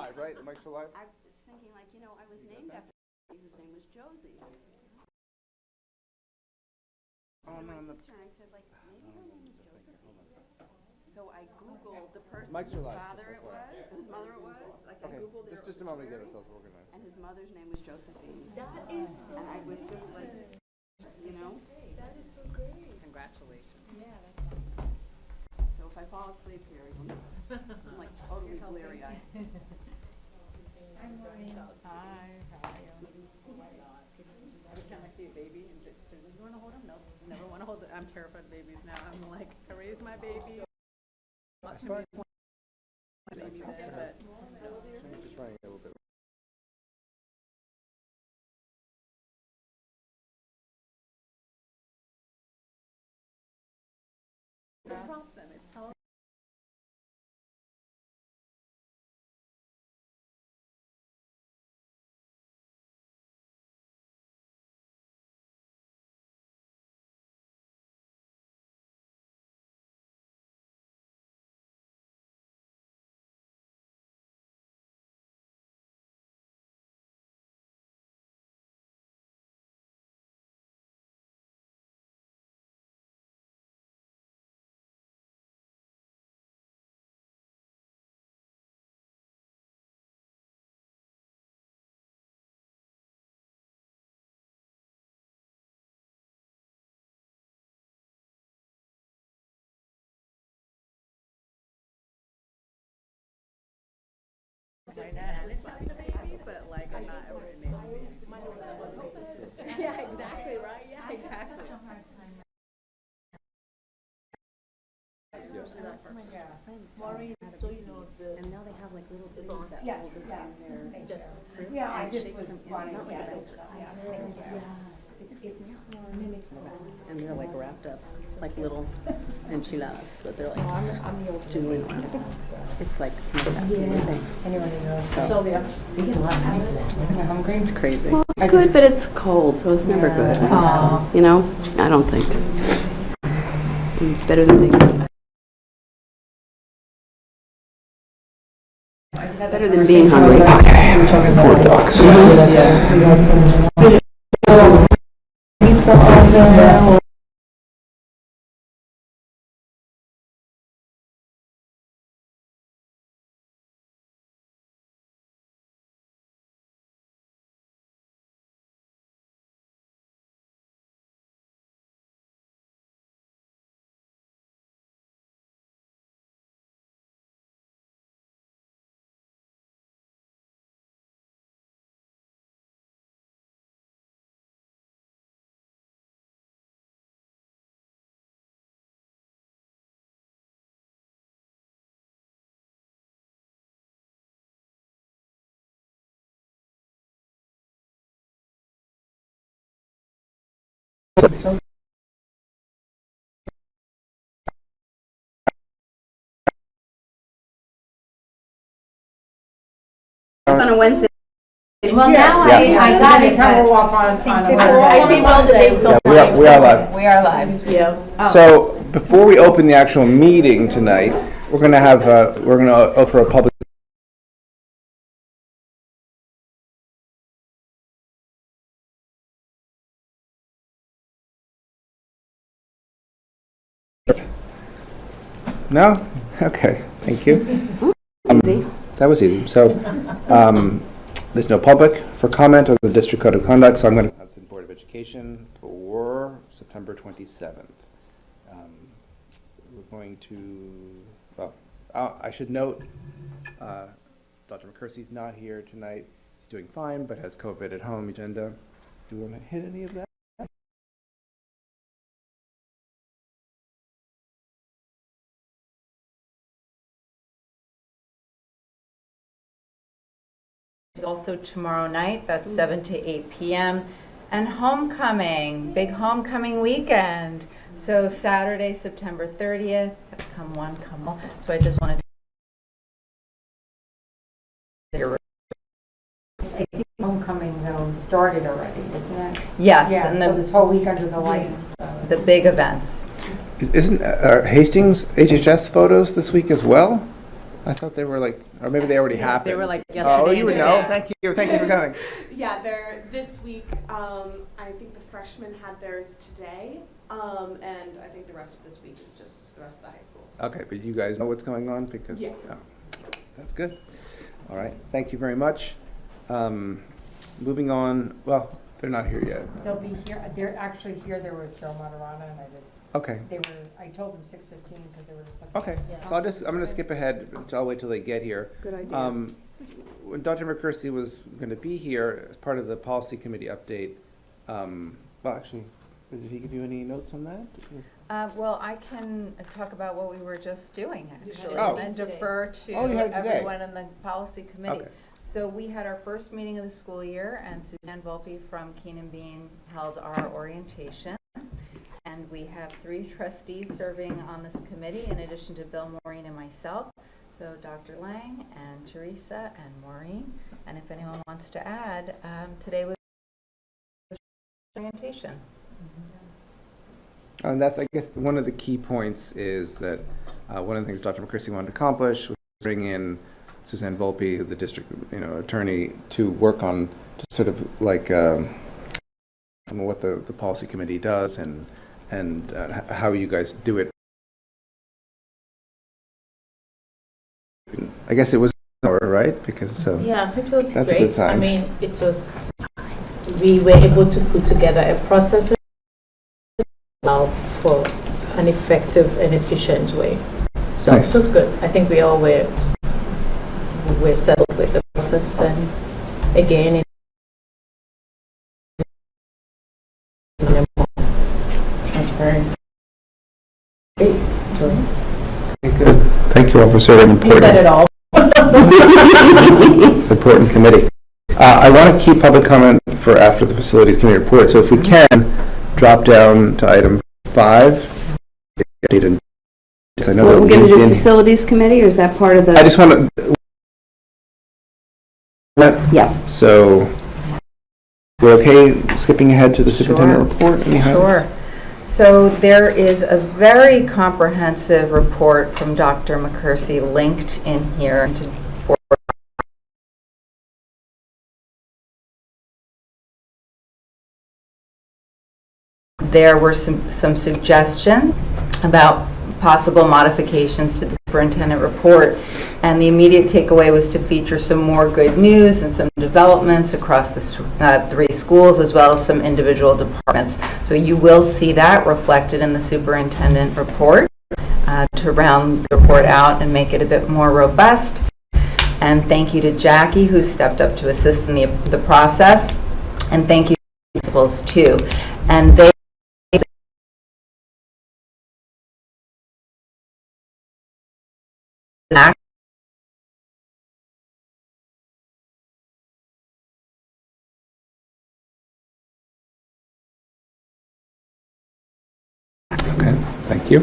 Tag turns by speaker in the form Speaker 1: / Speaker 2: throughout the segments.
Speaker 1: live, right? The mics are live?
Speaker 2: I was thinking, like, you know, I was named after whose name was Josie.
Speaker 1: Oh, no,
Speaker 2: My
Speaker 1: no.
Speaker 2: sister and I said, like, maybe her name is Josephine. So I Googled the person
Speaker 1: Mics are
Speaker 2: whose
Speaker 1: live,
Speaker 2: father
Speaker 1: just
Speaker 2: it was, whose mother it was. Like, I
Speaker 1: Okay,
Speaker 2: Googled their
Speaker 1: just a moment to get
Speaker 2: obituary,
Speaker 1: ourselves organized.
Speaker 2: and his mother's name was Josephine.
Speaker 3: That is so
Speaker 2: And I was just like, you know?
Speaker 3: That is so great.
Speaker 2: Congratulations.
Speaker 3: Yeah, that's awesome.
Speaker 2: So if I fall asleep here, you'll know. I'm like totally bleary-eyed.
Speaker 3: I'm Maureen. Hi, how are you?
Speaker 4: Every time I see a baby, and you want to hold him? No, never want to hold it. I'm terrified of babies now. I'm like, I raised my baby. Not too many babies in, but
Speaker 1: I'm just running a little bit.
Speaker 4: prompt them. It's how the baby, but like I'm not ever innate to be anything. Yeah, exactly, right? Yeah, exactly.
Speaker 3: Maureen, so you know the.
Speaker 2: And now they have like little things that
Speaker 3: Yes,
Speaker 2: hold it
Speaker 3: yes.
Speaker 2: in there.
Speaker 3: Just.
Speaker 2: Yeah,
Speaker 3: I just was
Speaker 2: them in.
Speaker 3: wanting
Speaker 2: Not
Speaker 3: to
Speaker 2: like
Speaker 3: get
Speaker 2: a
Speaker 3: it.
Speaker 2: mimics the
Speaker 4: And they're like wrapped up like little enchiladas, but they're like
Speaker 3: I'm the old.
Speaker 4: doing around. It's like fascinating.
Speaker 3: Anybody knows? Sylvia. You get a lot out of that. You're hungry?
Speaker 4: It's crazy.
Speaker 2: It's good, but it's cold, so it's never good.
Speaker 3: Aw.
Speaker 2: You know? I don't think. It's better than being being hungry.
Speaker 1: Poor ducks.
Speaker 2: It's on a Wednesday.
Speaker 3: Well, now
Speaker 1: Yeah.
Speaker 3: I got it.
Speaker 5: We'll walk on a
Speaker 3: I see all the dates.
Speaker 1: Yeah, we are live.
Speaker 3: We are live.
Speaker 4: Yeah.
Speaker 1: So before we open the actual meeting tonight, we're going to have, offer a public. No? Okay, thank you.
Speaker 2: Easy.
Speaker 1: That was easy. So, there's no public for comment on the District Code of Conduct, so I'm going to Hudson Board of Education for September 27th. We're going to, well, I should note, Dr. McCursey's not here tonight. He's doing fine, but has COVID at home agenda. Do we want to hit any of that?
Speaker 6: Also tomorrow night, that's 7 to 8 p.m. And homecoming, big homecoming weekend. So Saturday, September 30th, come one, come all. So I just wanted to.
Speaker 5: Homecoming though started already, isn't it?
Speaker 6: Yes,
Speaker 5: Yeah,
Speaker 6: and
Speaker 5: so
Speaker 6: the,
Speaker 5: this whole week under the lights.
Speaker 6: the big events.
Speaker 1: Isn't Hastings HHS photos this week as well? I thought they were like, or maybe they already happened.
Speaker 4: They were like
Speaker 1: Oh,
Speaker 4: yesterday.
Speaker 1: you would know? Thank you for coming.
Speaker 3: Yeah, they're this week. I think the freshmen had theirs today, and I think the rest of this week is just the rest of the high school.
Speaker 1: Okay, but you guys know what's going on because,
Speaker 3: Yeah.
Speaker 1: oh, that's good. All right, thank you very much. Moving on, well, they're not here yet.
Speaker 5: They'll be here, they're actually here, they were Joe Matarana, and
Speaker 1: Okay,
Speaker 5: I told them 6:15 because they were just like.
Speaker 1: okay. So I'm gonna skip ahead, so I'll wait till they get here.
Speaker 4: Good idea.
Speaker 1: When Dr. McCursey was gonna be here as part of the policy committee update, well, actually, did he give you any notes on that?
Speaker 6: Well, I can talk about what we were just doing, actually,
Speaker 1: Oh.
Speaker 6: and then defer to
Speaker 1: Oh, you had it today.
Speaker 6: everyone in the policy committee.
Speaker 1: Okay.
Speaker 6: So we had our first meeting of the school year, and Suzanne Volpe from Keenan Bean held our orientation. And we have 3 trustees serving on this committee, in addition to Bill, Maureen, and myself. So Dr. Lang and Teresa and Maureen. And if anyone wants to add, today was orientation.
Speaker 1: And that's, I guess, one of the key points is that one of the things Dr. McCursey wanted to accomplish was bring in Suzanne Volpe, the district, attorney, to work on sort of like what the policy committee does and how you guys do it. I guess it was right because
Speaker 7: Yeah, it was
Speaker 1: that's a
Speaker 7: great.
Speaker 1: good sign.
Speaker 7: I mean, we were able to put together a process for an effective and efficient way. So
Speaker 1: Nice.
Speaker 7: it was good. I think we all were settled with the process, and again, transparent. Great.
Speaker 1: Good. Thank you all for serving an
Speaker 7: You said it all.
Speaker 1: important committee. I want to keep public comment for after the facilities committee report, so if we can, drop down to item 5. I know that
Speaker 2: We're going to do
Speaker 1: LinkedIn-
Speaker 2: facilities committee, or is that part of the?
Speaker 1: I just want to.
Speaker 2: Yeah.
Speaker 1: So, we're okay skipping ahead to the superintendent report? Any highlights?
Speaker 6: Sure. So there is a very comprehensive report from Dr. McCursey linked in here. There were some suggestions about possible modifications to the superintendent report, and the immediate takeaway was to feature some more good news and some developments across the 3 schools, as well as some individual departments. So you will see that reflected in the superintendent report to round the report out and make it a bit more robust. And thank you to Jackie, who stepped up to assist in the process, and thank you to the principals too. And they
Speaker 1: Okay, thank you.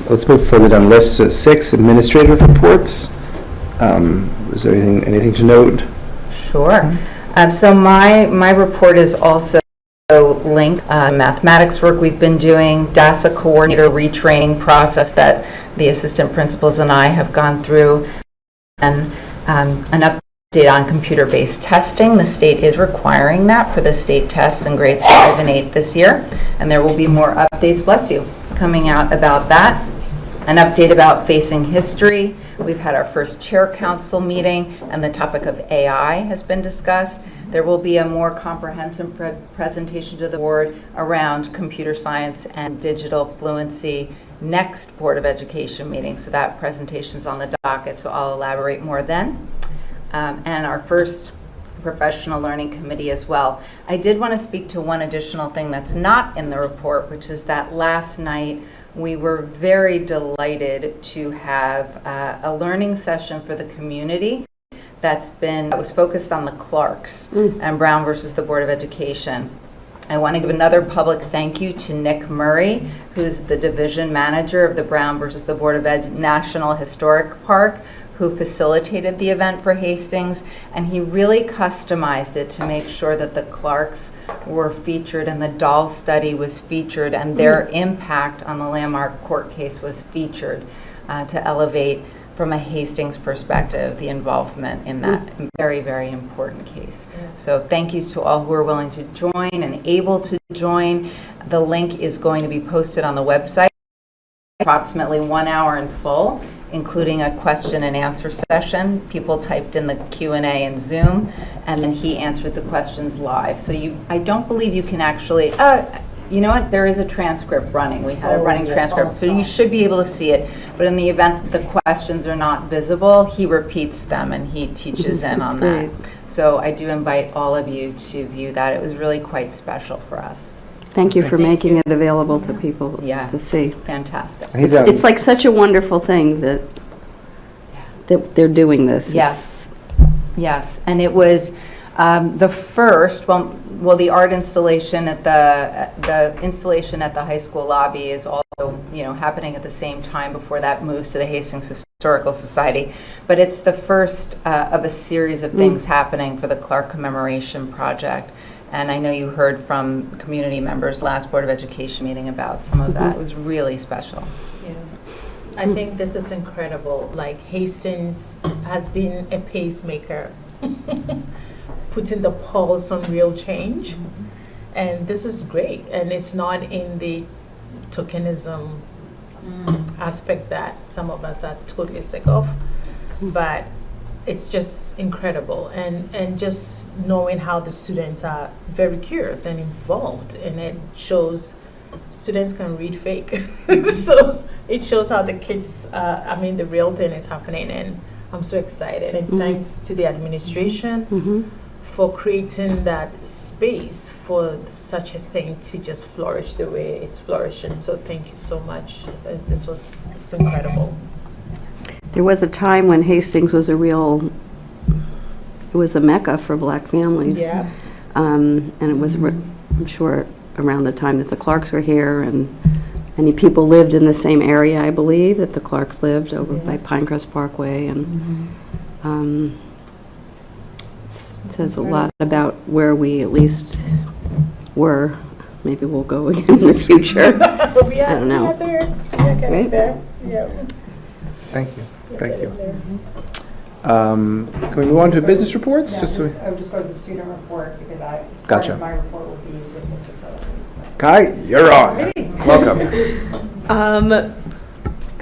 Speaker 1: Let's move further down the list to 6, administrative reports. Is there anything to note?
Speaker 6: Sure. So my report is also linked mathematics work we've been doing, DASA coordinator retraining process that the assistant principals and I have gone through, and an update on computer-based testing. The state is requiring that for the state tests in grades 5 and 8 this year, and there will be more updates, bless you, coming out about that. An update about facing history. We've had our first chair council meeting, and the topic of AI has been discussed. There will be a more comprehensive presentation to the board around computer science and digital fluency next Board of Education meeting. So that presentation's on the docket, so I'll elaborate more then. And our first professional learning committee as well. I did want to speak to one additional thing that's not in the report, which is that last night we were very delighted to have a learning session for the community that was focused on the Clarks and Brown versus the Board of Education. I want to give another public thank you to Nick Murray, who's the division manager of the Brown versus the Board of Ed National Historic Park, who facilitated the event for Hastings, and he really customized it to make sure that the Clarks were featured and the doll study was featured and their impact on the landmark court case was featured to elevate from a Hastings perspective, the involvement in that very, very important case. So thank you to all who are willing to join and able to join. The link is going to be posted on the website, approximately 1 hour in full, including a question and answer session. People typed in the Q&A in Zoom, and then he answered the questions live. So I don't believe you can actually, you know what, there is a transcript running. We had a running transcript, so you should be able to see it. But in the event that the questions are not visible, he repeats them and he teaches in on that. So I do invite all of you to view that. It was really quite special for us.
Speaker 8: Thank you for making it available to people
Speaker 6: Yeah.
Speaker 8: to see.
Speaker 6: Fantastic.
Speaker 8: It's like such a wonderful thing that they're doing this.
Speaker 6: Yes. Yes, and it was the first, well, the art installation at the installation at the high school lobby is also, happening at the same time before that moves to the Hastings Historical Society. But it's the first of a series of things happening for the Clark Commemoration Project. And I know you heard from community members last Board of Education meeting about some of that. It was really special.
Speaker 7: Yeah. I think this is incredible. Like, Hastings has been a pacemaker, putting the pulse on real change. And this is great. And it's not in the tokenism aspect that some of us are totally sick of, but it's just incredible. And just knowing how the students are very curious and involved, and it shows students can read fake. So it shows how the kids, the real thing is happening, and I'm so excited. And thanks to the administration for creating that space for such a thing to just flourish the way it's flourishing. So thank you so much. It's incredible.
Speaker 8: There was a time when Hastings was it was a mecca for black families.
Speaker 7: Yeah.
Speaker 8: And it was, I'm sure, around the time that the Clarks were here, and many people lived in the same area, I believe, that the Clarks lived over by Pinecrest Parkway. And it says a lot about where we at least were. Maybe we'll go again in the future. I don't know. Right?
Speaker 7: Yeah.
Speaker 1: Thank you. Thank you. Can we move on to business reports?
Speaker 5: Yeah, I would just go to the student report because
Speaker 1: Gotcha.
Speaker 5: part of my report will be with the facilities.
Speaker 1: Kai, you're on. Welcome.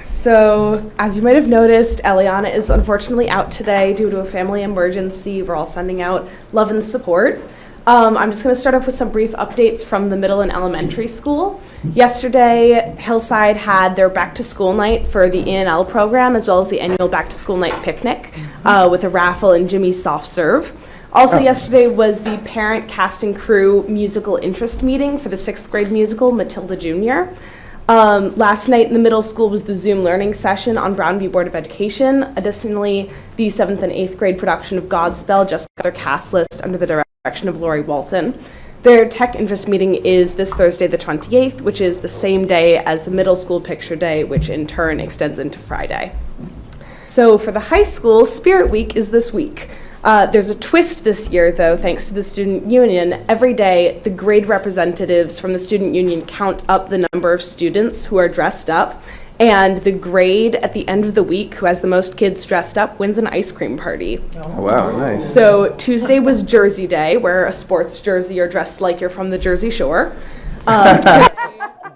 Speaker 3: So, as you might have noticed, Eliana is unfortunately out today due to a family emergency. We're all sending out love and support. I'm just going to start off with some brief updates from the middle and elementary school. Yesterday, Hillside had their back-to-school night for the E&L program, as well as the annual back-to-school night picnic with a raffle and Jimmy's soft serve. Also yesterday was the parent cast and crew musical interest meeting for the 6th grade musical, Matilda Jr. Last night in the middle school was the Zoom learning session on Brownview Board of Education. Additionally, the 7th and 8th grade production of Godspell just got their cast list under the direction of Lori Walton. Their tech interest meeting is this Thursday the 28th, which is the same day as the middle school picture day, which in turn extends into Friday. So for the high school, Spirit Week is this week. There's a twist this year, though, thanks to the student union. Every day, the grade representatives from the student union count up the number of students who are dressed up, and the grade at the end of the week who has the most kids dressed up wins an ice cream party.
Speaker 1: Oh, wow, nice.
Speaker 3: So Tuesday was Jersey Day, wear a sports jersey or dress like you're from the Jersey Shore.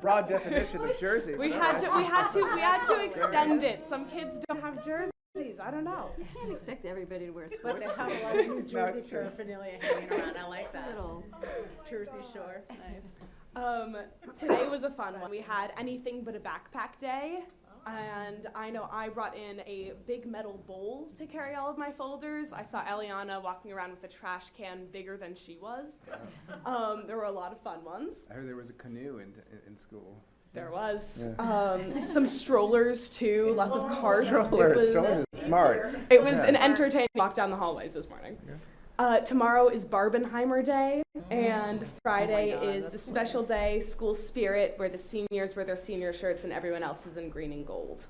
Speaker 1: Broad definition of Jersey.
Speaker 3: We had to extend it. Some kids don't have jerseys. I don't know.
Speaker 8: I can't expect everybody to wear sports.
Speaker 4: But they have a lot of New Jersey
Speaker 1: it's true.
Speaker 4: paraphernalia hanging around. I like that. Jersey Shore. Nice.
Speaker 3: Today was a fun one. We had anything but a backpack day. And I know I brought in a big metal bowl to carry all of my folders. I saw Eliana walking around with a trash can bigger than she was. There were a lot of fun ones.
Speaker 1: I heard there was a canoe in school.
Speaker 3: There was some strollers too, lots of carts.
Speaker 1: Strollers is smart.
Speaker 3: It was an entertaining walk down the hallways this morning. Tomorrow is Barbenheimer Day, and Friday is the special day, School Spirit, where the seniors wear their senior shirts and everyone else is in green and gold.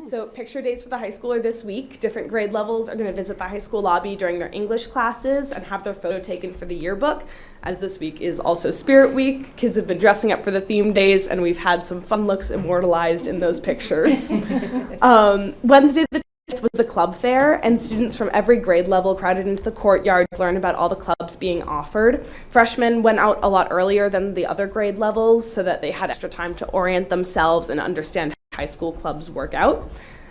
Speaker 3: So picture days for the high school are this week. Different grade levels are going to visit the high school lobby during their English classes and have their photo taken for the yearbook. As this week is also Spirit Week, kids have been dressing up for the theme days, and we've had some fun looks immortalized in those pictures. Wednesday the 5th was the club fair, and students from every grade level crowded into the courtyard to learn about all the clubs being offered. Freshmen went out a lot earlier than the other grade levels so that they had extra time to orient themselves and understand how high school clubs work out.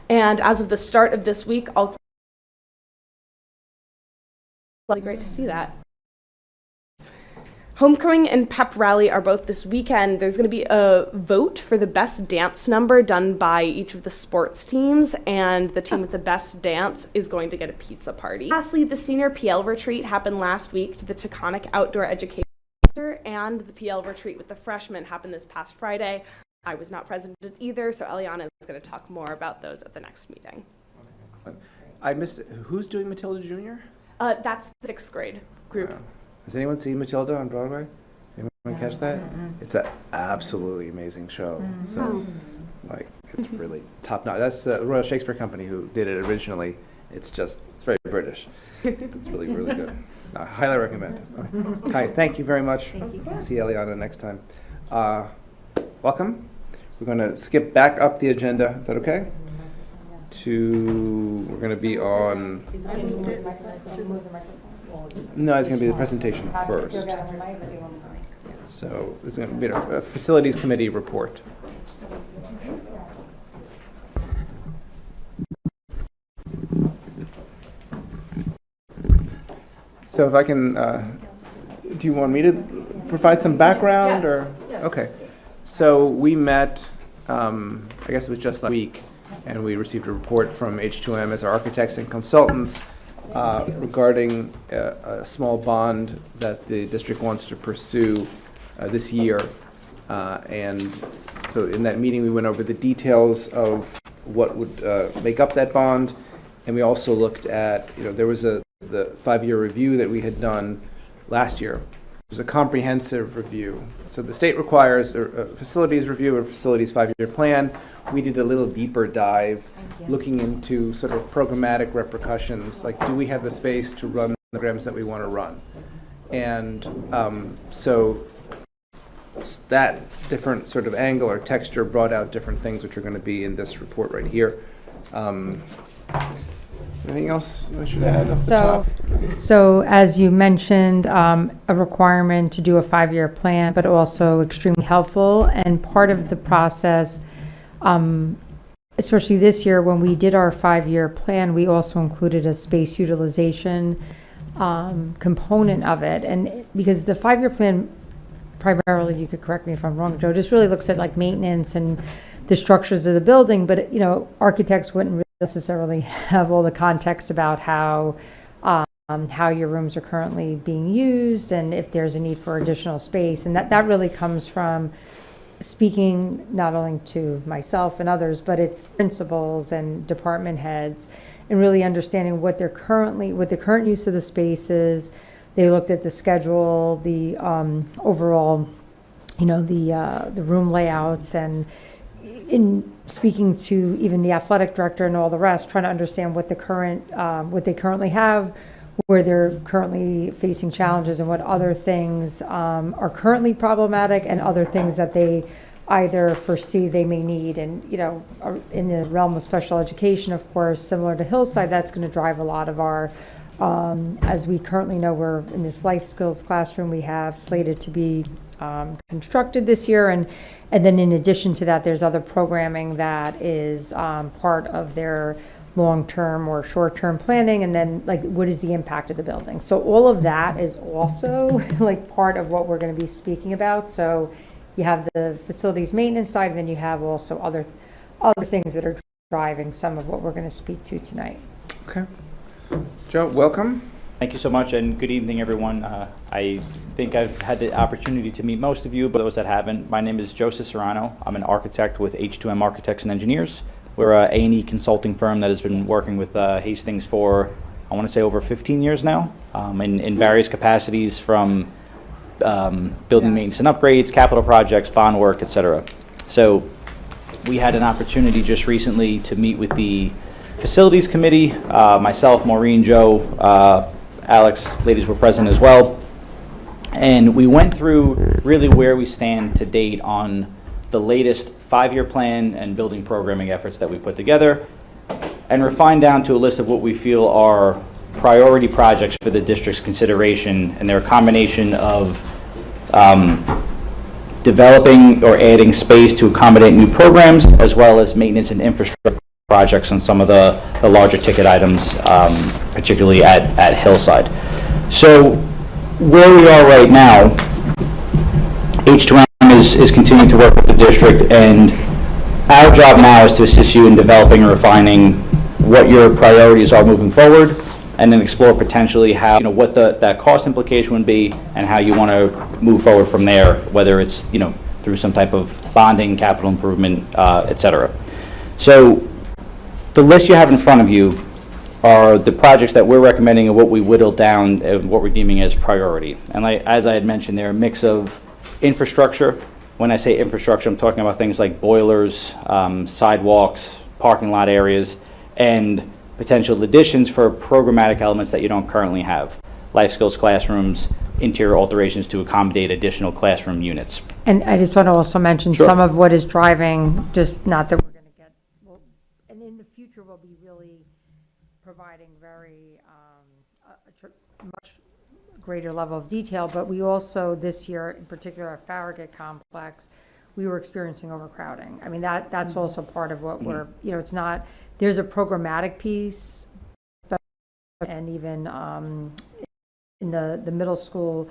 Speaker 3: And as of the start of this week, all really great to see that. Homecoming and pep rally are both this weekend. There's going to be a vote for the best dance number done by each of the sports teams, and the team with the best dance is going to get a pizza party. Lastly, the senior PL retreat happened last week to the Taconic Outdoor Education Center, and the PL retreat with the freshmen happened this past Friday. I was not present either, so Eliana is going to talk more about those at the next meeting.
Speaker 1: I missed, who's doing Matilda Jr.?
Speaker 3: That's the 6th grade group.
Speaker 1: Has anyone seen Matilda on Broadway? Anyone catch that? It's an absolutely amazing show. So, like, it's really top notch. That's the Royal Shakespeare Company who did it originally. It's very British. It's really, really good. I highly recommend. Okay. Hi, thank you very much. Thank you. See Eliana next time. Welcome. We're going to skip back up the agenda. Is that okay? We're going to be on. No, it's going to be the presentation first. So this is going to be a facilities committee report. So if I can, do you want me to provide some background?
Speaker 3: Yes.
Speaker 1: Or okay. So we met, I guess it was just last week, and we received a report from H2M as our architects and consultants regarding a small bond that the district wants to pursue this year. And so in that meeting, we went over the details of what would make up that bond. And we also looked at, there was the 5-year review that we had done last year. It was a comprehensive review. So the state requires a facilities review or facilities 5-year plan. We did a little deeper dive looking into sort of programmatic repercussions, like do we have the space to run the programs that we want to run? And so that different sort of angle or texture brought out different things which are going to be in this report right here. Anything else I should add off the top?
Speaker 9: So as you mentioned, a requirement to do a 5-year plan, but also extremely helpful. And part of the process, especially this year when we did our 5-year plan, we also included a space utilization component of it. And because the 5-year plan, primarily, you could correct me if I'm wrong, Joe, just really looks at like maintenance and the structures of the building, but architects wouldn't really necessarily have all the context about how your rooms are currently being used and if there's a need for additional space. And that really comes from speaking not only to myself and others, but it's principals and department heads, and really understanding what the current use of the space is. They looked at the schedule, the overall, the room layouts, and in speaking to even the athletic director and all the rest, trying to understand what they currently have, where they're currently facing challenges, and what other things are currently problematic, and other things that they either foresee they may need. And in the realm of special education, of course, similar to Hillside, that's going to drive a lot of our, as we currently know, we're in this life skills classroom we have slated to be constructed this year, and then in addition to that, there's other programming that is part of their long-term or short-term planning, and then like what is the impact of the building. So all of that is also like part of what we're going to be speaking about. So you have the facilities maintenance side, and then you have also other things that are driving some of what we're going to speak to tonight.
Speaker 1: Okay. Joe, welcome.
Speaker 10: Thank you so much, and good evening, everyone. I think I've had the opportunity to meet most of you, but those that haven't, my name is Joe Cicerano. I'm an architect with H2M Architects and Engineers. We're a A&E consulting firm that has been working with Hastings for, I want to say, over 15 years now, in various capacities, from building maintenance and upgrades, capital projects, bond work, etc. So we had an opportunity just recently to meet with the Facilities Committee. Myself, Maureen, Joe, Alex, ladies were present as well. And we went through really where we stand to date on the latest 5-year plan and building programming efforts that we put together, and refined down to a list of what we feel are priority projects for the district's consideration. And they're a combination of developing or adding space to accommodate new programs, as well as maintenance and infrastructure projects on some of the larger ticket items, particularly at Hillside. So where we are right now, H2M is continuing to work with the district, and our job now is to assist you in developing and refining what your priorities are moving forward, and then explore potentially how, what that cost implication would be, and how you want to move forward from there, whether it's, through some type of bonding, capital improvement, et cetera. So the list you have in front of you are the projects that we're recommending and what we whittled down and what we're deeming as priority. And as I had mentioned, they're a mix of infrastructure. When I say infrastructure, I'm talking about things like boilers, sidewalks, parking lot areas, and potential additions for programmatic elements that you don't currently have. Life skills classrooms, interior alterations to accommodate additional classroom units.
Speaker 9: And I just want to also mention
Speaker 10: Sure.
Speaker 9: some of what is driving, just not that we're going to get, and in the future we'll be really providing very, much greater level of detail, but we also, this year, in particular at Farragut Complex, we were experiencing overcrowding. I mean, that's also part of what we're, it's not, there's a programmatic piece, and even in the middle school,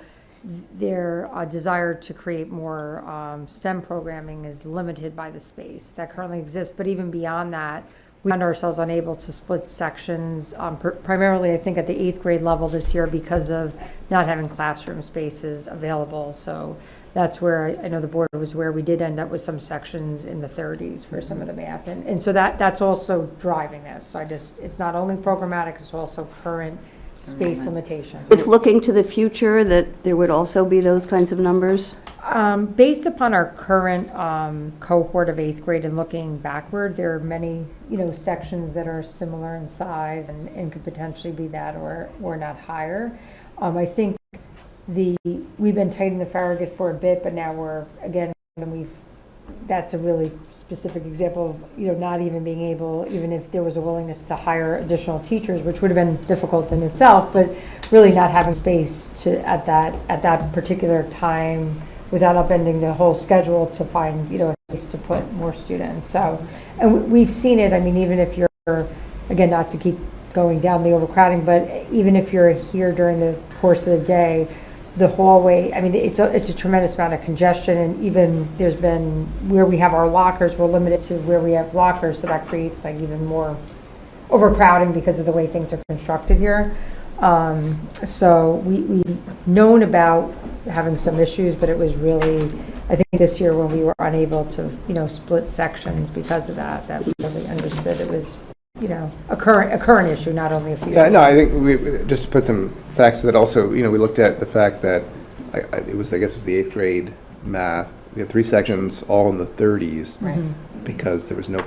Speaker 9: their desire to create more STEM programming is limited by the space that currently exists. But even beyond that, we found ourselves unable to split sections, primarily I think at the 8th grade level this year because of not having classroom spaces available. So that's where I know the board was where we did end up with some sections in the 30s for some of the math. And so that's also driving this. So it's not only programmatic, it's also current space limitations.
Speaker 8: It's looking to the future that there would also be those kinds of numbers?
Speaker 9: Based upon our current cohort of 8th grade and looking backward, there are many, sections that are similar in size and could potentially be that or not higher. I think we've been tightening the Farragut for a bit, but now that's a really specific example of, not even being able, even if there was a willingness to hire additional teachers, which would have been difficult in itself, but really not having space to, at that particular time, without upending the whole schedule, to find, a space to put more students. So, and we've seen it, I mean, even if you're, again, not to keep going down the overcrowding, but even if you're here during the course of the day, the hallway, I mean, it's a tremendous amount of congestion, and even there's been, where we have our lockers, we're limited to where we have lockers, so that creates like even more overcrowding because of the way things are constructed here. So we've known about having some issues, but it was really, I think this year when we were unable to, split sections because of that we really understood it was, a current issue, not only a future.
Speaker 1: Yeah, no, I think we, just to put some facts to that also, we looked at the fact that it was the 8th grade math. We had 3 sections all in the 30s,
Speaker 6: Right.
Speaker 1: because there was no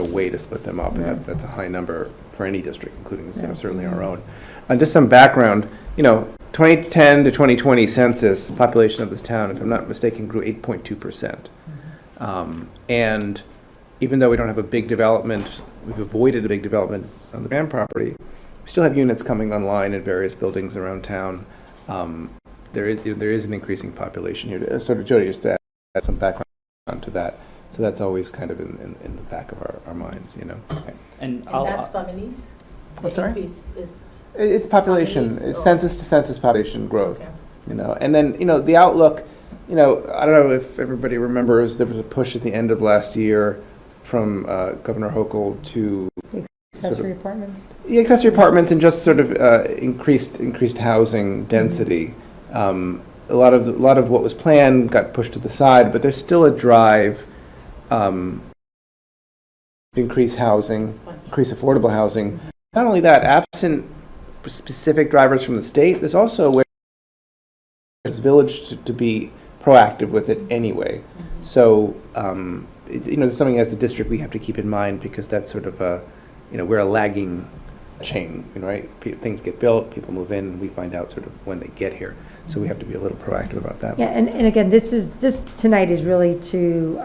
Speaker 1: way to split them up, and that's a high number for any district, including certainly our own. And just some background, 2010 to 2020 census population of this town, if I'm not mistaken, grew 8.2%. And even though we don't have a big development, we've avoided a big development on the Grand property, we still have units coming online in various buildings around town. There is an increasing population here. Sort of, Jody, just to add some background to that. So that's always kind of in the back of our minds,
Speaker 10: Okay. And
Speaker 7: that's families?
Speaker 1: I'm sorry?
Speaker 7: Increase is
Speaker 1: It's population,
Speaker 7: families,
Speaker 1: it's
Speaker 7: or-
Speaker 1: census to census population growth,
Speaker 7: Okay.
Speaker 1: And then, the outlook, I don't know if everybody remembers, there was a push at the end of last year from Governor Hochul to
Speaker 9: Accessory apartments?
Speaker 1: the accessory apartments and just sort of increased housing density. A lot of what was planned got pushed to the side, but there's still a drive to increase housing, increase affordable housing. Not only that, absent specific drivers from the state, there's also a way for the village to be proactive with it anyway. So there's something as a district we have to keep in mind, because that's sort of we're a lagging chain, right? Things get built, people move in, and we find out sort of when they get here. So we have to be a little proactive about that.
Speaker 9: Yeah, and again, this tonight is really to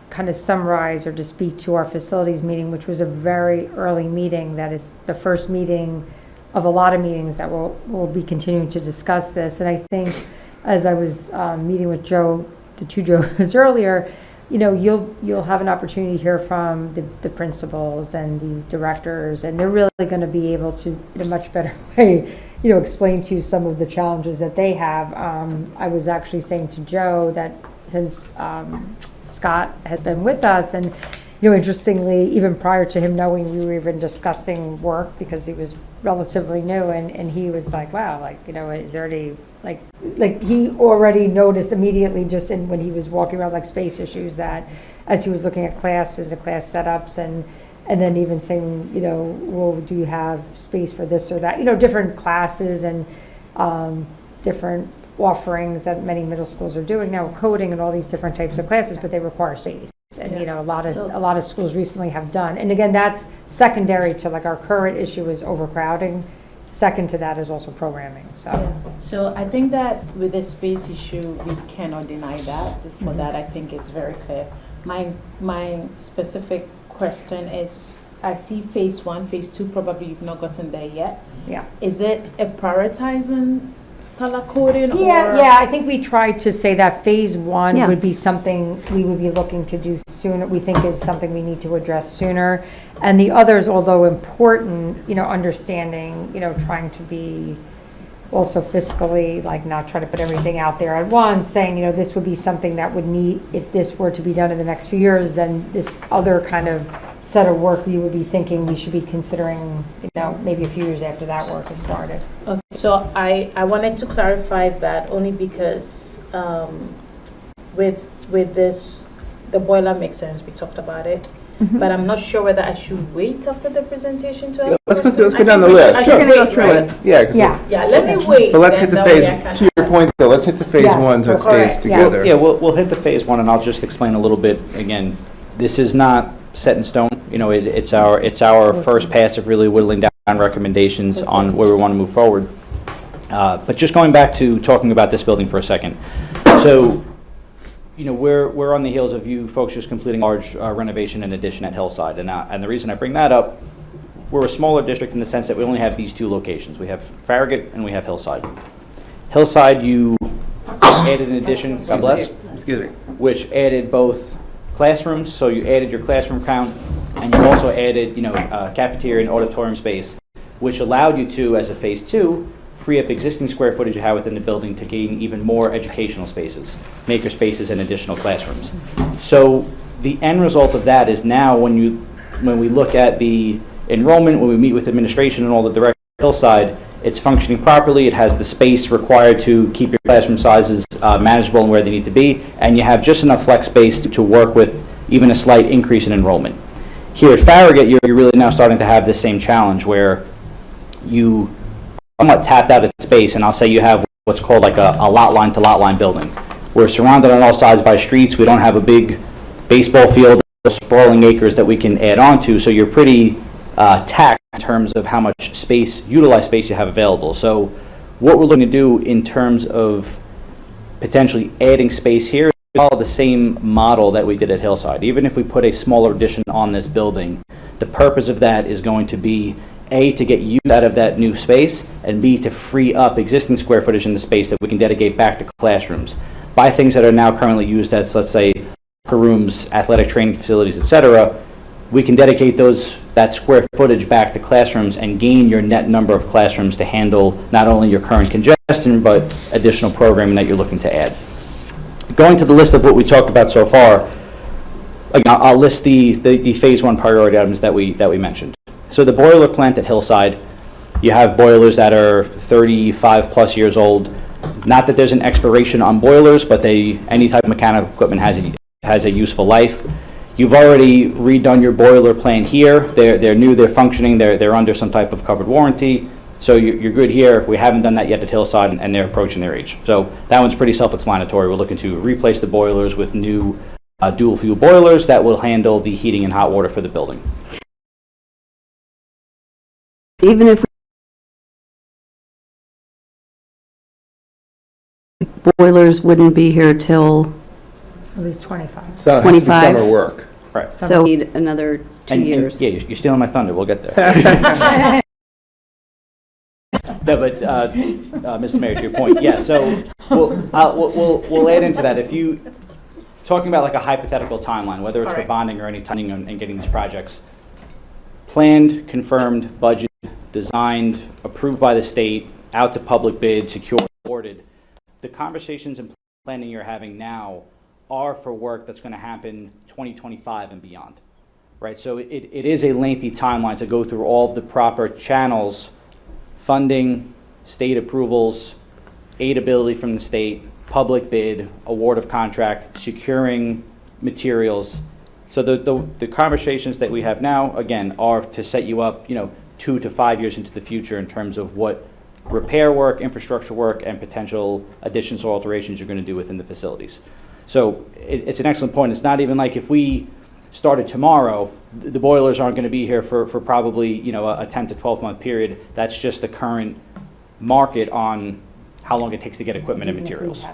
Speaker 9: kind of summarize or to speak to our facilities meeting, which was a very early meeting. That is the first meeting of a lot of meetings that we'll be continuing to discuss this. And I think as I was meeting with Joe, the two Joes earlier, you'll have an opportunity to hear from the principals and the directors, and they're really going to be able to, in a much better way, explain to you some of the challenges that they have. I was actually saying to Joe that since Scott had been with us, and interestingly, even prior to him knowing, we were even discussing work because he was relatively new, and he was like, wow, is there any, like he already noticed immediately just when he was walking around, like space issues, that as he was looking at classes and class setups, and then even saying, well, do you have space for this or that, different classes and different offerings that many middle schools are doing now, coding and all these different types of classes, but they require space. And a lot of schools recently have done. And again, that's secondary to our current issue is overcrowding. Second to that is also programming.
Speaker 7: So I think that with the space issue, we cannot deny that. For that, I think it's very clear. My specific question is, I see phase 1, phase 2, probably you've not gotten there yet.
Speaker 9: Yeah.
Speaker 7: Is it a prioritizing color coding?
Speaker 9: Yeah, I think we tried to say that phase 1
Speaker 8: Yeah.
Speaker 9: would be something we would be looking to do sooner. We think is something we need to address sooner. And the others, although important, understanding, trying to be also fiscally, not try to put everything out there at once, saying, this would be something that would need, if this were to be done in the next few years, then this other kind of set of work we would be thinking we should be considering, maybe a few years after that work has started.
Speaker 7: Okay, so I wanted to clarify that only because with this, the boiler makes sense, we talked about it. But I'm not sure whether I should wait after the presentation to ask
Speaker 1: Let's
Speaker 7: questions.
Speaker 1: go down the list.
Speaker 7: Sure.
Speaker 8: Go through it.
Speaker 7: Yeah, let me wait.
Speaker 1: But let's
Speaker 7: then
Speaker 1: hit the
Speaker 7: that
Speaker 1: phase,
Speaker 7: way I can-
Speaker 1: to your point though, let's hit the phase
Speaker 9: Yes,
Speaker 1: 1 so it stays
Speaker 9: correct, yeah.
Speaker 1: together.
Speaker 10: Yeah, we'll hit the phase 1, and I'll just explain a little bit. Again, this is not set in stone. It's our first pass of really whittling down recommendations on where we want to move forward. But just going back to talking about this building for a second. So, we're on the heels of you folks just completing a large renovation and addition at Hillside. And the reason I bring that up, we're a smaller district in the sense that we only have these two locations. We have Farragut and we have Hillside. Hillside, you added an addition, God bless,
Speaker 1: Excuse me.
Speaker 10: which added both classrooms, so you added your classroom count, and you also added, cafeteria and auditorium space, which allowed you to, as a phase 2, free up existing square footage you have within the building to gain even more educational spaces, maker spaces, and additional classrooms. So the end result of that is now when we look at the enrollment, when we meet with administration and all the directors on Hillside, it's functioning properly, it has the space required to keep your classroom sizes manageable and where they need to be, and you have just enough flex space to work with even a slight increase in enrollment. Here at Farragut, you're really now starting to have the same challenge where you somewhat tapped out of space, and I'll say you have what's called like a lot line to lot line building. We're surrounded on all sides by streets. We don't have a big baseball field, sprawling acres that we can add on to, so you're pretty taxed in terms of how much space, utilized space you have available. So what we're looking to do in terms of potentially adding space here is follow the same model that we did at Hillside. Even if we put a smaller addition on this building, the purpose of that is going to be A, to get use out of that new space, and B, to free up existing square footage in the space that we can dedicate back to classrooms. By things that are now currently used as, let's say, locker rooms, athletic training facilities, etc., we can dedicate that square footage back to classrooms and gain your net number of classrooms to handle not only your current congestion, but additional programming that you're looking to add. Going to the list of what we talked about so far, again, I'll list the phase 1 priority items that we mentioned. So the boiler plant at Hillside, you have boilers that are 35 plus years old. Not that there's an expiration on boilers, but any type of mechanical equipment has a useful life. You've already redone your boiler plant here. They're new, they're functioning, they're under some type of covered warranty. So you're good here. We haven't done that yet at Hillside, and they're approaching their age. So that one's pretty self-explanatory. We're looking to replace the boilers with new dual fuel boilers that will handle the heating and hot water for the building.
Speaker 8: Even if boilers wouldn't be here till,
Speaker 9: At least 25.
Speaker 1: So it has to be
Speaker 8: 25.
Speaker 1: summer work.
Speaker 10: Right.
Speaker 8: so we need another 2 years.
Speaker 10: Yeah, you're stealing my thunder. We'll get there. No, but Mr. Mayor, to your point, yeah. So we'll add into that. If you talking about like a hypothetical timeline, whether it's for
Speaker 7: Correct.
Speaker 10: bonding or any timing and getting these projects planned, confirmed, budgeted, designed, approved by the state, out to public bid, secured, awarded. The conversations and planning you're having now are for work that's going to happen 2025 and beyond, right? So it is a lengthy timeline to go through all of the proper channels, funding, state approvals, aid ability from the state, public bid, award of contract, securing materials. So the conversations that we have now, again, are to set you up, 2 to 5 years into the future in terms of what repair work, infrastructure work, and potential additions or alterations you're going to do within the facilities. So it's an excellent point. It's not even like if we started tomorrow, the boilers aren't going to be here for probably, a 10 to 12 month period. That's just the current market on how long it takes to get equipment and materials.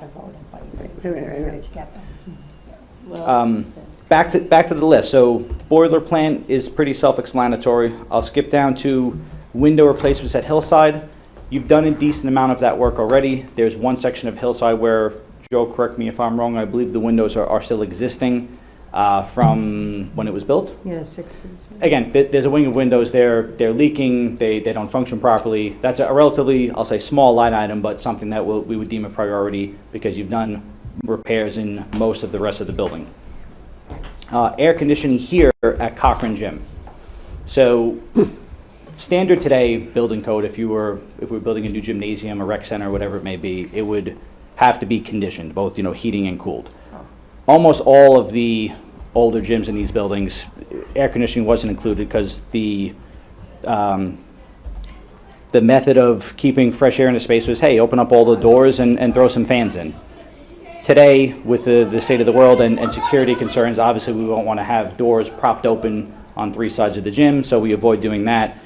Speaker 10: Back to the list. So boiler plant is pretty self-explanatory. I'll skip down to window replacements at Hillside. You've done a decent amount of that work already. There's one section of Hillside where, Joe, correct me if I'm wrong, I believe the windows are still existing from when it was built.
Speaker 9: Yeah, 60s.
Speaker 10: Again, there's a wing of windows there. They're leaking. They don't function properly. That's a relatively, I'll say, small line item, but something that we would deem a priority because you've done repairs in most of the rest of the building. Air conditioning here at Cochran Gym. So standard today, building code, if we were building a new gymnasium, a rec center, whatever it may be, it would have to be conditioned, both heating and cooled. Almost all of the older gyms in these buildings, air conditioning wasn't included because the method of keeping fresh air in the space was, hey, open up all the doors and throw some fans in. Today, with the state of the world and security concerns, obviously we won't want to have doors propped open on 3 sides of the gym, so we avoid doing that.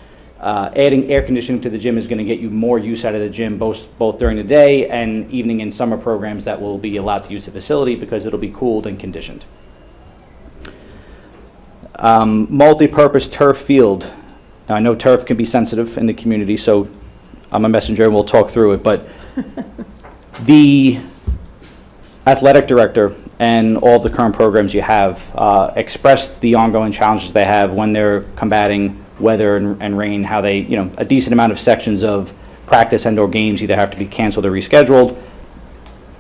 Speaker 10: Adding air conditioning to the gym is going to get you more use out of the gym, both during the day and evening and summer programs that will be allowed to use the facility because it'll be cooled and conditioned. Multi-purpose turf field. Now, I know turf can be sensitive in the community, so I'm a messenger and we'll talk through it, but the athletic director and all the current programs you have expressed the ongoing challenges they have when they're combating weather and rain, how they, a decent amount of sections of practice and/or games either have to be canceled or rescheduled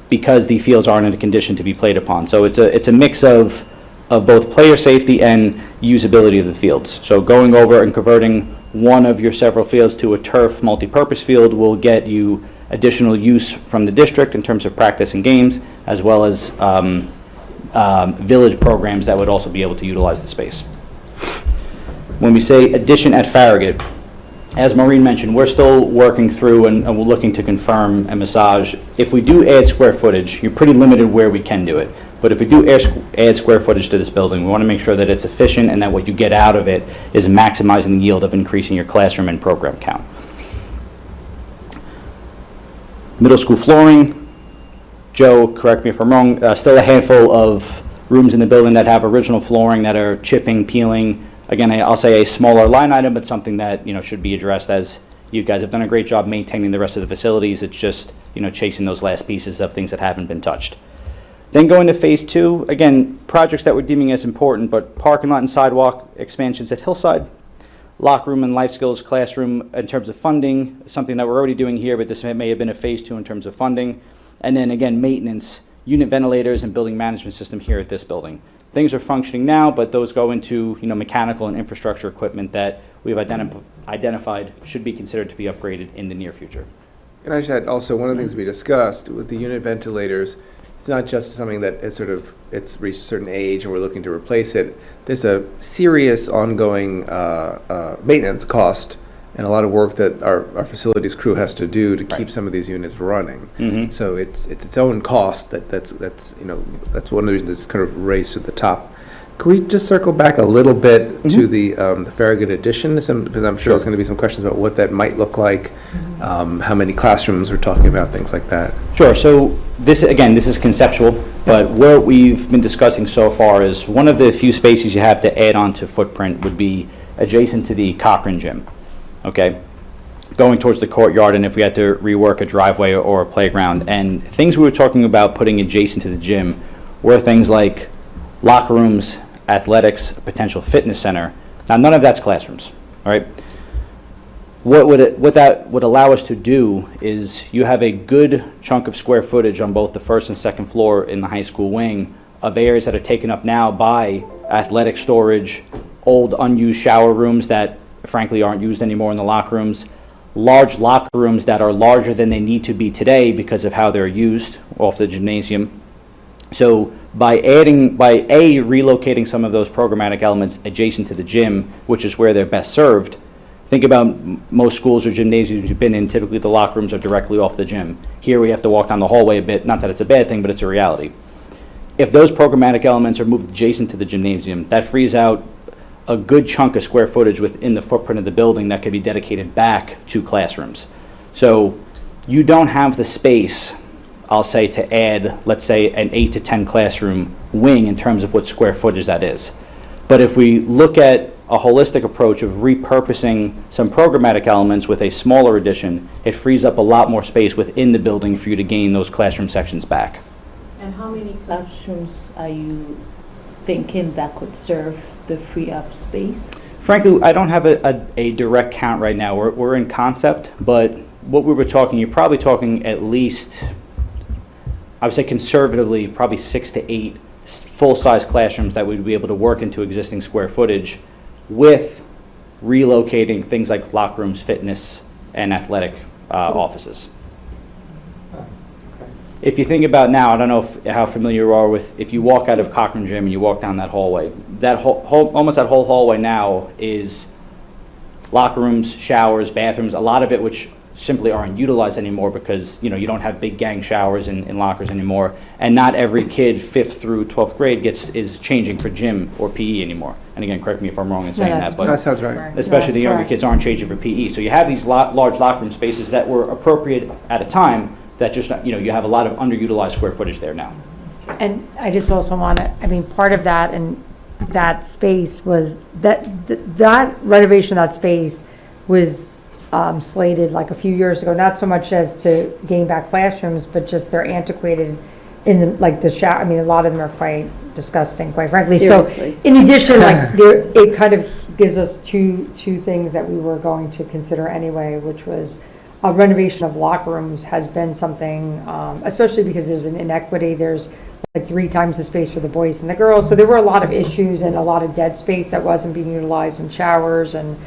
Speaker 10: because the fields aren't in a condition to be played upon. So it's a mix of both player safety and usability of the fields. So going over and converting one of your several fields to a turf multi-purpose field will get you additional use from the district in terms of practice and games, as well as village programs that would also be able to utilize the space. When we say addition at Farragut, as Maureen mentioned, we're still working through and we're looking to confirm and massage. If we do add square footage, you're pretty limited where we can do it. But if we do add square footage to this building, we want to make sure that it's efficient and that what you get out of it is maximizing the yield of increasing your classroom and program count. Middle school flooring, Joe, correct me if I'm wrong, still a handful of rooms in the building that have original flooring that are chipping, peeling. Again, I'll say a smaller line item, but something that should be addressed, as you guys have done a great job maintaining the rest of the facilities. It's just chasing those last pieces of things that haven't been touched. Then going to phase 2, again, projects that we're deeming as important, but parking lot and sidewalk expansions at Hillside, locker room and life skills classroom in terms of funding, something that we're already doing here, but this may have been a phase 2 in terms of funding. And then again, maintenance, unit ventilators and building management system here at this building. Things are functioning now, but those go into mechanical and infrastructure equipment that we've identified should be considered to be upgraded in the near future.
Speaker 1: And I just had also one of the things we discussed with the unit ventilators. It's not just something that is it's reached a certain age and we're looking to replace it. There's a serious ongoing maintenance cost and a lot of work that our facilities crew has to do to keep some of these units running. So it's its own cost that's one of the reasons it's kind of raised to the top. Could we just circle back a little bit to the Farragut addition? Because I'm sure there's going to be some questions about what that might look like, how many classrooms we're talking about, things like that.
Speaker 10: Sure. So this is conceptual, but what we've been discussing so far is one of the few spaces you have to add on to footprint would be adjacent to the Cochran gym, okay? Going towards the courtyard, and if we had to rework a driveway or a playground. And things we were talking about putting adjacent to the gym were things like locker rooms, athletics, a potential fitness center. Now, none of that's classrooms, all right? What that would allow us to do is you have a good chunk of square footage on both the first and second floor in the high school wing of areas that are taken up now by athletic storage, old unused shower rooms that frankly aren't used anymore in the locker rooms, large locker rooms that are larger than they need to be today because of how they're used off the gymnasium. So by relocating some of those programmatic elements adjacent to the gym, which is where they're best served, think about most schools or gymnasiums you've been in, typically the locker rooms are directly off the gym. Here we have to walk down the hallway a bit, not that it's a bad thing, but it's a reality. If those programmatic elements are moved adjacent to the gymnasium, that frees out a good chunk of square footage within the footprint of the building that could be dedicated back to classrooms. So you don't have the space, I'll say, to add, let's say, an 8 to 10 classroom wing in terms of what square footage that is. But if we look at a holistic approach of repurposing some programmatic elements with a smaller addition, it frees up a lot more space within the building for you to gain those classroom sections back.
Speaker 7: And how many classrooms are you thinking that could serve the free up space?
Speaker 10: Frankly, I don't have a direct count right now. We're in concept, but what we were talking, you're probably talking at least, I would say conservatively, probably 6 to 8 full-size classrooms that we'd be able to work into existing square footage with relocating things like locker rooms, fitness, and athletic offices. If you think about now, I don't know how familiar you are with, if you walk out of Cochran Gym and you walk down that hallway, that almost that whole hallway now is locker rooms, showers, bathrooms, a lot of it which simply aren't utilized anymore because you don't have big gang showers in lockers anymore, and not every kid 5th through 12th grade is changing for gym or PE anymore. And again, correct me if I'm wrong in saying that, but
Speaker 1: That sounds right.
Speaker 10: especially the younger kids aren't changing for PE. So you have these large locker room spaces that were appropriate at a time that just, you have a lot of underutilized square footage there now.
Speaker 9: And I just also want to, part of that and that space was, that renovation of that space was slated like a few years ago, not so much as to gain back classrooms, but just they're antiquated in the shower. A lot of them are quite disgusting, quite frankly.
Speaker 8: Seriously.
Speaker 9: So in addition, it kind of gives us two things that we were going to consider anyway, which was a renovation of locker rooms has been something, especially because there's an inequity. There's like 3 times the space for the boys and the girls. So there were a lot of issues and a lot of dead space that wasn't being utilized in showers and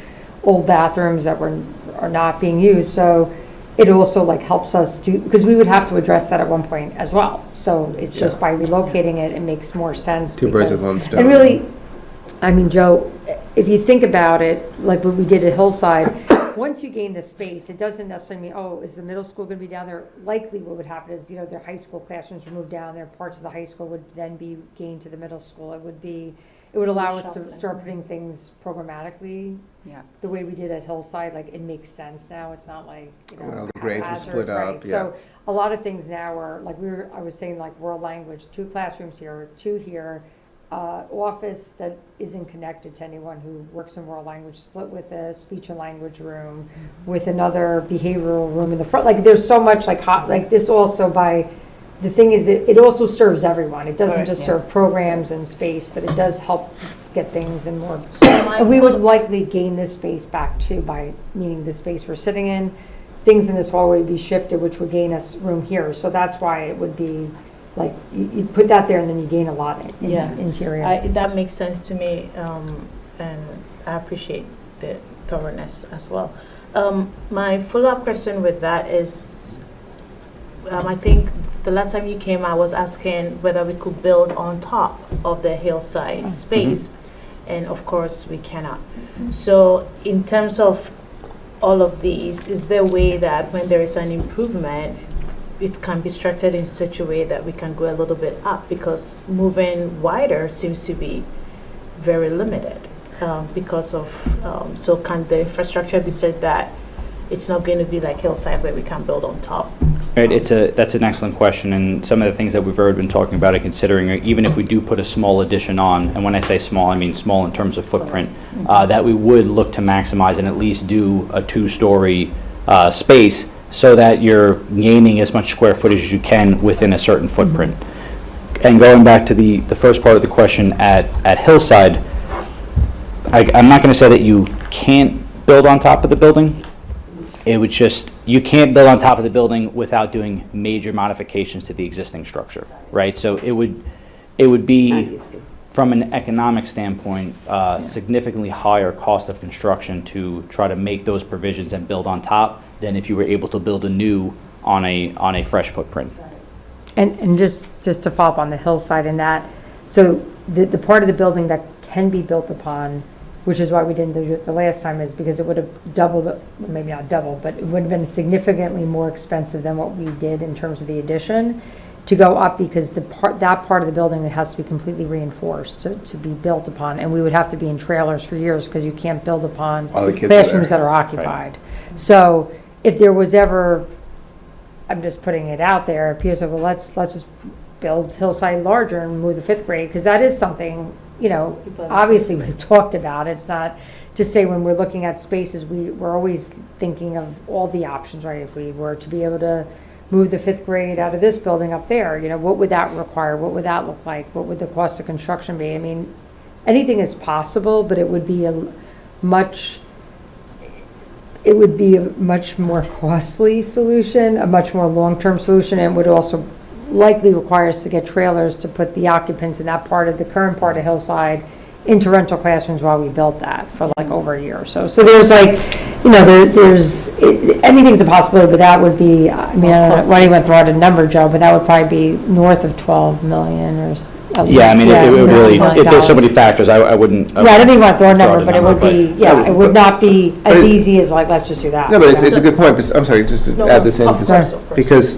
Speaker 9: old bathrooms that are not being used. So it also helps us because we would have to address that at one point as well. So it's just by relocating it makes more sense.
Speaker 1: Two birds with one stone.
Speaker 9: And really, Joe, if you think about it, like what we did at Hillside, once you gain the space, it doesn't necessarily mean, is the middle school going to be down there? Likely what would happen is, their high school classrooms would move down there, parts of the high school would then be gained to the middle school. It would allow us to start putting things programmatically.
Speaker 6: Yeah.
Speaker 9: The way we did at Hillside, it makes sense now. It's not like,
Speaker 1: Well, the grades were
Speaker 9: haphazard,
Speaker 1: split up,
Speaker 9: right?
Speaker 1: yeah.
Speaker 9: So a lot of things now are, I was saying, world language, 2 classrooms here, 2 here, office that isn't connected to anyone who works in world language, split with a speech and language room, with another behavioral room in the front. There's so much this also the thing is that it also serves everyone. It doesn't just serve programs and space, but it does help get things in more. And we would likely gain this space back too meaning the space we're sitting in. Things in this hallway would be shifted, which would gain us room here. So that's why it would be you put that there and then you gain a lot in interior.
Speaker 7: That makes sense to me, and I appreciate the thoroughness as well. My follow-up question with that is, I think the last time you came, I was asking whether we could build on top of the hillside space, and of course we cannot. So in terms of all of these, is there a way that when there is an improvement, it can be structured in such a way that we can go a little bit up? Because moving wider seems to be very limited because of, so can the infrastructure be said that it's not going to be like hillside where we can build on top?
Speaker 10: Right, that's an excellent question, and some of the things that we've already been talking about and considering, even if we do put a small addition on, and when I say small, I mean small in terms of footprint, that we would look to maximize and at least do a 2-story space so that you're gaining as much square footage as you can within a certain footprint. And going back to the first part of the question at Hillside, I'm not going to say that you can't build on top of the building. It would just, you can't build on top of the building without doing major modifications to the existing structure, right? So it would be, from an economic standpoint, significantly higher cost of construction to try to make those provisions and build on top than if you were able to build anew on a fresh footprint.
Speaker 9: And just to follow up on the hillside and that, so the part of the building that can be built upon, which is why we didn't do it the last time, is because it would have doubled, maybe not double, but it would have been significantly more expensive than what we did in terms of the addition to go up, because that part of the building, it has to be completely reinforced to be built upon, and we would have to be in trailers for years because you can't build upon
Speaker 1: All the kids are
Speaker 9: classrooms
Speaker 1: there.
Speaker 9: that are occupied. So if there was ever, I'm just putting it out there, if you said, well, let's just build Hillside larger and move the 5th grade, because that is something, you know, obviously we've talked about. It's not to say when we're looking at spaces, we're always thinking of all the options, right? If we were to be able to move the 5th grade out of this building up there, you know, what would that require? What would that look like? What would the cost of construction be? I mean, anything is possible, but it would be a much more costly solution, a much more long-term solution, and would also likely require us to get trailers to put the occupants in that part of the current part of Hillside into rental classrooms while we built that for like over a year or so. So there's like, you know, anything's a possibility, but that would be, I mean, I don't know, why do you want to throw out a number, Joe, but that would probably be north of 12 million or.
Speaker 10: Yeah, I mean, it would really, there's so many factors, I wouldn't.
Speaker 9: Yeah, I don't even want to throw a number, but it would
Speaker 10: but-
Speaker 9: be, yeah, it would not be as easy as like, let's just do that.
Speaker 1: No, but it's a good point, but I'm sorry, just to add this in.
Speaker 7: Of course, of course.
Speaker 1: Because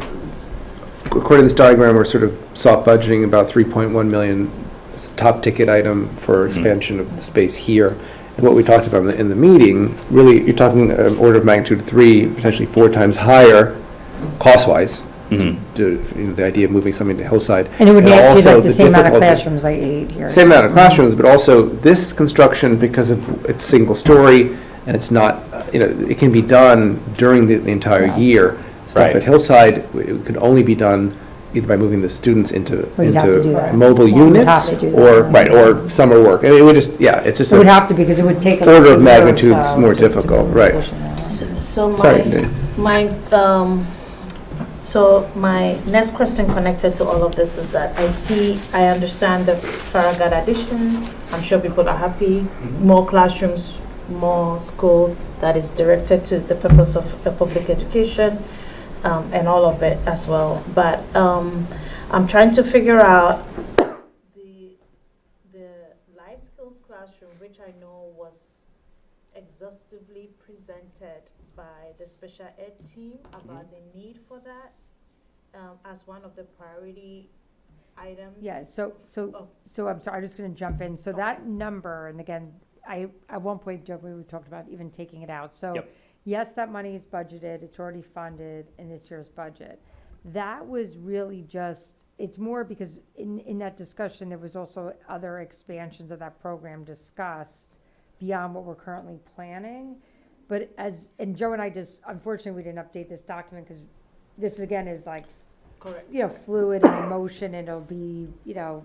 Speaker 1: according to this diagram, we're sort of soft budgeting about 3.1 million as a top ticket item for expansion of the space here. And what we talked about in the meeting, really, you're talking an order of magnitude 3, potentially 4 times higher, cost-wise, the idea of moving something to Hillside.
Speaker 9: And it would be actually
Speaker 1: also
Speaker 9: like the same amount of
Speaker 1: difficulty-
Speaker 9: classrooms like 8 here.
Speaker 1: Same amount of classrooms, but also this construction, because of its single story, and it's not, you know, it can be done during the entire year. Stuff
Speaker 10: Right.
Speaker 1: at Hillside, it could only be done either by moving the students into
Speaker 9: We'd have to do that.
Speaker 1: mobile
Speaker 9: We would
Speaker 1: units,
Speaker 9: have to do
Speaker 1: or,
Speaker 9: that.
Speaker 1: right, or summer work. I mean, it would just, yeah, it's just
Speaker 9: It would
Speaker 1: a
Speaker 9: have to, because it would take.
Speaker 1: order of
Speaker 9: a year or
Speaker 1: magnitudes
Speaker 9: so
Speaker 1: more
Speaker 9: to
Speaker 1: difficult,
Speaker 9: build
Speaker 1: right.
Speaker 9: addition.
Speaker 7: So
Speaker 1: Sorry, Dave.
Speaker 7: So my next question connected to all of this is that I understand the Farragut addition. I'm sure people are happy. More classrooms, more school that is directed to the purpose of public education, and all of it as well. But I'm trying to figure out the life skills classroom, which I know was exhaustively presented by the special ed team about the need for that as one of the priority items.
Speaker 9: Yeah, so I'm sorry, I'm just gonna jump in. So that number, and again, at one point, Joe, we talked about even taking it out. So
Speaker 10: Yep.
Speaker 9: yes, that money is budgeted, it's already funded in this year's budget. That was really just, it's more because in that discussion, there was also other expansions of that program discussed beyond what we're currently planning. But and Joe and I just, unfortunately, we didn't update this document because this again is like,
Speaker 7: Correct.
Speaker 9: you know, fluid and emotion, and it'll be, you know,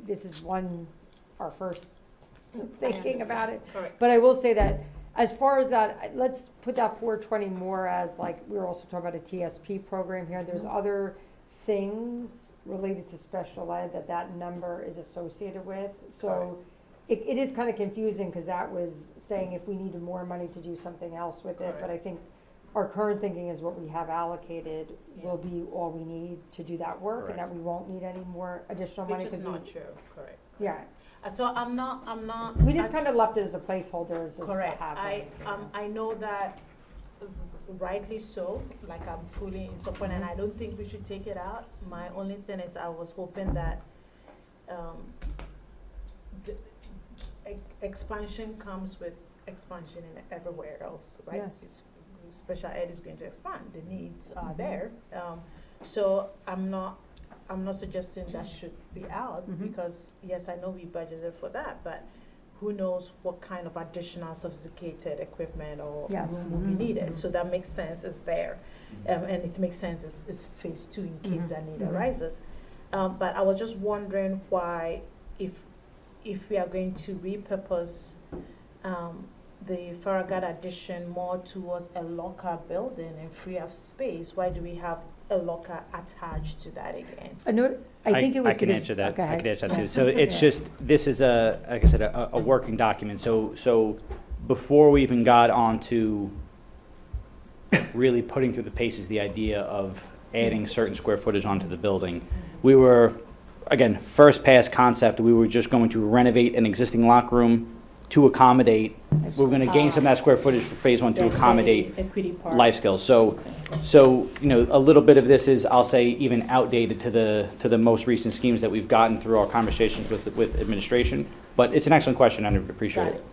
Speaker 9: this is our first thinking about it.
Speaker 7: Correct.
Speaker 9: But I will say that as far as that, let's put that 420 more as like, we were also talking about a TSP program here. There's other things related to special ed that number is associated with. So it is kind of confusing because that was saying if we needed more money to do something else with it. But I think our current thinking is what we have allocated will be all we need to do that work, and that we won't need any more additional money.
Speaker 7: Which is
Speaker 9: 'cause
Speaker 7: not true, correct.
Speaker 9: Yeah,
Speaker 7: So I'm not.
Speaker 9: we just kind of left it as a placeholder as just to
Speaker 7: Correct.
Speaker 9: have it, so.
Speaker 7: I know that rightly so, like I'm fully in support, and I don't think we should take it out. My only thing is I was hoping that the expansion comes with expansion in everywhere else, right?
Speaker 9: Yes.
Speaker 7: Special ed is going to expand, the needs are there. So I'm not suggesting that should be out, because yes, I know we budgeted for that, but who knows what kind of additional sophisticated equipment or
Speaker 9: Yes.
Speaker 7: room will be needed. So that makes sense, it's there. And it makes sense, it's phase 2 in case that need arises. But I was just wondering why, if we are going to repurpose the Farragut addition more towards a locker building and free up space, why do we have a locker attached to that again?
Speaker 9: I think it was
Speaker 10: I can
Speaker 9: because-
Speaker 10: answer that.
Speaker 9: Go
Speaker 10: I
Speaker 9: ahead.
Speaker 10: can answer that too. So it's just, this is like I said, a working document. So before we even got onto really putting through the paces the idea of adding certain square footage onto the building, we were, again, first pass concept, we were just going to renovate an existing locker room to accommodate, we were going to gain some of that square footage for phase 1 to accommodate
Speaker 7: Equity part.
Speaker 10: life skills. So, you know, a little bit of this is, I'll say, even outdated to the most recent schemes that we've gotten through our conversations with administration. But it's an excellent question, and I appreciate
Speaker 7: Got
Speaker 10: it.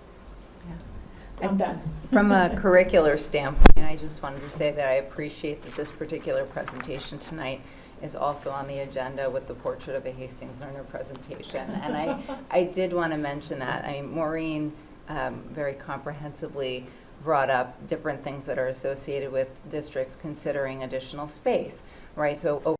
Speaker 7: I'm done.
Speaker 6: From a curricular standpoint, I just wanted to say that I appreciate that this particular presentation tonight is also on the agenda with the Portrait of a Hastings Learner presentation. And I did want to mention that. I mean, Maureen very comprehensively brought up different things that are associated with districts considering additional space, right? So,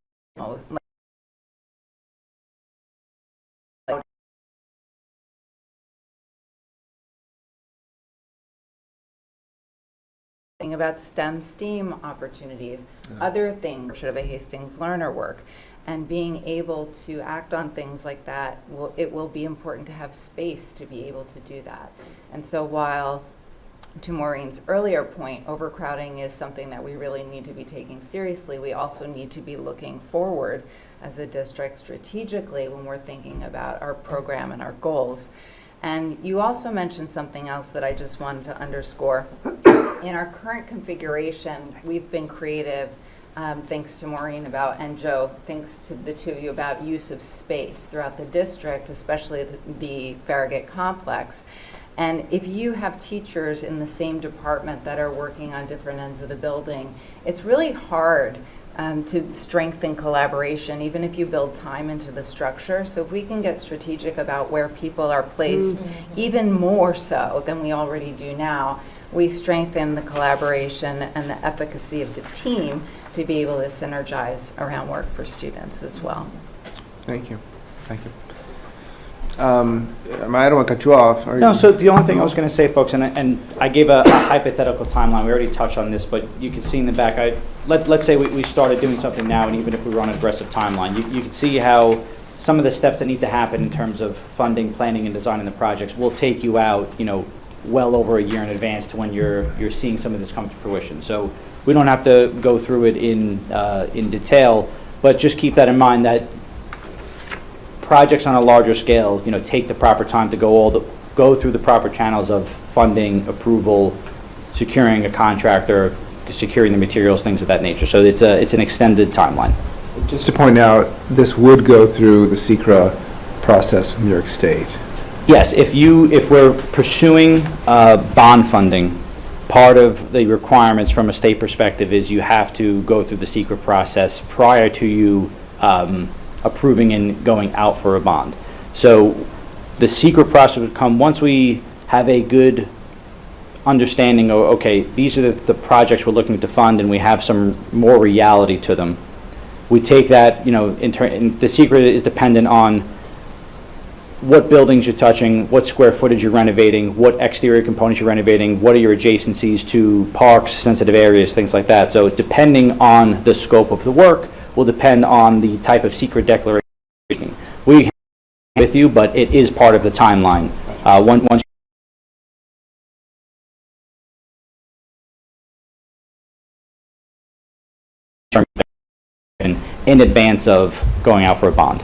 Speaker 6: about STEM, STEAM opportunities, other things of a Hastings learner work, and being able to act on things like that, it will be important to have space to be able to do that. And so while, to Maureen's earlier point, overcrowding is something that we really need to be taking seriously, we also need to be looking forward as a district strategically when we're thinking about our program and our goals. And you also mentioned something else that I just wanted to underscore. In our current configuration, we've been creative, thanks to Maureen and Joe, thanks to the two of you, about use of space throughout the district, especially the Farragut complex. And if you have teachers in the same department that are working on different ends of the building, it's really hard to strengthen collaboration, even if you build time into the structure. So if we can get strategic about where people are placed, even more so than we already do now, we strengthen the collaboration and the efficacy of the team to be able to synergize around work for students as well.
Speaker 1: Thank you. Thank you. I don't want to cut you off.
Speaker 10: No, so the only thing I was going to say, folks, and I gave a hypothetical timeline. We already touched on this, but you can see in the back, let's say we started doing something now, and even if we were on an aggressive timeline, you can see how some of the steps that need to happen in terms of funding, planning, and designing the projects will take you out, you know, well over a year in advance to when you're seeing some of this come to fruition. So we don't have to go through it in detail, but just keep that in mind that projects on a larger scale, you know, take the proper time to go through the proper channels of funding, approval, securing a contractor, securing the materials, things of that nature. So it's an extended timeline.
Speaker 1: Just to point out, this would go through the SECRA process with New York State.
Speaker 10: Yes, if we're pursuing bond funding, part of the requirements from a state perspective is you have to go through the SECRA process prior to you approving and going out for a bond. So the SECRA process would come once we have a good understanding of, okay, these are the projects we're looking to fund, and we have some more reality to them. We take that, you know, and the SECRA is dependent on what buildings you're touching, what square footage you're renovating, what exterior components you're renovating, what are your adjacencies to parks, sensitive areas, things like that. So depending on the scope of the work will depend on the type of secret declaration. We can with you, but it is part of the timeline. Once in advance of going out for a bond.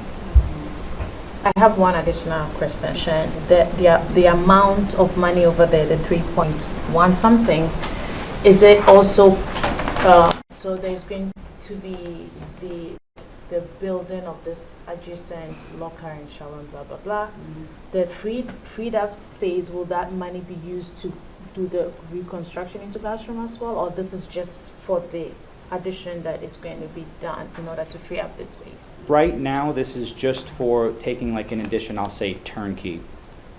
Speaker 7: I have one additional question. The amount of money over there, the 3.1 something, is it also, so there's going to be the building of this adjacent locker and shower and blah, blah, blah. The freed up space, will that money be used to do the reconstruction into classroom as well? Or this is just for the addition that is going to be done in order to free up this space?
Speaker 10: Right now, this is just for taking like an addition, I'll say turnkey.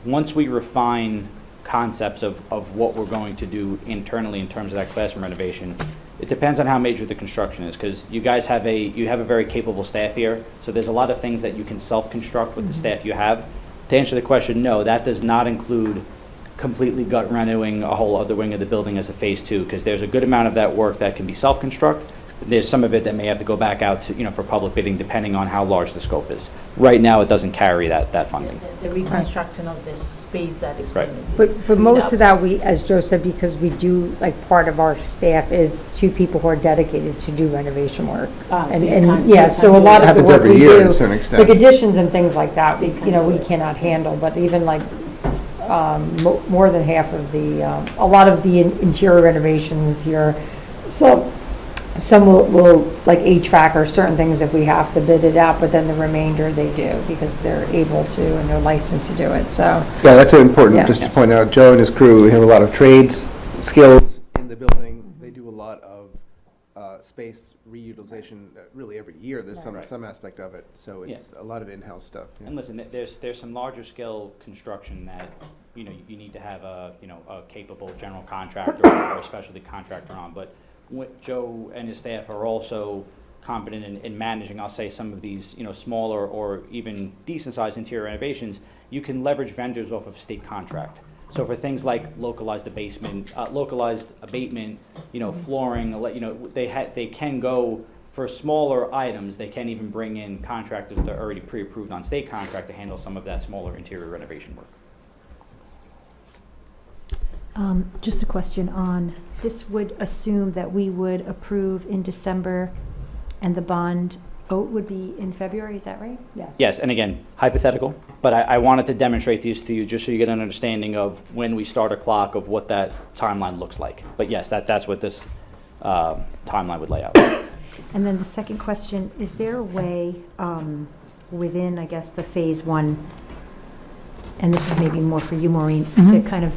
Speaker 10: Once we refine concepts of what we're going to do internally in terms of that classroom renovation, it depends on how major the construction is, because you guys have a very capable staff here, so there's a lot of things that you can self-construct with the staff you have. To answer the question, no, that does not include completely gut renewing a whole other wing of the building as a phase 2, because there's a good amount of that work that can be self-construct. There's some of it that may have to go back out to, for public bidding, depending on how large the scope is. Right now, it doesn't carry that funding.
Speaker 7: The reconstruction of this space that is
Speaker 10: Right.
Speaker 7: going to be
Speaker 9: But
Speaker 7: freed
Speaker 9: most
Speaker 7: up.
Speaker 9: of that, we, as Joe said, because we do, like, part of our staff is 2 people who are dedicated to do renovation work. And yeah, so a lot of the
Speaker 1: Happens
Speaker 9: work
Speaker 1: every
Speaker 9: we
Speaker 1: year to
Speaker 9: do,
Speaker 1: a certain extent.
Speaker 9: like additions and things like that, we cannot handle, but even like, more than half of the, a lot of the interior renovations here, so some will, like HVAC or certain things if we have to bid it out, but then the remainder they do because they're able to and they're licensed to do it, so.
Speaker 1: Yeah, that's important,
Speaker 9: Yeah.
Speaker 1: just to point out, Joe and his crew, we have a lot of trades skills in the building. They do a lot of space reutilization, really every year, there's some aspect of it, so it's a lot of in-house stuff. Yeah.
Speaker 10: And listen, there's some larger scale construction that, you need to have a capable general contractor or a specialty contractor on, but what Joe and his staff are also competent in managing, I'll say, some of these, smaller or even decent-sized interior renovations. You can leverage vendors off of state contract. So for things like localized abatement, flooring, they can go for smaller items. They can even bring in contractors that are already pre-approved on state contract to handle some of that smaller interior renovation work.
Speaker 11: Just a question on, this would assume that we would approve in December and the bond vote would be in February, is that right?
Speaker 9: Yes.
Speaker 10: Yes, and again, hypothetical, but I wanted to demonstrate these to you just so you get an understanding of when we start a clock of what that timeline looks like. But yes, that's what this timeline would lay out.
Speaker 11: And then the second question, is there a way within, I guess, the phase 1, and this is maybe more for you, Maureen, to kind of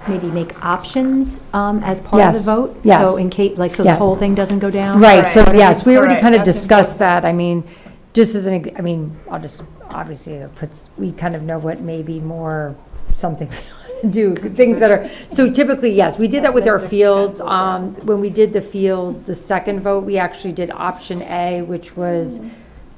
Speaker 11: maybe make options as part of the
Speaker 9: Yes.
Speaker 11: vote?
Speaker 9: Yes.
Speaker 11: So in case, like, so the
Speaker 9: Yes.
Speaker 11: whole thing doesn't go down?
Speaker 9: Right, so
Speaker 7: Correct.
Speaker 9: yes, we already
Speaker 7: Correct.
Speaker 9: kind of
Speaker 7: That's
Speaker 9: discussed
Speaker 7: important.
Speaker 9: that. I mean, just as I'll just, obviously, we kind of know what may be more something we want to do, things that are, so typically, yes, we did that with our fields. When we did the field, the second vote, we actually did option A, which was,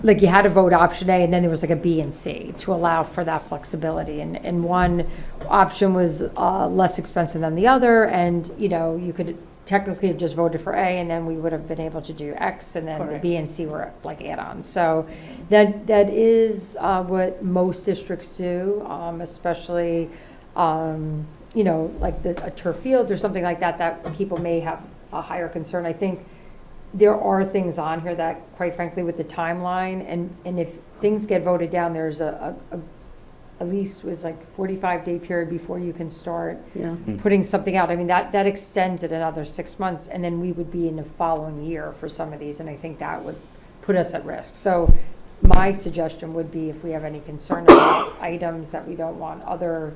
Speaker 9: like, you had to vote option A, and then there was like a B and C to allow for that flexibility. And one option was less expensive than the other, and, you could technically have just voted for A, and then we would have been able to do X, and then the
Speaker 7: Correct.
Speaker 9: B and C were like add-ons. So that is what most districts do, especially, like a turf field or something like that people may have a higher concern. I think there are things on here that, quite frankly, with the timeline, and if things get voted down, there's at least was like 45-day period before you can start
Speaker 8: Yeah.
Speaker 9: putting something out. I mean, that extends it another 6 months, and then we would be in the following year for some of these, and I think that would put us at risk. So my suggestion would be, if we have any concern about items that we don't want, other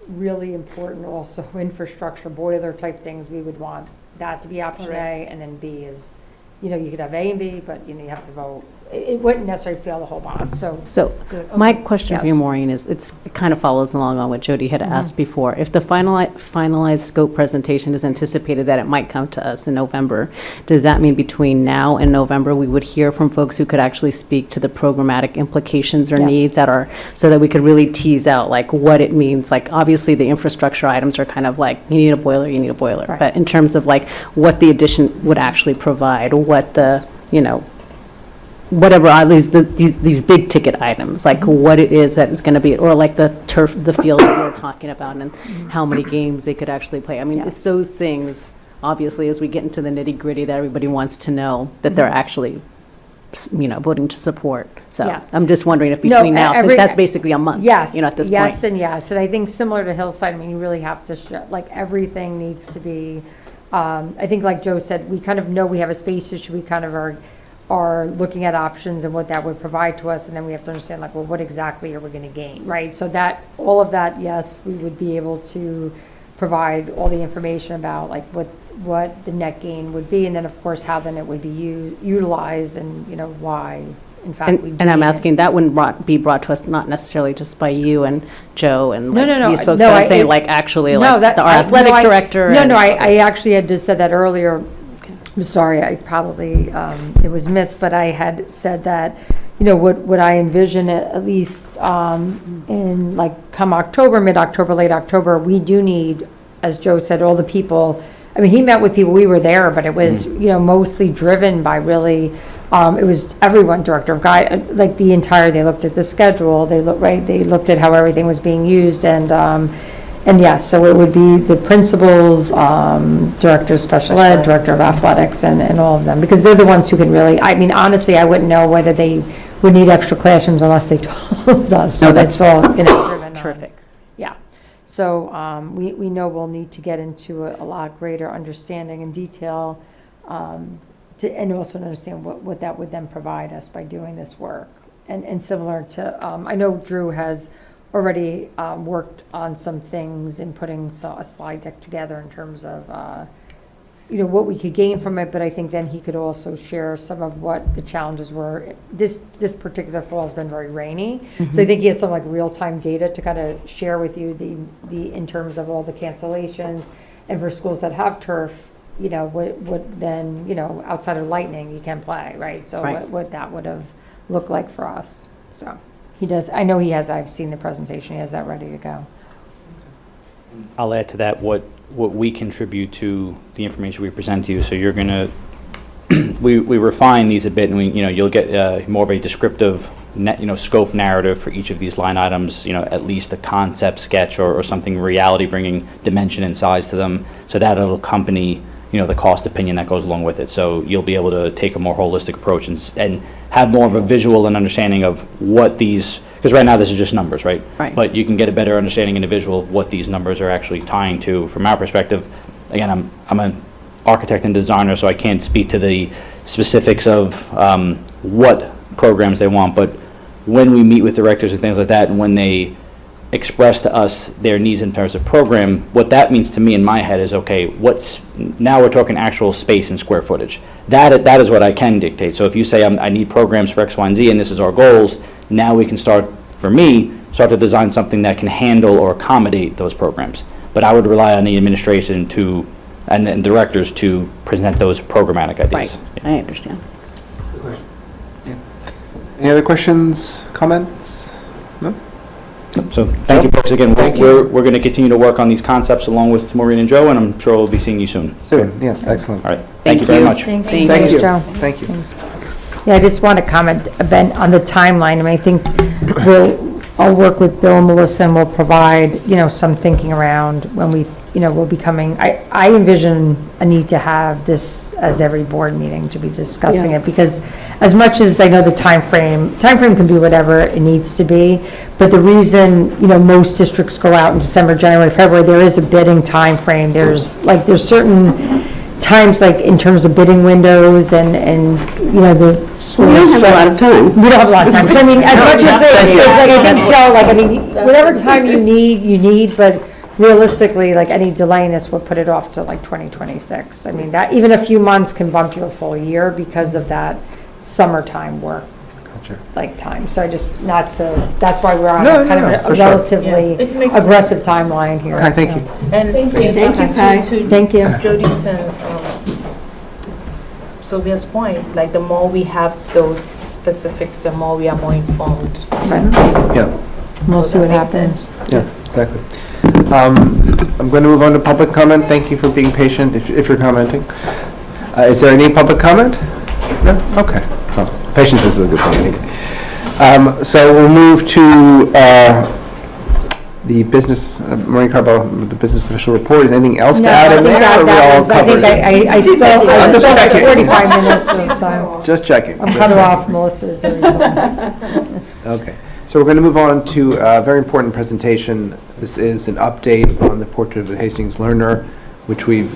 Speaker 9: really important also infrastructure, boiler type things, we would want that to be option A, and then B is, you could have A and B, but, you have to vote. It wouldn't necessarily fail the whole bond, so.
Speaker 2: So
Speaker 9: Good,
Speaker 2: my
Speaker 9: okay.
Speaker 2: question for
Speaker 9: Yes.
Speaker 2: you, Maureen, is it kind of follows along on what Jody had asked before. If the finalized scope presentation is anticipated that it might come to us in November, does that mean between now and November, we would hear from folks who could actually speak to the programmatic implications or
Speaker 9: Yes.
Speaker 2: needs that are, so that we could really tease out like what it means? Like, obviously, the infrastructure items are kind of like, you need a boiler, you need a boiler.
Speaker 9: Right.
Speaker 2: But in terms of like what the addition would actually provide, what the, whatever, at least these big ticket items, like what it is that it's going to be, or like the turf, the field that we're talking about, and how many games they could actually play. I mean,
Speaker 11: Yes.
Speaker 2: it's those things, obviously, as we get into the nitty gritty, that everybody wants to know that they're actually, voting to support. So
Speaker 9: Yeah.
Speaker 2: I'm just wondering if
Speaker 9: No,
Speaker 2: between now,
Speaker 9: every-
Speaker 2: since that's basically a month,
Speaker 9: Yes,
Speaker 2: at this
Speaker 9: yes,
Speaker 2: point.
Speaker 9: and yes, and I think similar to Hillside, I mean, you really have to show, like, everything needs to be I think like Joe said, we kind of know we have a space issue, we kind of are looking at options and what that would provide to us, and then we have to understand like, well, what exactly are we gonna gain, right? So that, all of that, yes, we would be able to provide all the information about like what the net gain would be, and then of course how then it would be utilized, and you know why in fact we
Speaker 2: And I'm
Speaker 9: need it.
Speaker 2: asking, that wouldn't be brought to us not necessarily just by you and Joe and
Speaker 9: No,
Speaker 2: like
Speaker 9: no, no,
Speaker 2: these folks,
Speaker 9: no,
Speaker 2: but I'm
Speaker 9: I-
Speaker 2: saying like actually
Speaker 9: No,
Speaker 2: like our athletic director.
Speaker 9: No,
Speaker 2: and-
Speaker 9: no, I actually had just said that earlier. I'm sorry, I probably, it was missed, but I had said that, you know, would I envision at least in like come October, mid-October, late October, we do need, as Joe said, all the people. I mean, he met with people, we were there, but it was, you know, mostly driven by really, it was everyone, director of guide, like the entire, they looked at the schedule, they looked at how everything was being used, and yes, so it would be the principals, director of special ed, director of athletics, and all of them, because they're the ones who can really, I mean, honestly, I wouldn't know whether they would need extra classrooms unless they told us, so
Speaker 2: No,
Speaker 9: that's all, you know, driven on.
Speaker 2: Terrific.
Speaker 9: Yeah, so we know we'll need to get into a lot greater understanding and detail, and also understand what that would then provide us by doing this work. And similar to, I know Drew has already worked on some things in putting a slide deck together in terms of, you know, what we could gain from it, but I think then he could also share some of what the challenges were. This particular fall has been very rainy, so I think he has some like real-time data to kind of share with you in terms of all the cancellations, and for schools that have turf, you know, what then, you know, outside of lightning, you can play, right? So
Speaker 2: Right.
Speaker 9: what that would have looked like for us, so. He does, I know he has, I've seen the presentation, he has that ready to go.
Speaker 10: I'll add to that what we contribute to the information we present to you. So you're gonna, we refine these a bit, and you'll get more of a descriptive scope narrative for each of these line items, at least a concept sketch or something reality, bringing dimension and size to them. So that'll accompany the cost opinion that goes along with it. So you'll be able to take a more holistic approach and have more of a visual and understanding of what these, because right now this is just numbers, right?
Speaker 2: Right.
Speaker 10: But you can get a better understanding and a visual of what these numbers are actually tying to. From our perspective, again, I'm an architect and designer, so I can't speak to the specifics of what programs they want, but when we meet with directors and things like that, and when they express to us their needs in terms of program, what that means to me in my head is, okay, now we're talking actual space and square footage. That is what I can dictate. So if you say I need programs for X, Y, and Z, and this is our goals, now we can start to design something that can handle or accommodate those programs. But I would rely on the administration and directors to present those programmatic ideas.
Speaker 2: Right, I understand.
Speaker 1: Any other questions, comments? No?
Speaker 10: So thank you, folks. Again,
Speaker 1: Thank
Speaker 10: we're
Speaker 1: you.
Speaker 10: going to continue to work on these concepts along with Maureen and Joe, and I'm sure we'll be seeing you soon.
Speaker 1: Soon, yes, excellent.
Speaker 10: All right. Thank you very much.
Speaker 9: Thank
Speaker 1: Thank you.
Speaker 9: Joe.
Speaker 1: Thank you.
Speaker 9: Yeah, I just want to comment, Ben, on the timeline. I mean, I think I'll work with Bill and Melissa, and we'll provide, some thinking around when we'll be coming. I envision a need to have this as every board meeting to be discussing it, because as much as I know the time frame can be whatever it needs to be, but the reason, most districts go out in December, January, February, there is a bidding time frame. There's certain times, like in terms of bidding windows and the school.
Speaker 8: We don't have a lot of time.
Speaker 9: We don't have a lot of time. So I mean, as much as it's like, I think, Joe, whatever time you need, but realistically, like any delay in this would put it off to like 2026. I mean, that even a few months can bump you a full year because of that summertime work.
Speaker 1: Gotcha.
Speaker 9: Like time. So that's why we're on
Speaker 1: No,
Speaker 9: a kind
Speaker 1: no,
Speaker 9: of
Speaker 1: no, for
Speaker 9: a
Speaker 1: sure.
Speaker 9: relatively
Speaker 7: Yeah, it makes
Speaker 9: aggressive timeline here.
Speaker 1: Okay, thank you.
Speaker 7: And
Speaker 8: Thank you, Kai.
Speaker 9: Thank you.
Speaker 7: Jody's and Sylvia's point, like the more we have those specifics, the more we are more informed.
Speaker 1: Yeah,
Speaker 9: We'll see
Speaker 7: So
Speaker 9: what
Speaker 7: that makes
Speaker 9: happens.
Speaker 7: sense.
Speaker 1: yeah, exactly. I'm going to move on to public comment. Thank you for being patient if you're commenting. Is there any public comment? No? Okay. Oh, patience is a good thing, I think. So we'll move to the business, Maureen Carbo, the business official report. Is anything else to add in there? Or are we all
Speaker 9: I think
Speaker 1: covered?
Speaker 9: I still
Speaker 1: I'm just
Speaker 9: have
Speaker 1: checking.
Speaker 9: 45 minutes of time.
Speaker 1: Just checking.
Speaker 9: I'm
Speaker 1: just
Speaker 9: cut
Speaker 1: checking.
Speaker 9: off Melissa's every time.
Speaker 1: Okay, so we're going to move on to a very important presentation. This is an update on the Portrait of a Hastings Learner which we've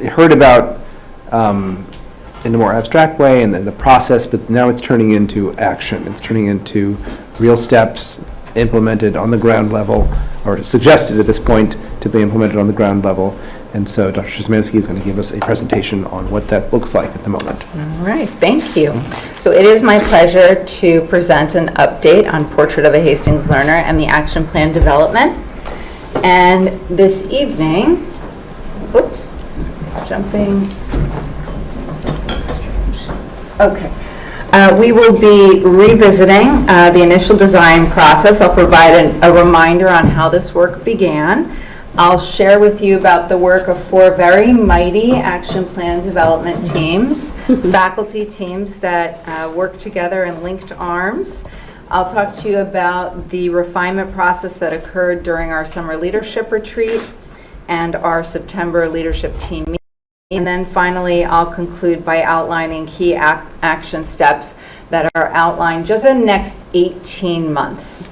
Speaker 1: heard about in a more abstract way and then the process, but now it's turning into action. It's turning into real steps implemented on the ground level, or suggested at this point to be implemented on the ground level. And so Dr. Szymanski is going to give us a presentation on what that looks like at the moment.
Speaker 6: All right, thank you. So it is my pleasure to present an update on Portrait of a Hastings Learner and the action plan development. And this evening, oops, it's jumping. Okay. We will be revisiting the initial design process. I'll provide a reminder on how this work began. I'll share with you about the work of 4 very mighty action plan development teams, faculty teams that work together in linked arms. I'll talk to you about the refinement process that occurred during our summer leadership retreat and our September leadership team meeting. And then finally, I'll conclude by outlining key action steps that are outlined just in the next 18 months.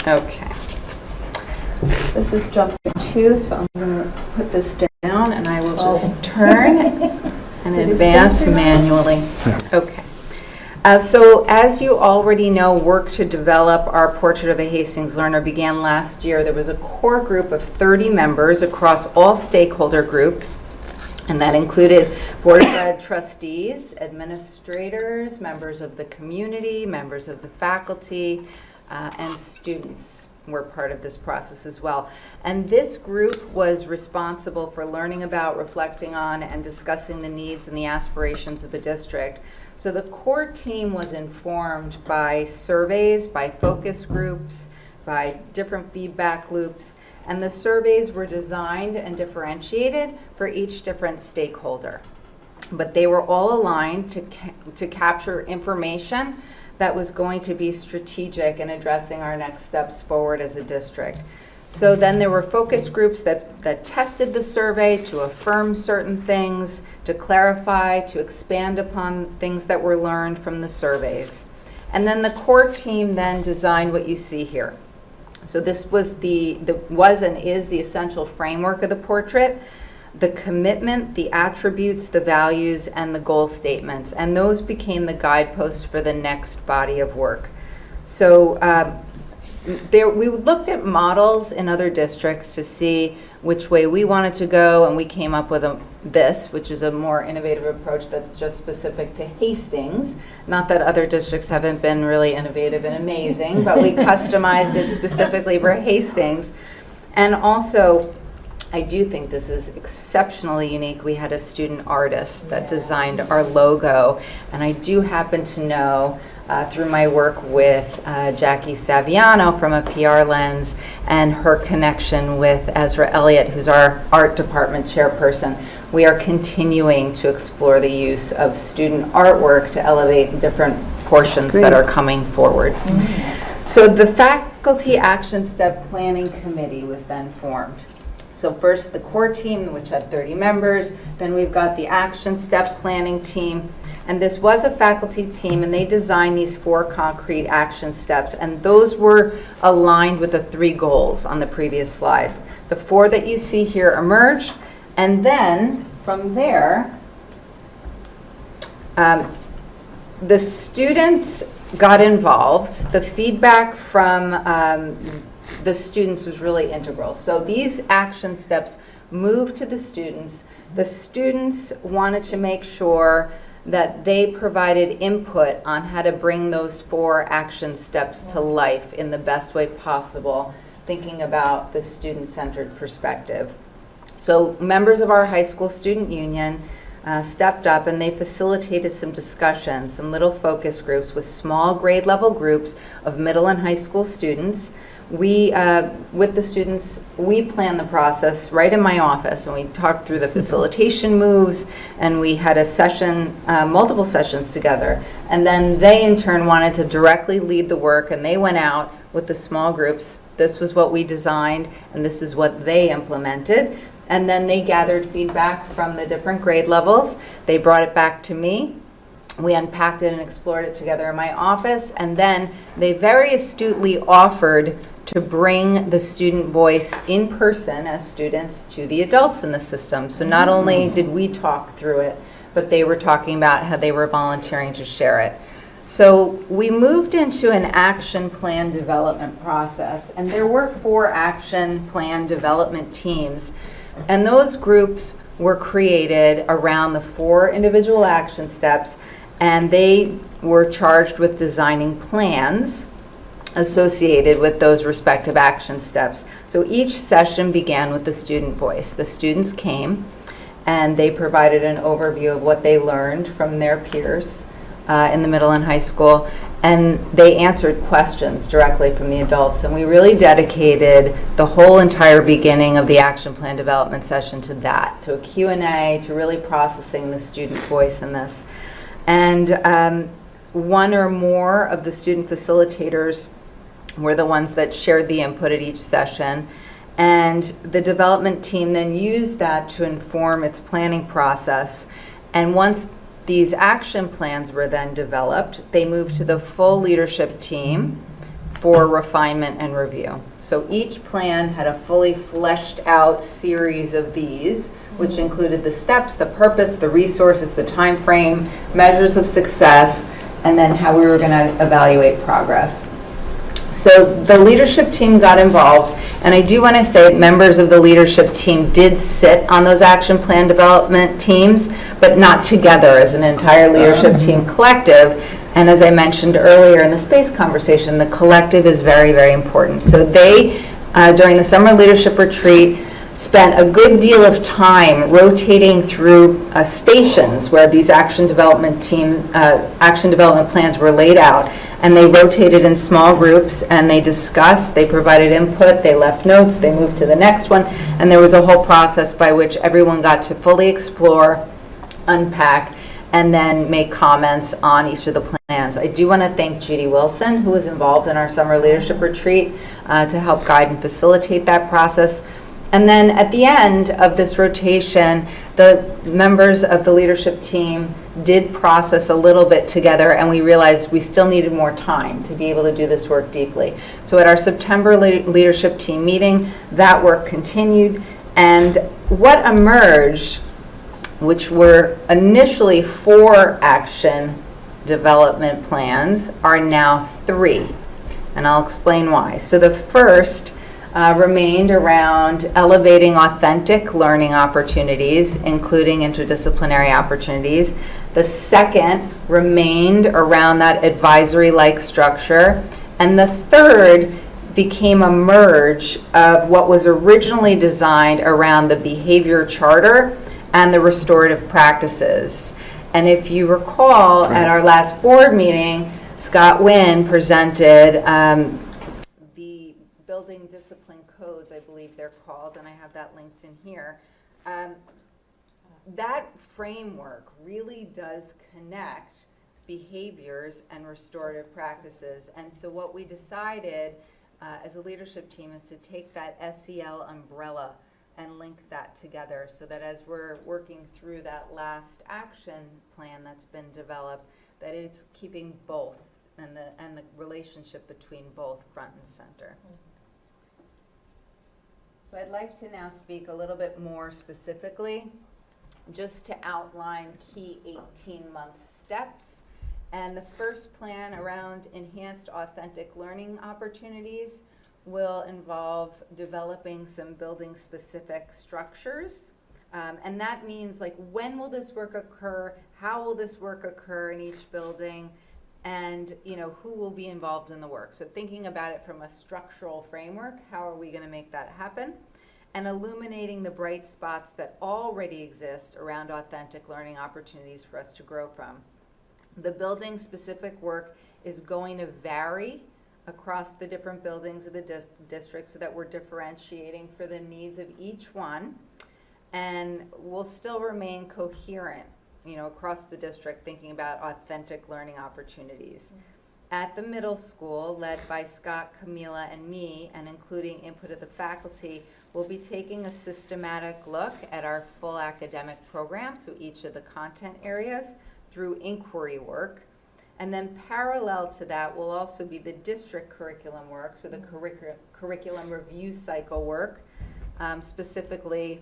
Speaker 6: Okay. This is jumping 2, so I'm going to put this down and I will just turn and advance manually. Okay. So as you already know, work to develop our Portrait of a Hastings Learner began last year. There was a core group of 30 members across all stakeholder groups, and that included Board of Ed trustees, administrators, members of the community, members of the faculty, and students were part of this process as well. And this group was responsible for learning about, reflecting on, and discussing the needs and the aspirations of the district. So the core team was informed by surveys, by focus groups, by different feedback loops, and the surveys were designed and differentiated for each different stakeholder. But they were all aligned to capture information that was going to be strategic in addressing our next steps forward as a district. So then there were focus groups that tested the survey to affirm certain things, to clarify, to expand upon things that were learned from the surveys. And then the core team then designed what you see here. So this was was and is the essential framework of the portrait, the commitment, the attributes, the values, and the goal statements. And those became the guideposts for the next body of work. So we looked at models in other districts to see which way we wanted to go, and we came up with this, which is a more innovative approach that's just specific to Hastings. Not that other districts haven't been really innovative and amazing, but we customized it specifically for Hastings. And also, I do think this is exceptionally unique. We had a student artist that designed our logo, and I do happen to know through my work with Jackie Saviano from a PR Lens and her connection with Ezra Elliott, who's our art department chairperson, we are continuing to explore the use of student artwork to elevate different portions that are coming forward. So the Faculty Action Step Planning Committee was then formed. So first the core team, which had 30 members, then we've got the Action Step Planning team, and this was a faculty team, and they designed these 4 concrete action steps, and those were aligned with the 3 goals on the previous slide. The 4 that you see here emerged, and then from there, the students got involved. The feedback from the students was really integral. So these action steps moved to the students. The students wanted to make sure that they provided input on how to bring those 4 action steps to life in the best way possible, thinking about the student-centered perspective. So members of our high school student union stepped up, and they facilitated some discussions, some little focus groups with small grade level groups of middle and high school students. We, with the students, we planned the process right in my office, and we talked through the facilitation moves, and we had a session, multiple sessions together. And then they, in turn, wanted to directly lead the work, and they went out with the small groups. This was what we designed, and this is what they implemented. And then they gathered feedback from the different grade levels. They brought it back to me. We unpacked it and explored it together in my office, and then they very astutely offered to bring the student voice in person as students to the adults in the system. So not only did we talk through it, but they were talking about how they were volunteering to share it. So we moved into an action plan development process, and there were 4 action plan development teams, and those groups were created around the 4 individual action steps, and they were charged with designing plans associated with those respective action steps. So each session began with the student voice. The students came and they provided an overview of what they learned from their peers in the middle and high school, and they answered questions directly from the adults. And we really dedicated the whole entire beginning of the action plan development session to that, to a Q&A, to really processing the student voice in this. And one or more of the student facilitators were the ones that shared the input at each session. And the development team then used that to inform its planning process. And once these action plans were then developed, they moved to the full leadership team for refinement and review. So each plan had a fully fleshed out series of these, which included the steps, the purpose, the resources, the time frame, measures of success, and then how we were going to evaluate progress. So the leadership team got involved, and I do want to say members of the leadership team did sit on those action plan development teams, but not together as an entire leadership team collective. And as I mentioned earlier in the space conversation, the collective is very, very important. So they, during the summer leadership retreat, spent a good deal of time rotating through stations where these action development plans were laid out. And they rotated in small groups, and they discussed, they provided input, they left notes, they moved to the next one, and there was a whole process by which everyone got to fully explore, unpack, and then make comments on each of the plans. I do want to thank Judy Wilson, who was involved in our summer leadership retreat to help guide and facilitate that process. And then at the end of this rotation, the members of the leadership team did process a little bit together, and we realized we still needed more time to be able to do this work deeply. So at our September leadership team meeting, that work continued, and what emerged, which were initially 4 action development plans, are now 3, and I'll explain why. So the first remained around elevating authentic learning opportunities, including interdisciplinary opportunities. The second remained around that advisory-like structure. And the third became a merge of what was originally designed around the behavior charter and the restorative practices. And if you recall, at our last board meeting, Scott Wynn presented the building discipline codes, I believe they're called, and I have that linked in here. That framework really does connect behaviors and restorative practices. And so what we decided as a leadership team is to take that SEL umbrella and link that together, so that as we're working through that last action plan that's been developed, that it's keeping both and the relationship between both front and center. So I'd like to now speak a little bit more specifically, just to outline key 18-month steps. And the first plan around enhanced authentic learning opportunities will involve developing some building-specific structures. And that means, like, when will this work occur? How will this work occur in each building? And, you know, who will be involved in the work? So thinking about it from a structural framework, how are we going to make that happen? And illuminating the bright spots that already exist around authentic learning opportunities for us to grow from. The building-specific work is going to vary across the different buildings of the district, so that we're differentiating for the needs of each one, and we'll still remain coherent, you know, across the district, thinking about authentic learning opportunities. At the middle school, led by Scott, Camila, and me, and including input of the faculty, we'll be taking a systematic look at our full academic program, so each of the content areas, through inquiry work. And then parallel to that will also be the district curriculum work, so the curriculum review cycle work, specifically,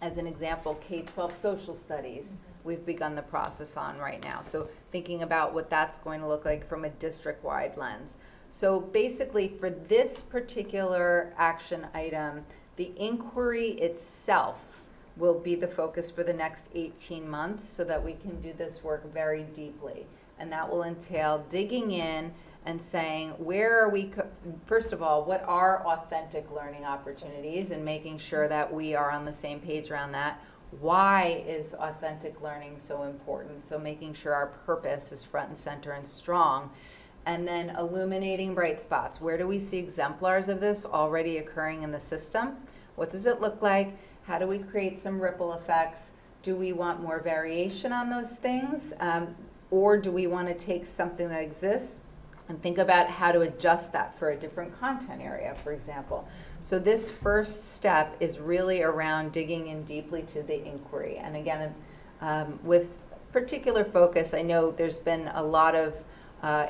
Speaker 6: as an example, K-12 social studies. We've begun the process on right now. So thinking about what that's going to look like from a district-wide lens. So basically, for this particular action item, the inquiry itself will be the focus for the next 18 months so that we can do this work very deeply. And that will entail digging in and saying, where are we, first of all, what are authentic learning opportunities, and making sure that we are on the same page around that. Why is authentic learning so important? So making sure our purpose is front and center and strong. And then illuminating bright spots. Where do we see exemplars of this already occurring in the system? What does it look like? How do we create some ripple effects? Do we want more variation on those things? Or do we want to take something that exists and think about how to adjust that for a different content area, for example? So this first step is really around digging in deeply to the inquiry. And again, with particular focus, I know there's been a lot of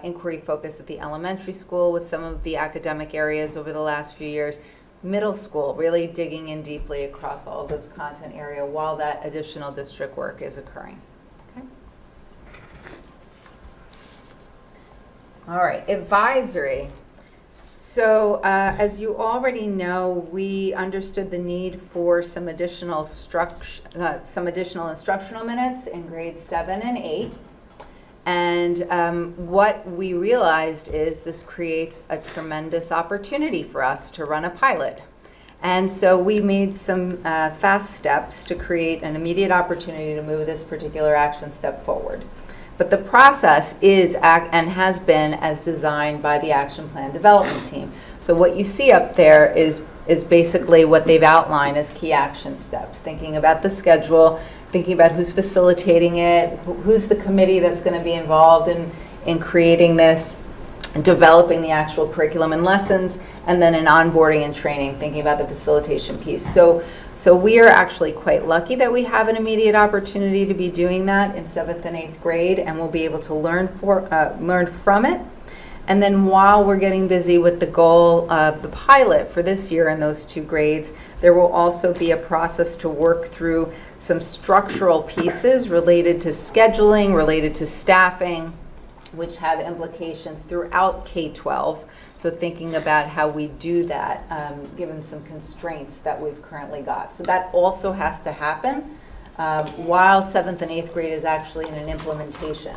Speaker 6: inquiry focus at the elementary school with some of the academic areas over the last few years. Middle school, really digging in deeply across all of those content area while that additional district work is occurring. Okay. All right, advisory. So as you already know, we understood the need for some additional instructional minutes in grades 7 and 8. And what we realized is this creates a tremendous opportunity for us to run a pilot. And so we made some fast steps to create an immediate opportunity to move this particular action step forward. But the process is and has been as designed by the action plan development team. So what you see up there is basically what they've outlined as key action steps, thinking about the schedule, thinking about who's facilitating it, who's the committee that's going to be involved in creating this, developing the actual curriculum and lessons, and then in onboarding and training, thinking about the facilitation piece. So we are actually quite lucky that we have an immediate opportunity to be doing that in 7th and 8th grade, and we'll be able to learn from it. And then while we're getting busy with the goal of the pilot for this year in those 2 grades, there will also be a process to work through some structural pieces related to scheduling, related to staffing, which have implications throughout K-12. So thinking about how we do that, given some constraints that we've currently got. So that also has to happen while 7th and 8th grade is actually in an implementation.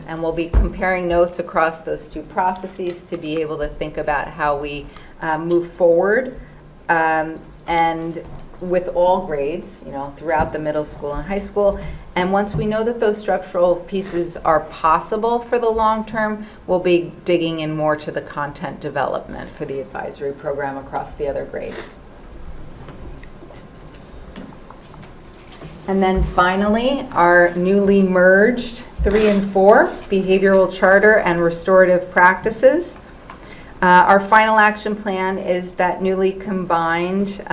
Speaker 6: And we'll be comparing notes across those 2 processes to be able to think about how we move forward. And with all grades, throughout the middle school and high school. And once we know that those structural pieces are possible for the long term, we'll be digging in more to the content development for the advisory program across the other grades. And then finally, our newly merged 3 and 4, behavioral charter and restorative practices. Our final action plan is that newly combined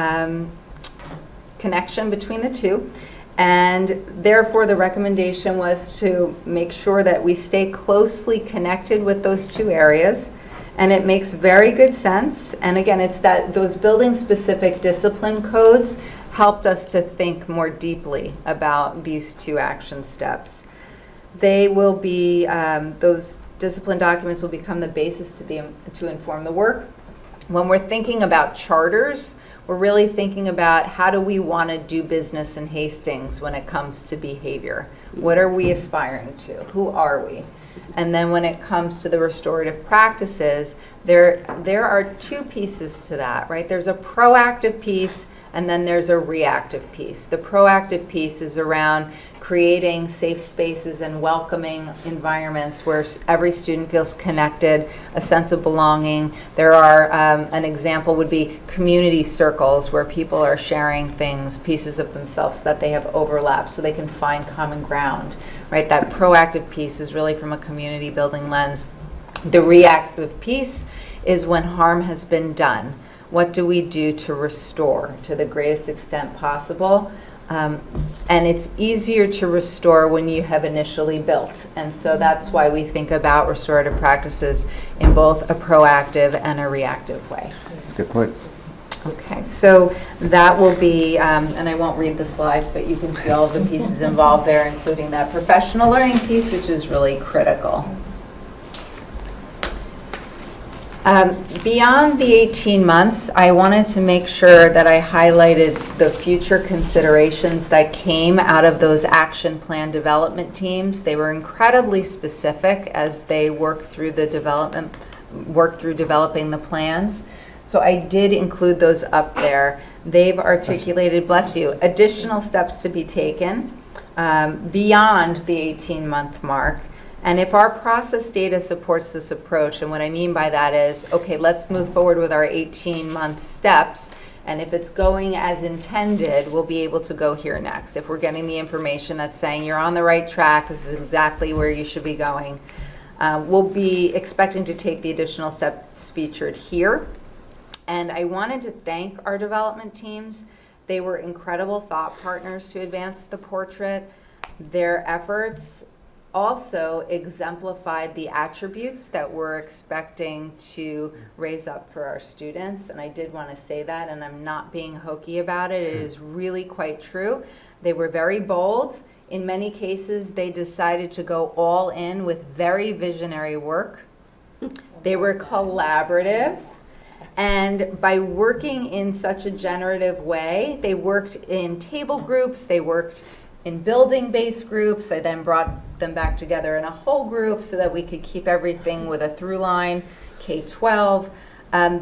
Speaker 6: connection between the 2, and therefore the recommendation was to make sure that we stay closely connected with those 2 areas, and it makes very good sense. And again, it's that those building specific discipline codes helped us to think more deeply about these 2 action steps. They will be, those discipline documents will become the basis to inform the work. When we're thinking about charters, we're really thinking about how do we want to do business in Hastings when it comes to behavior? What are we aspiring to? Who are we? And then when it comes to the restorative practices, there are 2 pieces to that, right? There's a proactive piece and then there's a reactive piece. The proactive piece is around creating safe spaces and welcoming environments where every student feels connected, a sense of belonging. There are, an example would be community circles where people are sharing things, pieces of themselves that they have overlapped so they can find common ground, right? That proactive piece is really from a community building lens. The reactive piece is when harm has been done. What do we do to restore to the greatest extent possible? And it's easier to restore when you have initially built. And so that's why we think about restorative practices in both a proactive and a reactive way.
Speaker 1: That's a good point.
Speaker 6: Okay, so that will be, and I won't read the slides, but you can see all of the pieces involved there, including that professional learning piece, which is really critical. Beyond the 18 months, I wanted to make sure that I highlighted the future considerations that came out of those action plan development teams. They were incredibly specific as they worked through developing the plans. So I did include those up there. They've articulated, bless you, additional steps to be taken beyond the 18-month mark. And if our process data supports this approach, and what I mean by that is, okay, let's move forward with our 18-month steps, and if it's going as intended, we'll be able to go here next. If we're getting the information that's saying you're on the right track, this is exactly where you should be going, we'll be expecting to take the additional steps featured here. And I wanted to thank our development teams. They were incredible thought partners to advance the portrait. Their efforts also exemplified the attributes that we're expecting to raise up for our students. And I did want to say that, and I'm not being hokey about it. It is really quite true. They were very bold. In many cases, they decided to go all in with very visionary work. They were collaborative. And by working in such a generative way, they worked in table groups, they worked in building-based groups. I then brought them back together in a whole group so that we could keep everything with a through line, K-12.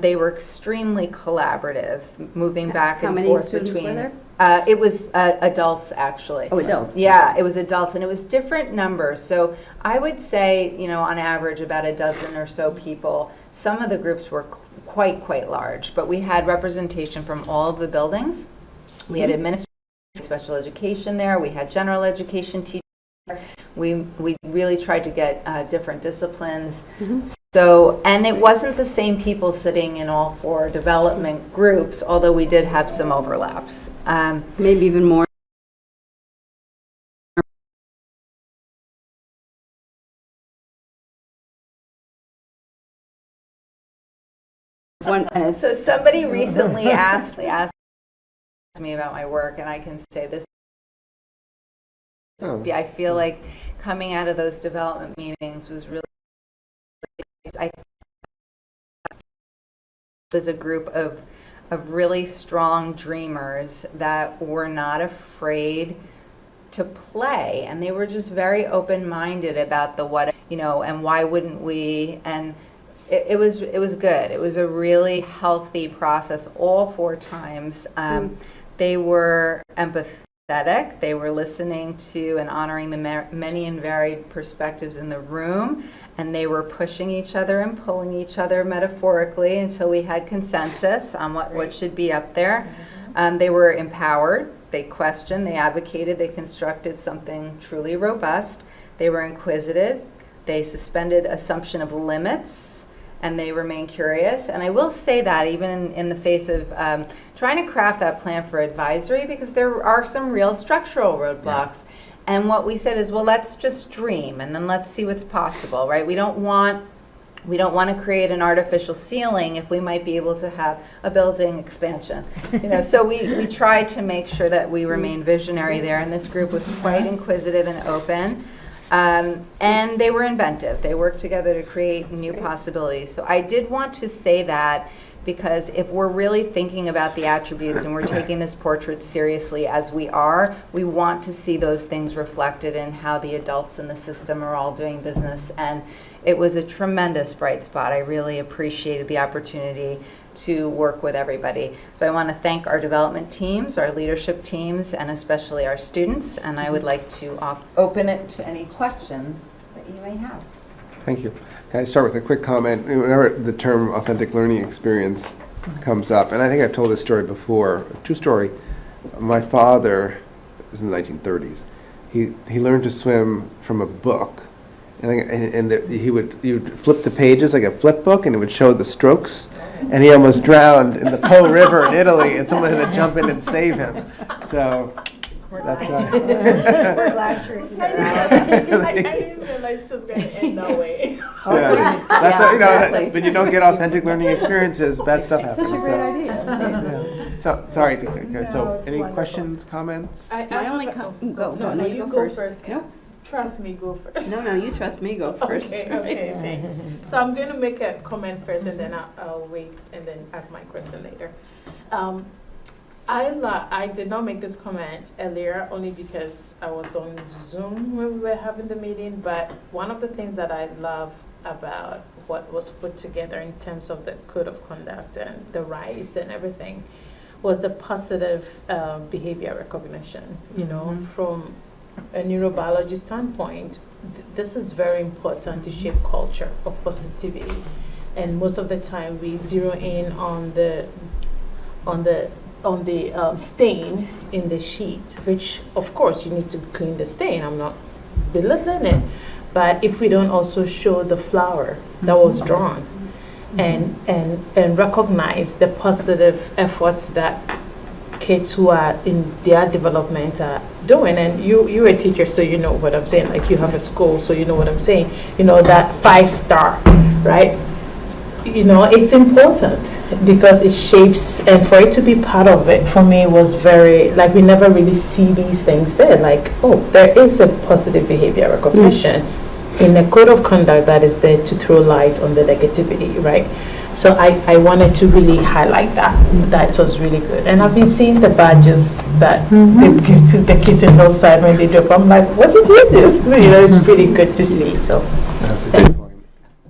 Speaker 6: They were extremely collaborative, moving back and forth between. How many students were there? It was adults, actually.
Speaker 8: Oh, adults.
Speaker 6: Yeah, it was adults, and it was different numbers. So I would say, on average, about a dozen or so people. Some of the groups were quite large, but we had representation from all of the buildings. We had administration, special education there. We had general education teachers. We really tried to get different disciplines. So, and it wasn't the same people sitting in all 4 development groups, although we did have some overlaps.
Speaker 8: Maybe even more.
Speaker 6: So somebody recently asked me about my work, and I can say this. I feel like coming out of those development meetings was really, I was a group of really strong dreamers that were not afraid to play, and they were just very open-minded about the what, and why wouldn't we, and it was good. It was a really healthy process all 4 times. They were empathetic. They were listening to and honoring the many and varied perspectives in the room, and they were pushing each other and pulling each other metaphorically until we had consensus on what should be up there. They were empowered. They questioned. They advocated. They constructed something truly robust. They were inquisitive. They suspended assumption of limits, and they remain curious. And I will say that even in the face of trying to craft that plan for advisory, because there are some real structural roadblocks. Yeah. And what we said is, well, let's just dream, and then let's see what's possible, right? We don't want to create an artificial ceiling if we might be able to have a building expansion. So we tried to make sure that we remain visionary there, and this group was quite inquisitive and open. And they were inventive. They worked together to create new possibilities. So I did want to say that, because if we're really thinking about the attributes and we're taking this portrait seriously as we are, we want to see those things reflected in how the adults in the system are all doing business. And it was a tremendous bright spot. I really appreciated the opportunity to work with everybody. So I want to thank our development teams, our leadership teams, and especially our students. And I would like to open it to any questions that you may have.
Speaker 1: Thank you. Can I start with a quick comment? Whenever the term authentic learning experience comes up, and I think I've told this story before, a true story. My father, this is in the 1930s, he learned to swim from a book. And he would flip the pages like a flip book, and it would show the strokes. And he almost drowned in the Po River in Italy, and someone had to jump in and save him. So That's
Speaker 6: We're glad you're here, Alex.
Speaker 7: I didn't realize it was going to end that way.
Speaker 1: Yeah. That's
Speaker 8: Yeah,
Speaker 1: you know,
Speaker 8: exactly.
Speaker 1: when you don't get authentic learning experiences, bad stuff
Speaker 8: Such
Speaker 1: happens.
Speaker 8: a great idea.
Speaker 1: Yeah. So, sorry, so
Speaker 7: it's
Speaker 1: any
Speaker 7: wonderful.
Speaker 1: questions, comments?
Speaker 8: My only go.
Speaker 7: No,
Speaker 8: You go first.
Speaker 7: No, trust me, go first.
Speaker 8: No, you trust me, go first.
Speaker 7: Okay, thanks. So I'm going to make a comment first, and then I'll wait and then ask my question later. I did not make this comment earlier only because I was on Zoom when we were having the meeting, but one of the things that I love about what was put together in terms of the code of conduct and the rights and everything was the positive behavior recognition. You know, from a neurobiology standpoint, this is very important to shape culture of positivity. And most of the time we zero in on the stain in the sheet, which of course you need to clean the stain. I'm not belittling it, but if we don't also show the flower that was drawn and recognize the positive efforts that kids who are in their development are doing, and you're a teacher, so you know what I'm saying, like you have a school, so you know what I'm saying, you know, that 5-star, right? You know, it's important because it shapes, and for it to be part of it, for me, was very, like, we never really see these things there. Like, oh, there is a positive behavior recognition in a code of conduct that is there to throw light on the negativity, right? So I wanted to really highlight that. That was really good. And I've been seeing the badges that they give to the kids in Hillside when they do it. I'm like, what did you do? You know, it's pretty good to see. So
Speaker 1: That's a good point.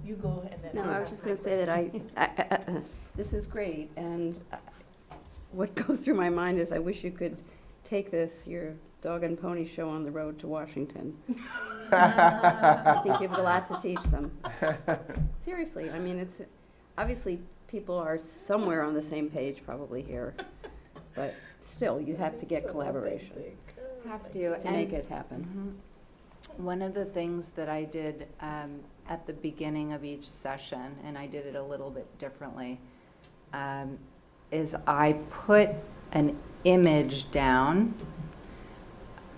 Speaker 7: you go and then.
Speaker 8: No, I was just going to say that I this is great, and what goes through my mind is I wish you could take this, your dog and pony show on the road to Washington. I think you have a lot to teach them. Seriously, I mean, it's, obviously, people are somewhere on the same page probably here, but still, you have to get collaboration
Speaker 6: Have to.
Speaker 8: to make it happen.
Speaker 6: One of the things that I did at the beginning of each session, and I did it a little bit differently, is I put an image down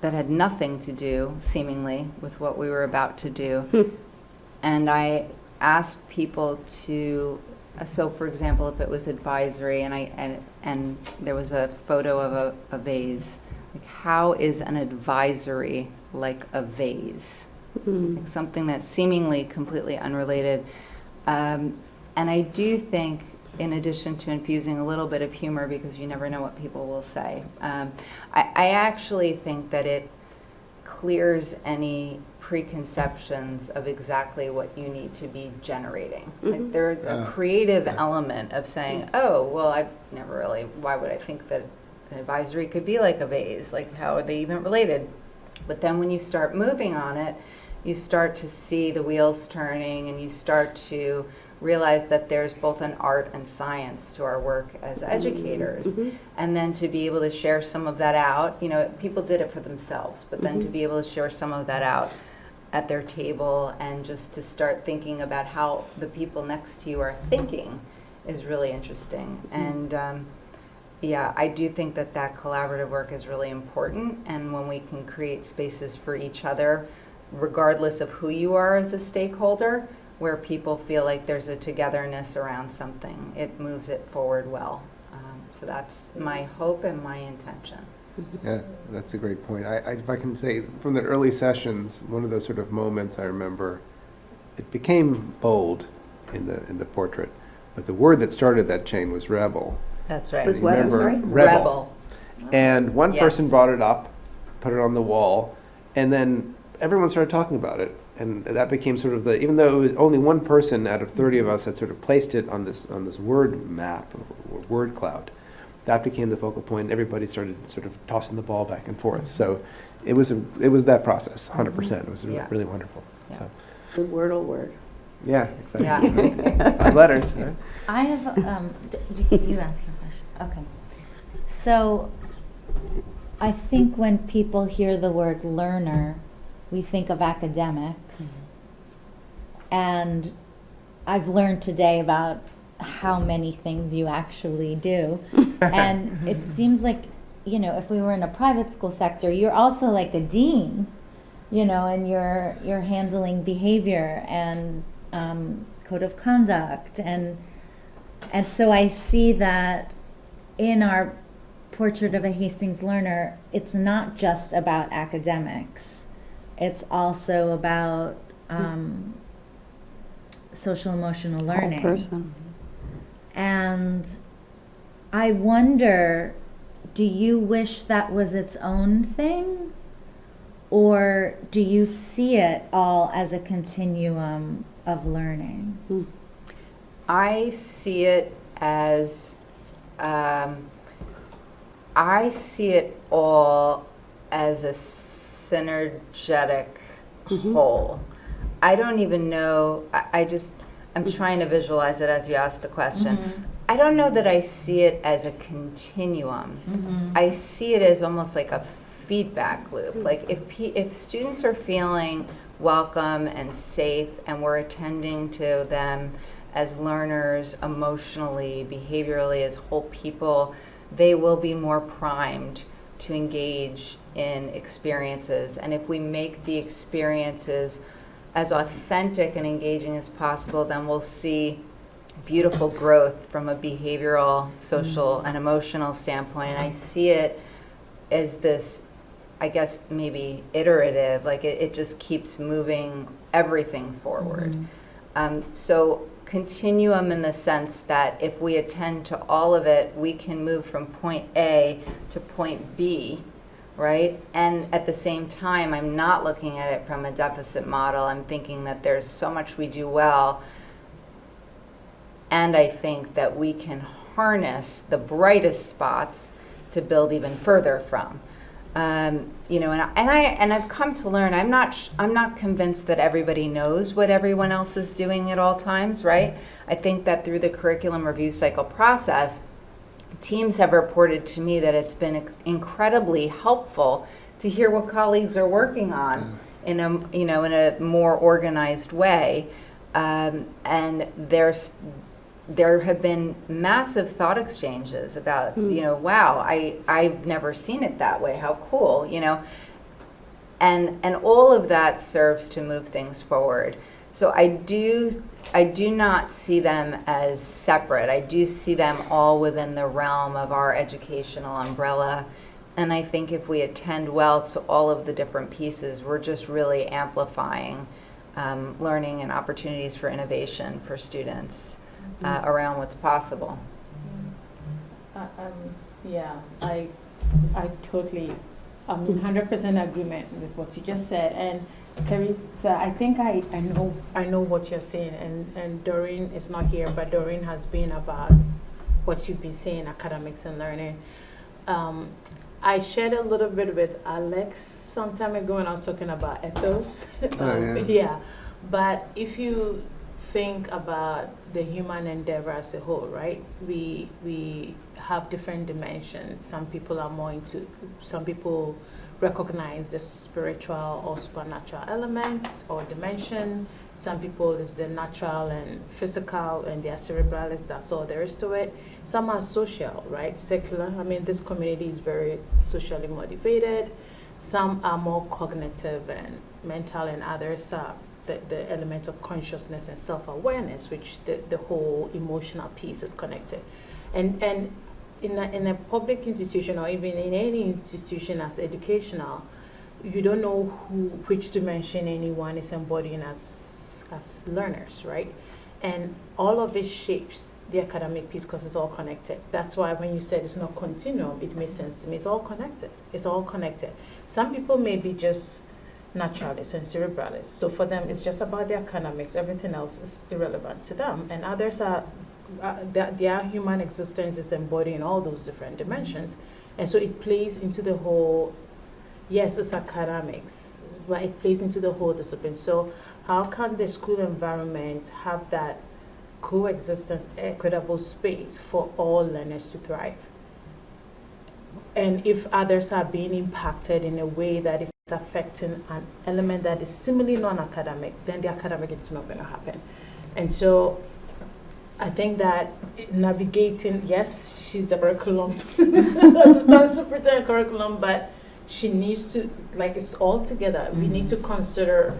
Speaker 6: that had nothing to do, seemingly, with what we were about to do. And I asked people to, so for example, if it was advisory and there was a photo of a vase, like how is an advisory like a vase? Like something that's seemingly completely unrelated. And I do think, in addition to infusing a little bit of humor, because you never know what people will say, I actually think that it clears any preconceptions of exactly what you need to be generating. Like there's a creative element of saying, oh, well, I've never really, why would I think that an advisory could be like a vase? Like, how are they even related? But then when you start moving on it, you start to see the wheels turning, and you start to realize that there's both an art and science to our work as educators. And then to be able to share some of that out, you know, people did it for themselves, but then to be able to share some of that out at their table, and just to start thinking about how the people next to you are thinking is really interesting. And yeah, I do think that that collaborative work is really important, and when we can create spaces for each other, regardless of who you are as a stakeholder, where people feel like there's a togetherness around something, it moves it forward well. So that's my hope and my intention.
Speaker 1: Yeah, that's a great point. If I can say, from the early sessions, one of those sort of moments I remember, it became bold in the portrait, but the word that started that chain was rebel.
Speaker 6: That's right.
Speaker 8: Was what, I'm sorry?
Speaker 1: Rebel. And one
Speaker 6: Yes.
Speaker 1: person brought it up, put it on the wall, and then everyone started talking about it. And that became sort of the, even though it was only one person out of 30 of us had sort of placed it on this word map, or word cloud, that became the focal point. Everybody started sort of tossing the ball back and forth. So it was that process, 100%. It was
Speaker 6: Yeah.
Speaker 1: really wonderful.
Speaker 6: Yeah.
Speaker 1: So,
Speaker 8: Good wordle word.
Speaker 1: yeah, exactly.
Speaker 6: Yeah.
Speaker 1: 5 letters, right?
Speaker 12: I have, you ask your question. Okay. So I think when people hear the word learner, we think of academics. And I've learned today about how many things you actually do. And it seems like, you know, if we were in a private school sector, you're also like a dean, you know, and you're handling behavior and code of conduct, and so I see that in our portrait of a Hastings learner, it's not just about academics. It's also about social emotional learning.
Speaker 8: Whole person.
Speaker 12: And I wonder, do you wish that was its own thing? Or do you see it all as a continuum of learning?
Speaker 6: I see it as, I see it all as a synergetic whole. I don't even know, I'm trying to visualize it as you ask the question. I don't know that I see it as a continuum. I see it as almost like a feedback loop. Like if students are feeling welcome and safe and we're attending to them as learners emotionally, behaviorally, as whole people, they will be more primed to engage in experiences. And if we make the experiences as authentic and engaging as possible, then we'll see beautiful growth from a behavioral, social, and emotional standpoint. And I see it as this, I guess, maybe iterative, like it just keeps moving everything forward. So continuum in the sense that if we attend to all of it, we can move from point A to point B, right? And at the same time, I'm not looking at it from a deficit model. I'm thinking that there's so much we do well, and I think that we can harness the brightest spots to build even further from. You know, and I've come to learn, I'm not convinced that everybody knows what everyone else is doing at all times, right? I think that through the curriculum review cycle process, teams have reported to me that it's been incredibly helpful to hear what colleagues are working on in a, you know, in a more organized way. And there have been massive thought exchanges about, you know, wow, I've never seen it that way. How cool, you know? And all of that serves to move things forward. So I do not see them as separate. I do see them all within the realm of our educational umbrella. And I think if we attend well to all of the different pieces, we're just really amplifying learning and opportunities for innovation for students around what's possible.
Speaker 7: Yeah, I totally, I'm in 100% agreement with what you just said. And Teresa, I think I know what you're saying, and Doreen is not here, but Doreen has been about what you've been saying, academics and learning. I shared a little bit with Alex some time ago when I was talking about ethos. Yeah, but if you think about the human endeavor as a whole, right? We have different dimensions. Some people are more into, some people recognize the spiritual or supernatural element or dimension. Some people is the natural and physical, and they are cerebralists, that's all there is to it. Some are social, right? Secular. I mean, this community is very socially motivated. Some are more cognitive and mental, and others are the element of consciousness and self-awareness, which the whole emotional piece is connected. And in a public institution, or even in any institution as educational, you don't know which dimension anyone is embodying as learners, right? And all of it shapes the academic piece because it's all connected. That's why when you said it's not continuum, it made sense to me. It's all connected. It's all connected. Some people may be just naturalists and cerebralists. So for them, it's just about the academics. Everything else is irrelevant to them. And others are, their human existence is embodying all those different dimensions. And so it plays into the whole, yes, it's academics, but it plays into the whole discipline. So how can the school environment have that coexistence, equitable space for all learners to thrive? And if others are being impacted in a way that is affecting an element that is similarly non-academic, then the academic is not going to happen. And so I think that navigating, yes, she's a curriculum, assistant superintendent curriculum, but she needs to, like, it's all together. We need to consider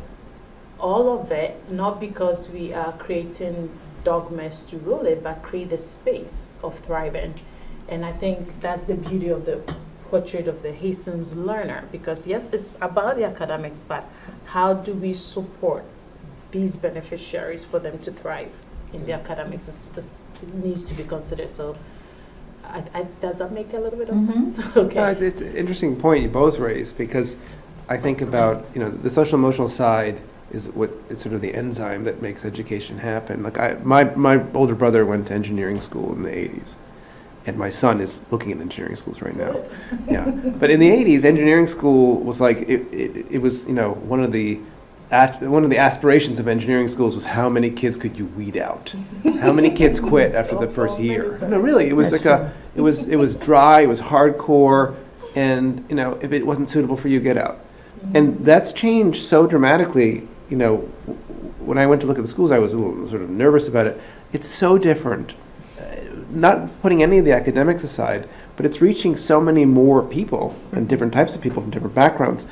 Speaker 7: all of it, not because we are creating dogmas to rule it, but create a space of thriving. And I think that's the beauty of the portrait of the Hastings learner, because yes, it's about the academics, but how do we support these beneficiaries for them to thrive in the academics? This needs to be considered. So does that make a little bit of sense? Okay.
Speaker 1: It's an interesting point you both raised, because I think about, the social emotional side is what is sort of the enzyme that makes education happen. Like my older brother went to engineering school in the 80s. And my son is looking at engineering schools right now. Yeah, but in the 80s, engineering school was like it was one of the aspirations of engineering schools was how many kids could you weed out? How many kids quit after the first year? No, really, it was it was dry, it was hardcore, and if it wasn't suitable for you, get out. And that's changed so dramatically. When I went to look at the schools, I was a little sort of nervous about it. It's so different. Not putting any of the academics aside, but it's reaching so many more people and different types of people from different backgrounds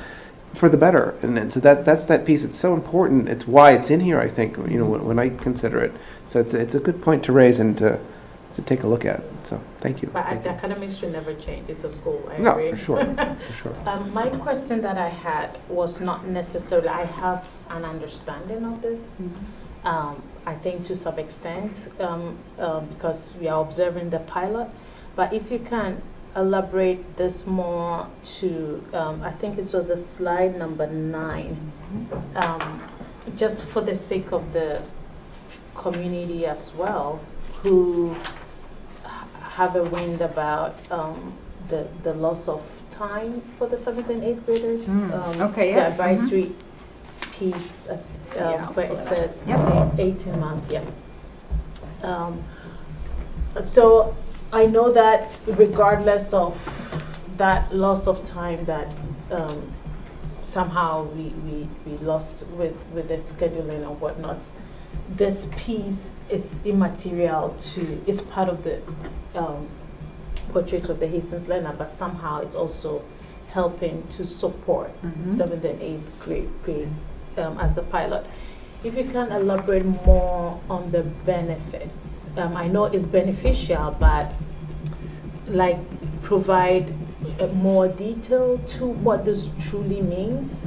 Speaker 1: for the better. And so that's that piece. It's so important. It's why it's in here, I think, when I consider it. So it's a good point to raise and to take a look at. So thank you.
Speaker 7: But academics should never change. It's a school. I agree.
Speaker 1: No, for sure. For sure.
Speaker 7: My question that I had was not necessarily, I have an understanding of this. I think to some extent, because we are observing the pilot. But if you can elaborate this more to, I think it was the slide number 9, just for the sake of the community as well, who have a wind about the loss of time for the 7th and 8th graders.
Speaker 6: Okay,
Speaker 7: The
Speaker 6: yeah.
Speaker 7: advisory piece, where it says 18 months, so I know that regardless of that loss of time that somehow we lost with the scheduling and whatnot, this piece is immaterial to, it's part of the portrait of the Hastings learner, but somehow it's also helping to support 7th and 8th grade as a pilot. If you can elaborate more on the benefits. I know it's beneficial, but like provide more detail to what this truly means,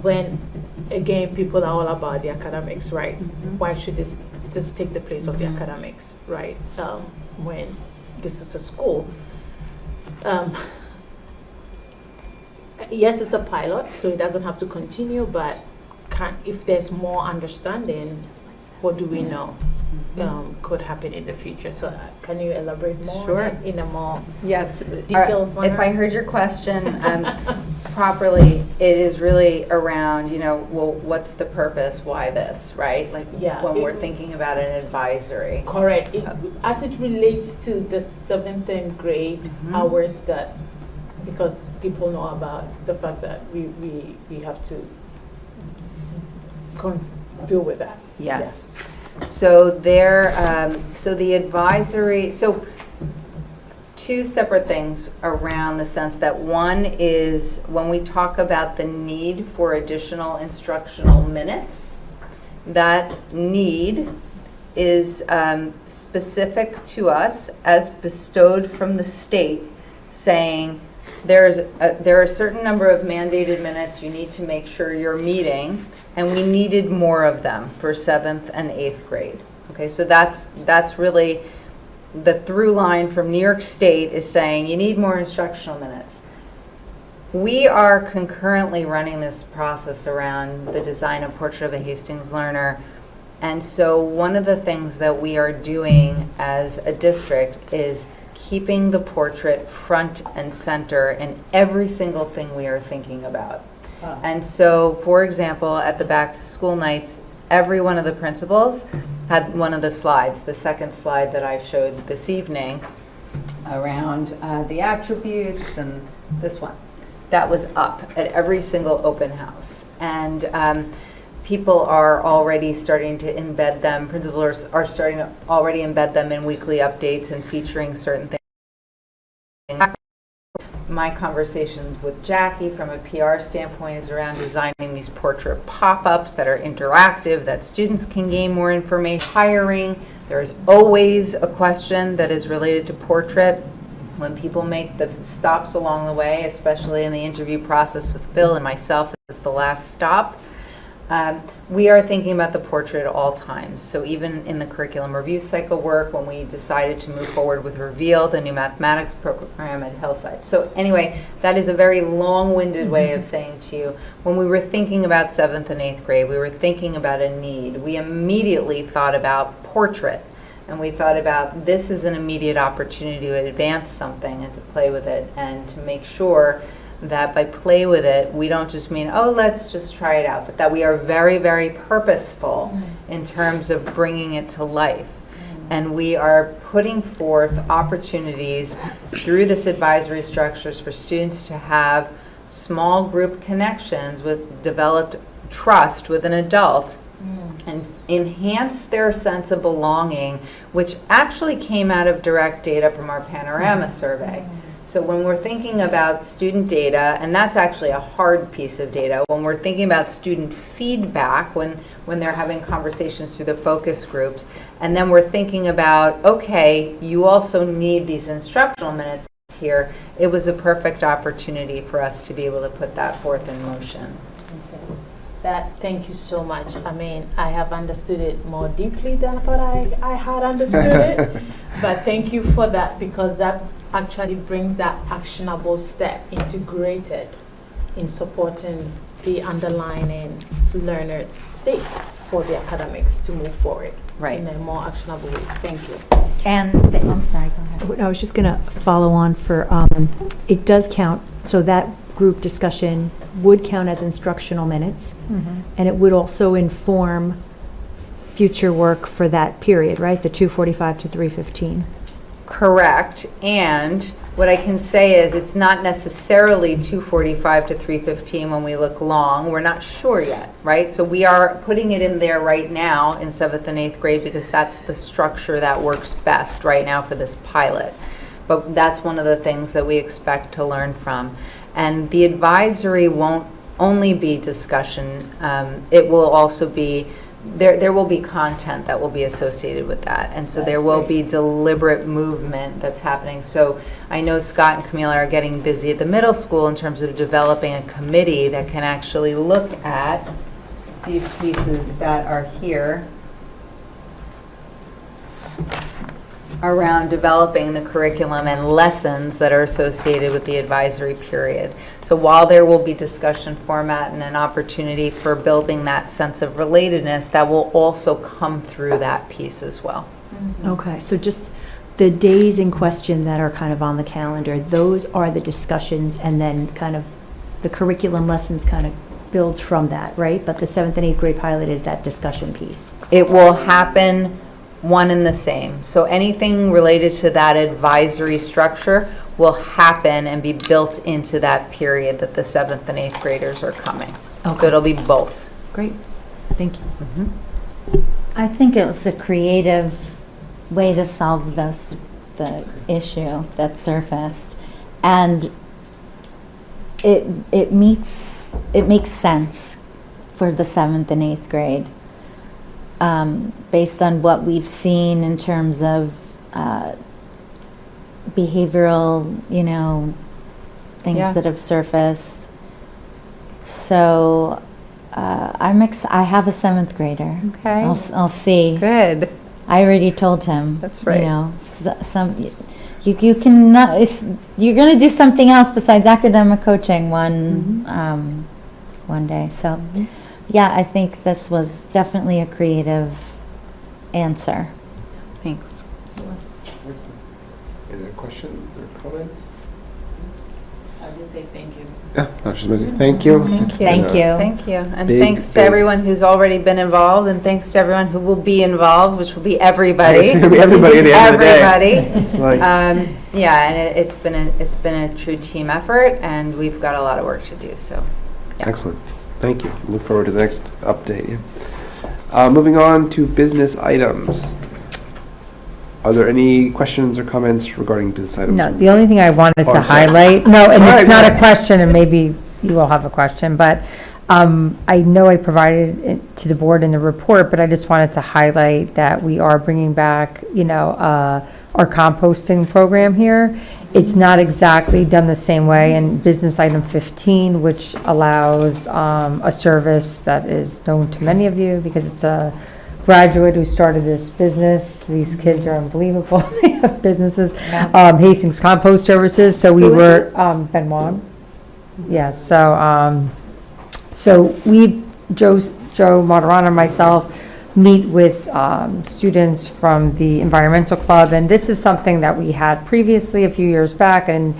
Speaker 7: when again people are all about the academics, right? Why should this take the place of the academics, right? When this is a school. Yes, it's a pilot, so it doesn't have to continue, but if there's more understanding, what do we know could happen in the future? So can you elaborate more?
Speaker 6: Sure.
Speaker 7: In a more
Speaker 6: detailed
Speaker 7: manner?
Speaker 6: If I heard your question properly, it is really around, well, what's the purpose? Why this, right? Like when we're thinking about an advisory.
Speaker 7: Correct. As it relates to the 7th and 8th grade hours that, because people know about the fact that we have to deal with that.
Speaker 6: Yes. So so the advisory, so two separate things around the sense that one is when we talk about the need for additional instructional minutes, that need is specific to us as bestowed from the state, saying there are a certain number of mandated minutes you need to make sure you're meeting, and we needed more of them for 7th and 8th grade. Okay, so that's really the through line from New York State, is saying you need more instructional minutes. We are concurrently running this process around the design of Portrait of a Hastings Learner. And so one of the things that we are doing as a district is keeping the portrait front and center in every single thing we are thinking about. And so, for example, at the back to school nights, every one of the principals had one of the slides, the second slide that I showed this evening, around the attributes, and this one. That was up at every single open house. And people are already starting to embed them, principals are starting to already embed them in weekly updates and featuring certain things. My conversations with Jackie from a PR standpoint is around designing these portrait pop-ups that are interactive, that students can gain more information. Hiring, there is always a question that is related to portrait. When people make the stops along the way, especially in the interview process with Bill and myself as the last stop, we are thinking about the portrait at all times. So even in the curriculum review cycle work, when we decided to move forward with Reveal, the new mathematics program at Hillside. So anyway, that is a very long-winded way of saying to you, when we were thinking about 7th and 8th grade, we were thinking about a need. We immediately thought about portrait. And we thought about this is an immediate opportunity to advance something and to play with it and to make sure that by play with it, we don't just mean, oh, let's just try it out, but that we are very, very purposeful in terms of bringing it to life. And we are putting forth opportunities through this advisory structures for students to have small group connections with developed trust with an adult and enhance their sense of belonging, which actually came out of direct data from our Panorama survey. So when we're thinking about student data, and that's actually a hard piece of data, when we're thinking about student feedback, when they're having conversations through the focus groups, and then we're thinking about, okay, you also need these instructional minutes here, it was a perfect opportunity for us to be able to put that forth in motion.
Speaker 7: Thank you so much. I mean, I have understood it more deeply than I thought I had understood it. But thank you for that, because that actually brings that actionable step integrated in supporting the underlying learner's state for the academics to move forward in a more actionable way. Thank you.
Speaker 12: And, I'm sorry, go ahead.
Speaker 11: I was just going to follow on for, it does count, so that group discussion would count as instructional minutes, and it would also inform future work for that period, right? The 2:45 to 3:15.
Speaker 6: Correct. And what I can say is it's not necessarily 2:45 to 3:15 when we look long. We're not sure yet, right? So we are putting it in there right now in 7th and 8th grade because that's the structure that works best right now for this pilot. But that's one of the things that we expect to learn from. And the advisory won't only be discussion. It will also be, there will be content that will be associated with that. And so there will be deliberate movement that's happening. So I know Scott and Camila are getting busy at the middle school in terms of developing a committee that can actually look at these pieces that are here around developing the curriculum and lessons that are associated with the advisory period. So while there will be discussion format and an opportunity for building that sense of relatedness, that will also come through that piece as well.
Speaker 11: Okay, so just the days in question that are kind of on the calendar, those are the discussions, and then kind of the curriculum lessons kind of builds from that, right? But the 7th and 8th grade pilot is that discussion piece.
Speaker 6: It will happen one and the same. So anything related to that advisory structure will happen and be built into that period that the 7th and 8th graders are coming.
Speaker 11: Okay.
Speaker 6: So it'll be both.
Speaker 11: Great, thank you.
Speaker 12: I think it was a creative way to solve the issue that surfaced, and it makes sense for the 7th and 8th grade. Based on what we've seen in terms of behavioral, things that have surfaced. So I have a 7th grader.
Speaker 6: Okay.
Speaker 12: I'll see.
Speaker 6: Good.
Speaker 12: I already told him.
Speaker 6: That's right.
Speaker 12: You cannot. You're going to do something else besides academic coaching one day. So. Yeah, I think this was definitely a creative answer.
Speaker 6: Thanks.
Speaker 1: Any other questions or comments?
Speaker 7: I'll just say thank you.
Speaker 1: Yeah, Dr. Smith, thank you.
Speaker 12: Thank you.
Speaker 6: Thank you. And
Speaker 1: Big,
Speaker 6: thanks to
Speaker 1: big-
Speaker 6: everyone who's already been involved, and thanks to everyone who will be involved, which will be everybody.
Speaker 1: It's gonna be everybody at the end of the day.
Speaker 6: Everybody.
Speaker 1: It's like,
Speaker 6: Yeah, and it's been a true team effort, and we've got a lot of work to do. So, yeah.
Speaker 1: excellent. Thank you. Look forward to the next update. Moving on to business items. Are there any questions or comments regarding business items?
Speaker 9: No, the only thing I wanted to
Speaker 1: I'm sorry.
Speaker 9: highlight, no, and
Speaker 1: All
Speaker 9: it's
Speaker 1: right,
Speaker 9: not
Speaker 1: go
Speaker 9: a
Speaker 1: ahead.
Speaker 9: question, and maybe you will have a question, but I know I provided it to the board in the report, but I just wanted to highlight that we are bringing back, our composting program here. It's not exactly done the same way in business item 15, which allows a service that is known to many of you because it's a graduate who started this business. These kids are unbelievable. They have businesses. Hastings Compost Services. So we were, Benoit. Yeah, so we, Joe Moderano and myself, meet with students from the environmental club, and this is something that we had previously a few years back, and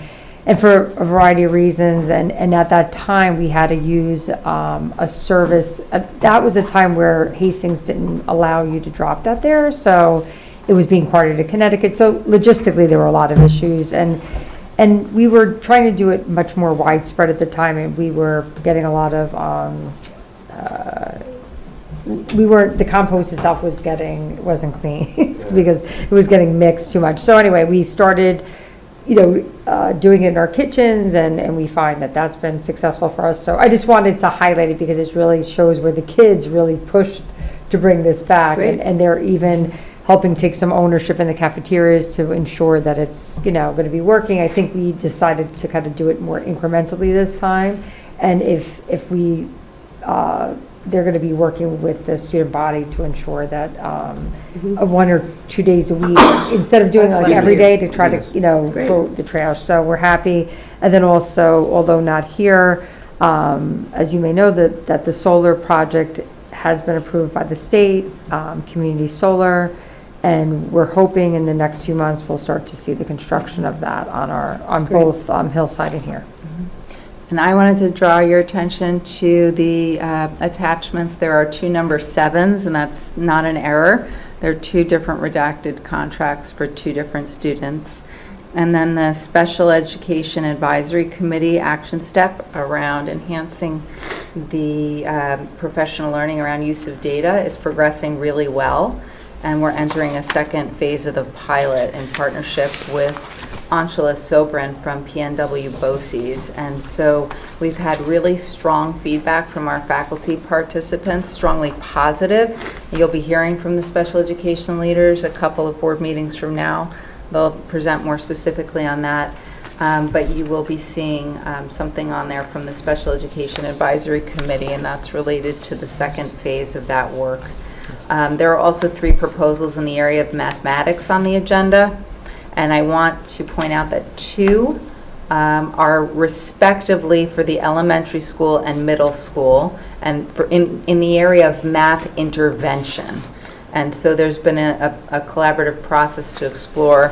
Speaker 9: for a variety of reasons, and at that time, we had to use a service. That was a time where Hastings didn't allow you to drop that there, so it was being carted to Connecticut, so logistically, there were a lot of issues, and we were trying to do it much more widespread at the time, and we were getting a lot of, the compost itself wasn't clean because it was getting mixed too much. So anyway, we started, doing it in our kitchens, and we find that that's been successful for us. So I just wanted to highlight it because it really shows where the kids really pushed to bring this back, and they're even helping take some ownership in the cafeterias to ensure that it's, going to be working. I think we decided to kind of do it more incrementally this time. And if we, they're going to be working with the student body to ensure that 1 or 2 days a week, instead of doing like every day to try to, throw the trash. So we're happy. And then also, although not here, as you may know, that the solar project has been approved by the state, community solar. And we're hoping in the next few months, we'll start to see the construction of that on both Hillside and here.
Speaker 6: And I wanted to draw your attention to the attachments. There are 2 number 7s, and that's not an error. There are 2 different redacted contracts for 2 different students. And then the Special Education Advisory Committee action step around enhancing the professional learning around use of data is progressing really well. And we're entering a second phase of the pilot in partnership with Anshula Sobran from PNW BOCES. And so we've had really strong feedback from our faculty participants, strongly positive. You'll be hearing from the special education leaders a couple of board meetings from now. They'll present more specifically on that. But you will be seeing something on there from the Special Education Advisory Committee, and that's related to the second phase of that work. There are also 3 proposals in the area of mathematics on the agenda, and I want to point out that 2 are respectively for the elementary school and middle school, and in the area of math intervention. And so there's been a collaborative process to explore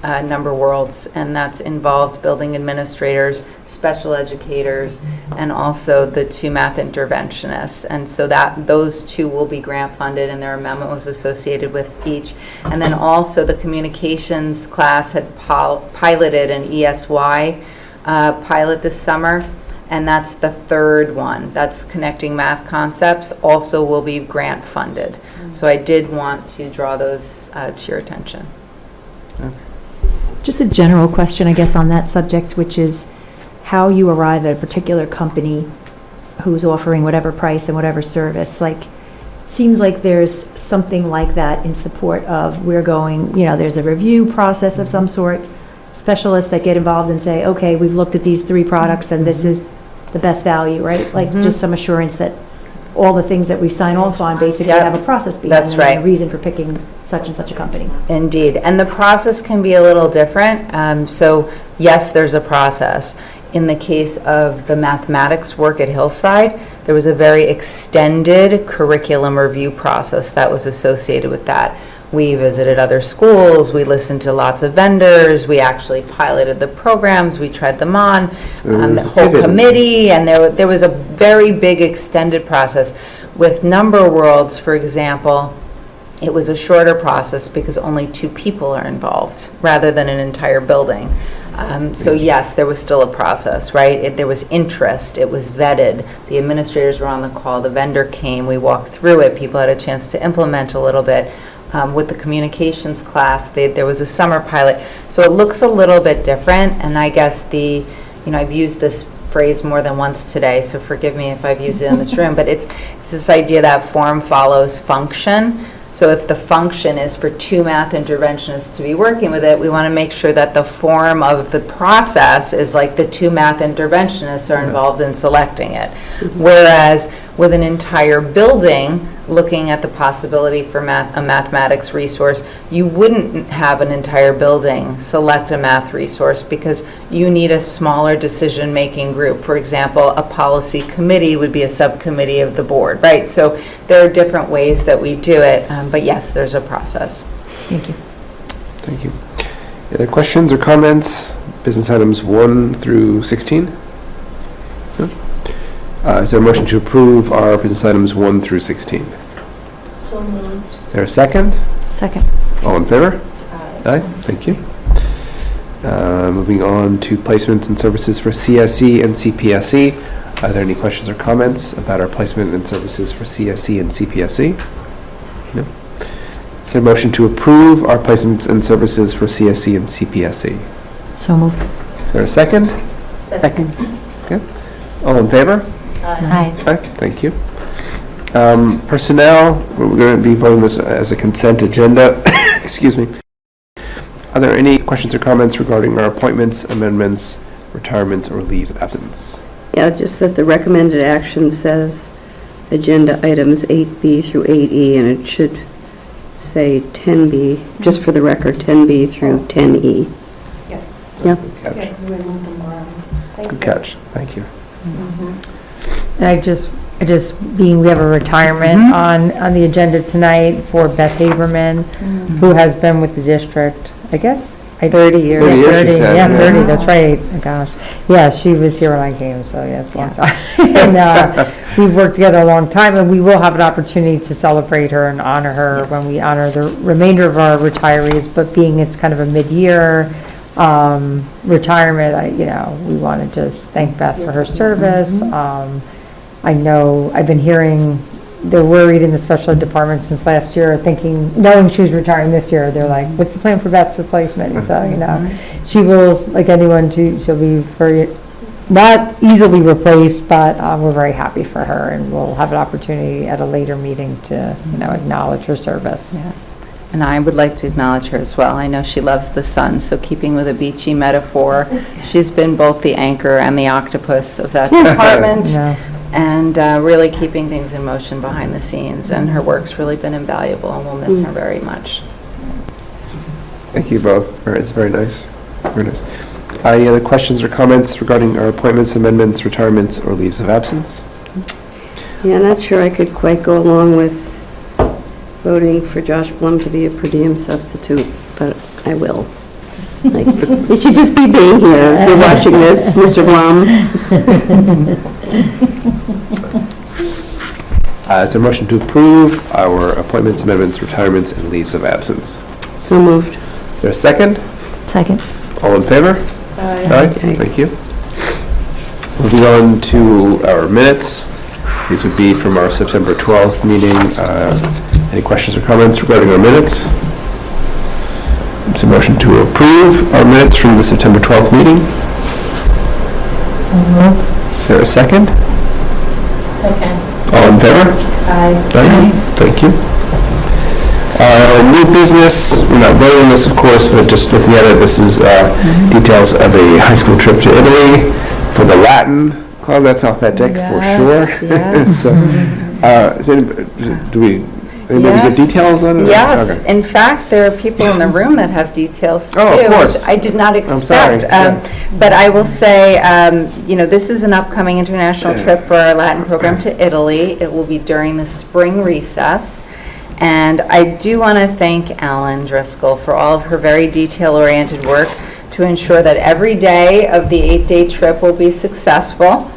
Speaker 6: number worlds, and that's involved building administrators, special educators, and also the 2 math interventionists. And so those 2 will be grant funded, and there are memos associated with each. And then also the communications class had piloted an ESY pilot this summer, and that's the 3rd one. That's connecting math concepts, also will be grant funded. So I did want to draw those to your attention.
Speaker 11: Just a general question, I guess, on that subject, which is how you arrive at a particular company who's offering whatever price and whatever service. Like, it seems like there's something like that in support of we're going, there's a review process of some sort, specialists that get involved and say, okay, we've looked at these 3 products and this is the best value, right? Like just some assurance that all the things that we sign off on basically have a process behind
Speaker 6: That's
Speaker 11: them
Speaker 6: right.
Speaker 11: and a reason for picking such and such a company.
Speaker 6: Indeed, and the process can be a little different. So yes, there's a process. In the case of the mathematics work at Hillside, there was a very extended curriculum review process that was associated with that. We visited other schools, we listened to lots of vendors, we actually piloted the programs, we tried them on, the whole committee, and there was a very big extended process. With Number Worlds, for example, it was a shorter process because only 2 people are involved rather than an entire building. So yes, there was still a process, right? There was interest, it was vetted, the administrators were on the call, the vendor came, we walked through it, people had a chance to implement a little bit. With the communications class, there was a summer pilot, so it looks a little bit different, and I guess I've used this phrase more than once today, so forgive me if I've used it in this room, but it's this idea that form follows function. So if the function is for 2 math interventionists to be working with it, we want to make sure that the form of the process is like the 2 math interventionists are involved in selecting it. Whereas with an entire building looking at the possibility for a mathematics resource, you wouldn't have an entire building select a math resource because you need a smaller decision-making group. For example, a policy committee would be a subcommittee of the board, right? So there are different ways that we do it, but yes, there's a process.
Speaker 11: Thank you.
Speaker 1: Thank you. Any other questions or comments? Business items 1 through 16? No? Is there a motion to approve our business items 1 through 16?
Speaker 7: So moved.
Speaker 1: Is there a second?
Speaker 11: Second.
Speaker 1: All in favor? Aye. Thank you. Moving on to placements and services for CSE and CPSE. Are there any questions or comments about our placement and services for CSE and CPSE? No. Is there a motion to approve our placements and services for CSE and CPSE?
Speaker 11: So moved.
Speaker 1: Is there a second?
Speaker 2: Second.
Speaker 1: Okay. All in favor?
Speaker 11: Aye.
Speaker 1: Aye. Thank you. Personnel, we're going to be voting this as a consent agenda. Excuse me. Are there any questions or comments regarding our appointments, amendments, retirements, or leaves of absence?
Speaker 8: Yeah, just that the recommended action says agenda items 8B through 8E, and it should say 10B, just for the record, 10B through 10E.
Speaker 5: Yes.
Speaker 8: Yeah.
Speaker 1: Good catch.
Speaker 5: Yeah, you removed them around. Thank
Speaker 1: Good
Speaker 5: you.
Speaker 1: catch. Thank you.
Speaker 9: And I just being, we have a retirement on the agenda tonight for Beth Haberman, who has been with the district, I guess.
Speaker 8: 30 years.
Speaker 1: 30 years, she said,
Speaker 9: Yeah,
Speaker 1: yeah.
Speaker 9: 30, that's right. Oh, gosh. Yeah, she was here when I came, so yeah, it's a long time. And we've worked together a long time, and we will have an opportunity to celebrate her and honor her when we honor the remainder of our retirees, but being it's kind of a mid-year retirement, we want to just thank Beth for her service. I know, I've been hearing, they're worried in the special ed department since last year, knowing she was retiring this year, they're like, what's the plan for Beth's replacement? So, she will, like anyone, she'll be very, not easily replaced, but we're very happy for her, and we'll have an opportunity at a later meeting to, acknowledge her service.
Speaker 6: Yeah. And I would like to acknowledge her as well. I know she loves the sun, so keeping with a beachy metaphor, she's been both the anchor and the octopus of that department.
Speaker 9: Yeah.
Speaker 6: And really keeping things in motion behind the scenes, and her work's really been invaluable, and we'll miss her very much.
Speaker 1: Thank you both. It's very nice. Very nice. Any other questions or comments regarding our appointments, amendments, retirements, or leaves of absence?
Speaker 8: Yeah, not sure I could quite go along with voting for Josh Blum to be a per diem substitute, but I will. Like, it should just be being here. If you're watching this, Mr. Blum.
Speaker 1: Is there a motion to approve our appointments, amendments, retirements, and leaves of absence?
Speaker 8: So moved.
Speaker 1: Is there a second?
Speaker 11: Second.
Speaker 1: All in favor? Aye. Thank you. Moving on to our minutes. These would be from our September 12th meeting. Any questions or comments regarding our minutes? Is there a motion to approve our minutes from the September 12th meeting?
Speaker 11: So moved.
Speaker 1: Is there a second?
Speaker 7: Second.
Speaker 1: All in favor?
Speaker 7: Aye.
Speaker 1: Thank you. New business, we're not voting on this, of course, but just looking at it, this is details of a high school trip to Italy for the Latin club. That's authentic for sure.
Speaker 6: Yes.
Speaker 1: So, do we, anybody
Speaker 6: Yes.
Speaker 1: get details on it?
Speaker 6: Yes,
Speaker 1: Okay.
Speaker 6: in fact, there are people in the room that have details too,
Speaker 1: Oh, of
Speaker 6: which
Speaker 1: course.
Speaker 6: I did not
Speaker 1: I'm sorry,
Speaker 6: expect.
Speaker 1: yeah.
Speaker 6: But I will say, this is an upcoming international trip for our Latin program to Italy. It will be during the spring recess. And I do want to thank Alan Driscoll for all of her very detail-oriented work to ensure that every day of the 8-day trip will be successful.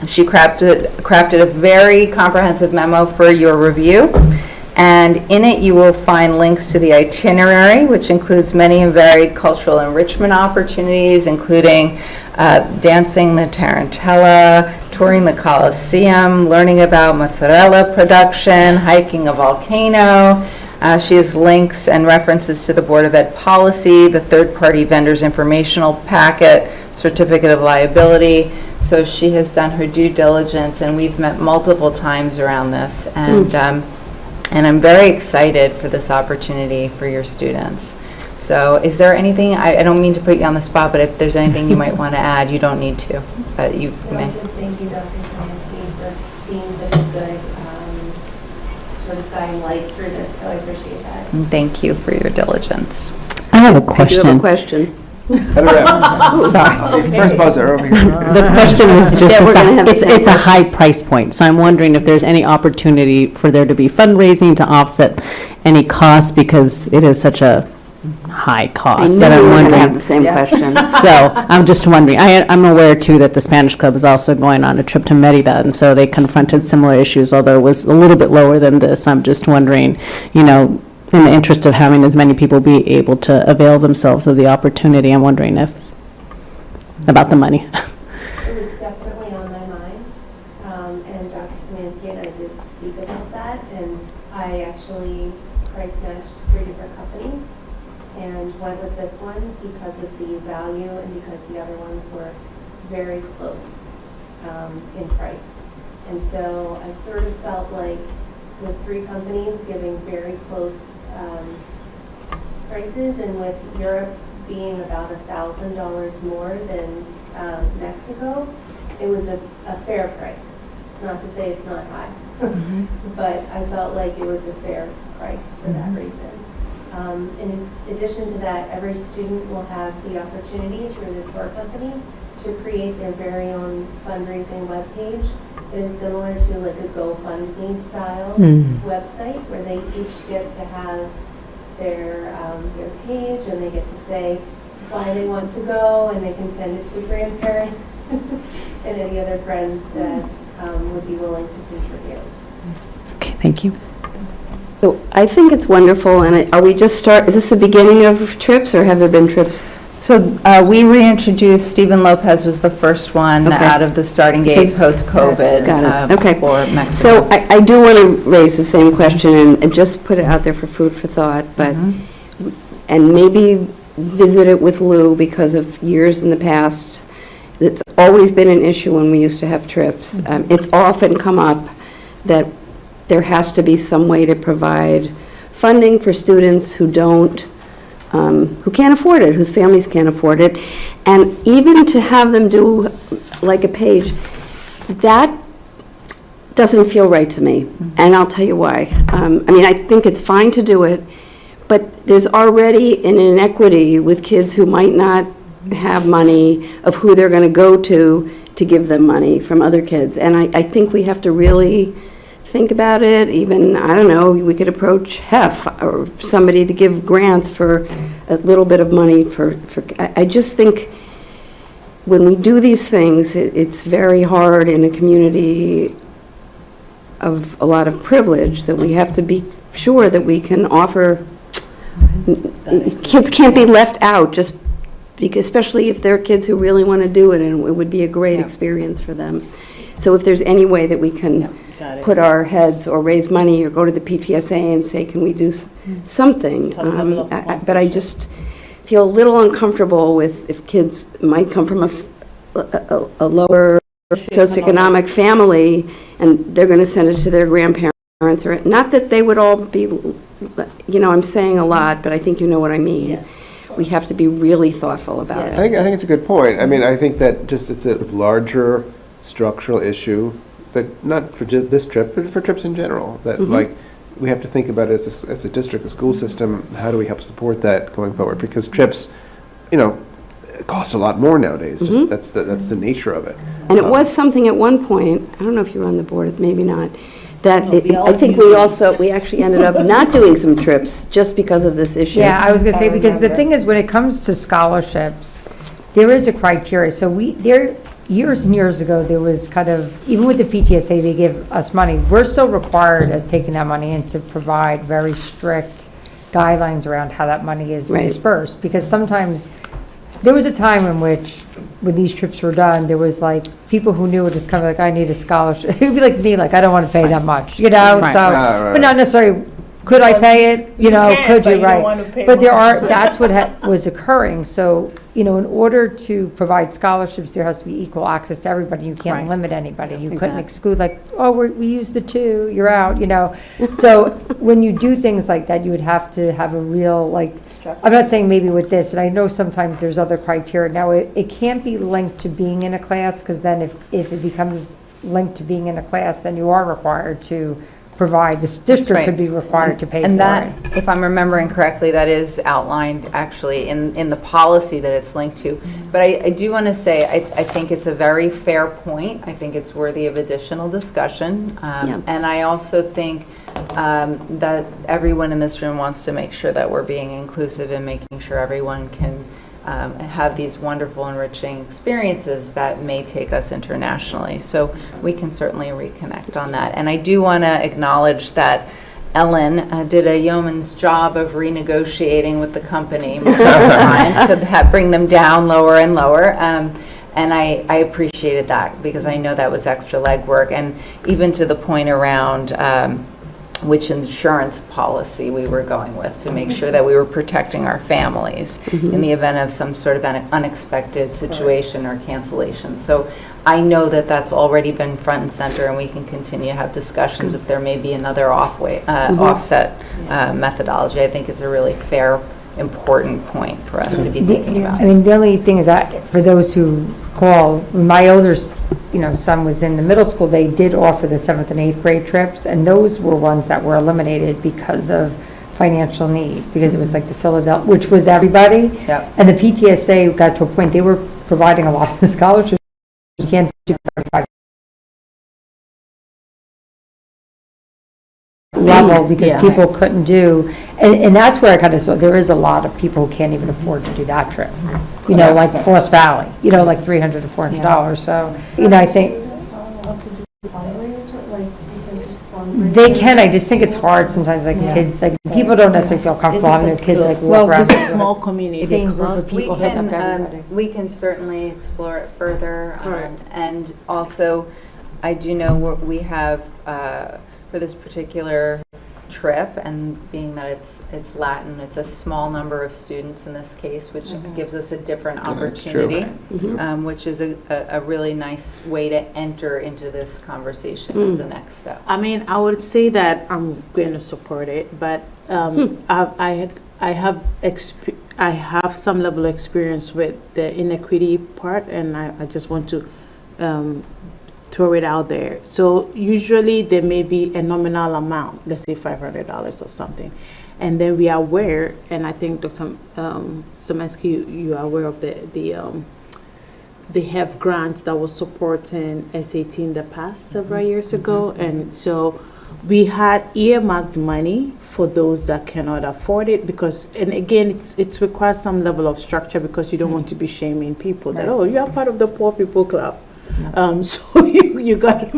Speaker 6: She crafted a very comprehensive memo for your review. And in it, you will find links to the itinerary, which includes many and varied cultural enrichment opportunities, including dancing the tarantella, touring the Colosseum, learning about mozzarella production, hiking a volcano. She has links and references to the Board of Ed policy, the third-party vendors informational packet, certificate of liability. So she has done her due diligence, and we've met multiple times around this. And I'm very excited for this opportunity for your students. So is there anything, I don't mean to put you on the spot, but if there's anything you might want to add, you don't need to, but you may.
Speaker 5: Just thank you, Dr. Smansky, for being such a good sort of guiding light through this, so I appreciate that.
Speaker 6: And thank you for your diligence.
Speaker 2: I have a
Speaker 8: I do
Speaker 2: question.
Speaker 8: have a question.
Speaker 2: Sorry.
Speaker 1: First buzzer over here.
Speaker 2: The question is just,
Speaker 8: Yeah, we're gonna have the same
Speaker 2: it's a
Speaker 8: question.
Speaker 2: high price point, so I'm wondering if there's any opportunity for there to be fundraising to offset any costs, because it is such a high
Speaker 8: I
Speaker 2: cost
Speaker 8: knew
Speaker 2: that
Speaker 8: we
Speaker 2: I'm
Speaker 8: were going to have
Speaker 2: wondering.
Speaker 8: the same question.
Speaker 2: So I'm just wondering, I'm aware too that the Spanish Club is also going on a trip to Merida, and so they confronted similar issues, although it was a little bit lower than this. I'm just wondering, in the interest of having as many people be able to avail themselves of the opportunity, I'm wondering about the money.
Speaker 5: It was definitely on my mind, and Dr. Smansky and I did speak about that, and I actually price matched 3 different companies and went with this one because of the value and because the other ones were very close in price. And so I sort of felt like with 3 companies giving very close prices, and with Europe being about $1,000 more than Mexico, it was a fair price. It's not to say it's not high, but I felt like it was a fair price for that reason. In addition to that, every student will have the opportunity through the tour company to create their very own fundraising webpage that is similar to like a GoFundMe style website, where they each get to have their page, and they get to say why they want to go, and they can send it to grandparents and any other friends that would be willing to contribute.
Speaker 2: Okay, thank you.
Speaker 8: So I think it's wonderful, and are we just is this the beginning of trips, or have there been trips?
Speaker 6: So we reintroduced, Stephen Lopez was the first one
Speaker 8: Okay.
Speaker 6: out of the starting gate post-COVID.
Speaker 8: Got it. Okay.
Speaker 6: For Mexico.
Speaker 8: So I do want to raise the same question and just put it out there for food for thought, but, and maybe visit it with Lou, because of years in the past. It's always been an issue when we used to have trips. It's often come up that there has to be some way to provide funding for students who who can't afford it, whose families can't afford it. And even to have them do like a page, that doesn't feel right to me. And I'll tell you why. I think it's fine to do it, but there's already an inequity with kids who might not have money of who they're going to go to give them money from other kids. And I think we have to really think about it. Even, I don't know, we could approach HEF or somebody to give grants for a little bit of money I just think when we do these things, it's very hard in a community of a lot of privilege that we have to be sure that we can offer. Kids can't be left out, just because, especially if they're kids who really want to do it, and it would be a great experience for them. So if there's any way that we can put our heads or raise money or go to the PTSA and say, can we do something? But I just feel a little uncomfortable with if kids might come from a lower socioeconomic family, and they're going to send it to their grandparents. Or not that they would all be, I'm saying a lot, but I think you know what I mean. Yes. We have to be really thoughtful about it.
Speaker 1: I think it's a good point. I think that just it's a larger structural issue, that not for just this trip, but for trips in general, that we have to think about it as a district, a school system. How do we help support that going forward? Because trips, cost a lot more nowadays. Just that's the nature of it.
Speaker 8: And it was something at one point, I don't know if you were on the board, maybe not, that I think we actually ended up not doing some trips just because of this issue.
Speaker 9: Yeah, I was going to say, because the thing is, when it comes to scholarships, there is a criteria. So years and years ago, there was kind of, even with the PTSA, they give us money. We're still required as taking that money in to provide very strict guidelines around how that money is
Speaker 2: Right.
Speaker 9: dispersed. Because sometimes, there was a time in which, when these trips were done, there was like, people who knew were just kind of like, I need a scholarship. It would be like me, like, I don't want to pay that much, you know,
Speaker 2: Right.
Speaker 9: so,
Speaker 1: Right.
Speaker 9: but not necessarily, could I pay it, you know,
Speaker 7: can,
Speaker 9: could
Speaker 7: but
Speaker 9: you,
Speaker 7: you don't
Speaker 9: right?
Speaker 7: wanna pay
Speaker 9: But there
Speaker 7: much.
Speaker 9: are, that's what was occurring, so, you know, in order to provide scholarships, there has to be equal access to everybody, you can't
Speaker 2: Right.
Speaker 9: limit anybody, you couldn't
Speaker 2: Exactly.
Speaker 9: exclude, like, oh, we used the 2, you're out, you know? So, when you do things like that, you would have to have a real, like, I'm not saying maybe with this, and I know sometimes there's other criteria, now, it can't be linked to being in a class, because then if it becomes linked to being in a class, then you are required to provide, this district
Speaker 6: right.
Speaker 9: could be required to pay for it.
Speaker 6: And that, if I'm remembering correctly, that is outlined actually in the policy that it's linked to. But I do want to say, I think it's a very fair point. I think it's worthy of additional discussion.
Speaker 2: Yeah.
Speaker 6: And I also think that everyone in this room wants to make sure that we're being inclusive and making sure everyone can have these wonderful, enriching experiences that may take us internationally. So we can certainly reconnect on that. And I do want to acknowledge that Ellen did a yeoman's job of renegotiating with the company multiple times to bring them down lower and lower. And I appreciated that, because I know that was extra legwork. And even to the point around which insurance policy we were going with, to make sure that we were protecting our families in the event of some sort of an unexpected situation or cancellation. So I know that that's already been front and center, and we can continue to have discussions if there may be another offset methodology. I think it's a really fair, important point for us to be thinking about.
Speaker 9: I mean, the only thing is that, for those who call, my older, son was in the middle school, they did offer the 7th and 8th grade trips, and those were ones that were eliminated because of financial need, because it was like the Philadelphia, which was everybody.
Speaker 6: Yep.
Speaker 9: And the PTSA got to a point, they were providing a lot of the scholarships. You can't do 5 level, because
Speaker 2: Yeah.
Speaker 9: people couldn't do, and that's where I kind of saw, there is a lot of people who can't even afford to do that trip. Like Frost Valley, like $300 to $400, so, I think, they can, I just think it's hard sometimes, like kids, like, people don't necessarily feel comfortable having their kids like
Speaker 7: Well,
Speaker 9: walk around.
Speaker 7: this is a small community.
Speaker 9: Same group of
Speaker 6: We
Speaker 9: people hitting up
Speaker 6: can,
Speaker 9: everybody.
Speaker 6: we can certainly explore it further.
Speaker 7: Correct.
Speaker 6: And also, I do know we have, for this particular trip, and being that it's Latin, it's a small number of students in this case, which gives us a different
Speaker 1: that's true.
Speaker 6: opportunity, which is a really nice way to enter into this conversation as a next step.
Speaker 7: I mean, I would say that I'm going to support it, but I have some level of experience with the inequity part, and I just want to throw it out there. So usually there may be a nominal amount, let's say $500 or something, and then we are aware, and I think Dr. Zemensky, you are aware of the HEF grant that was supporting SAT in the past several years ago, and so we had earmarked money for those that cannot afford it, because, and again, it requires some level of structure, because you don't want to be shaming people that, oh, you are part of the poor people club. So you got,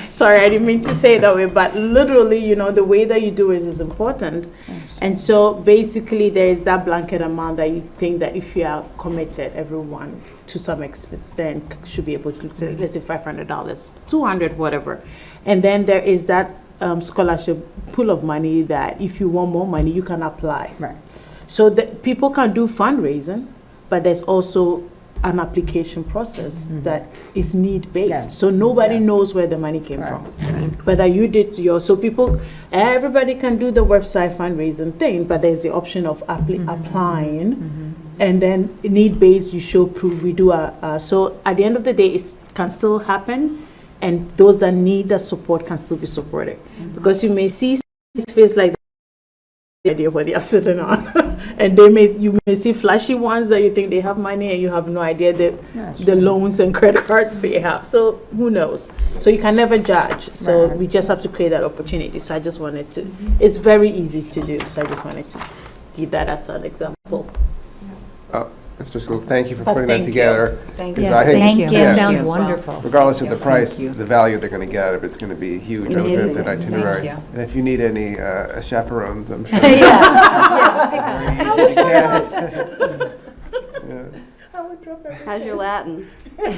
Speaker 7: sorry, I didn't mean to say it that way, but literally, the way that you do it is important. And so basically there is that blanket amount that you think that if you are committed, everyone to some extent should be able to, let's say $500, $200, whatever. And then there is that scholarship pool of money that if you want more money, you can apply.
Speaker 9: Right.
Speaker 7: So that people can do fundraising, but there's also an application process that is need-based.
Speaker 9: Yes.
Speaker 7: So nobody
Speaker 9: Yes.
Speaker 7: knows where the money came
Speaker 9: Right.
Speaker 7: from. Whether you did so everybody can do the website fundraising thing, but there's the option of applying, and then need-based, you show proof, we do so at the end of the day, it can still happen, and those that need the support can still be supported. Because you may see face like the idea what they are sitting on. And you may see flashy ones that you think they have money, and you have no idea the loans and credit cards they have. So who knows? So you can never judge. So we just have to create that opportunity. So I just wanted to, it's very easy to do. So I just wanted to give that as an example.
Speaker 1: Mr. School, thank you for putting that
Speaker 7: Thank you.
Speaker 1: together.
Speaker 6: Thank
Speaker 1: Because
Speaker 6: you.
Speaker 1: I think-
Speaker 11: Thank you.
Speaker 1: yeah,
Speaker 11: Sounds
Speaker 6: as well.
Speaker 11: wonderful.
Speaker 1: Regardless of the
Speaker 2: Thank
Speaker 1: price,
Speaker 2: you.
Speaker 1: the value they're going to get out of it's going to be huge.
Speaker 11: It
Speaker 1: on
Speaker 11: is.
Speaker 1: the itinerary.
Speaker 6: Thank you.
Speaker 1: And if you need any chaperones, I'm sure. Yeah.
Speaker 8: How's your Latin?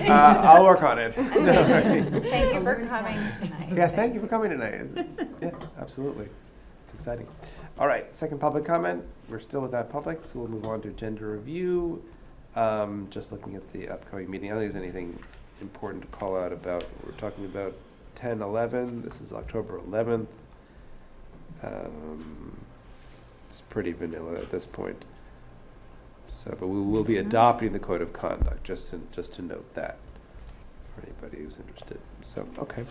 Speaker 1: I'll work on it.
Speaker 6: Thank you for coming tonight.
Speaker 1: Yes, thank you for coming tonight. Yeah, absolutely. It's exciting. All right, second public comment. We're still with that public, so we'll move on to gender review. Just looking at the upcoming meeting, I don't think there's anything important to call out about. We're talking about 10/11. This is October 11th. It's pretty vanilla at this point. So, but we will be adopting the code of conduct, just to note that for anybody who's interested. So, okay.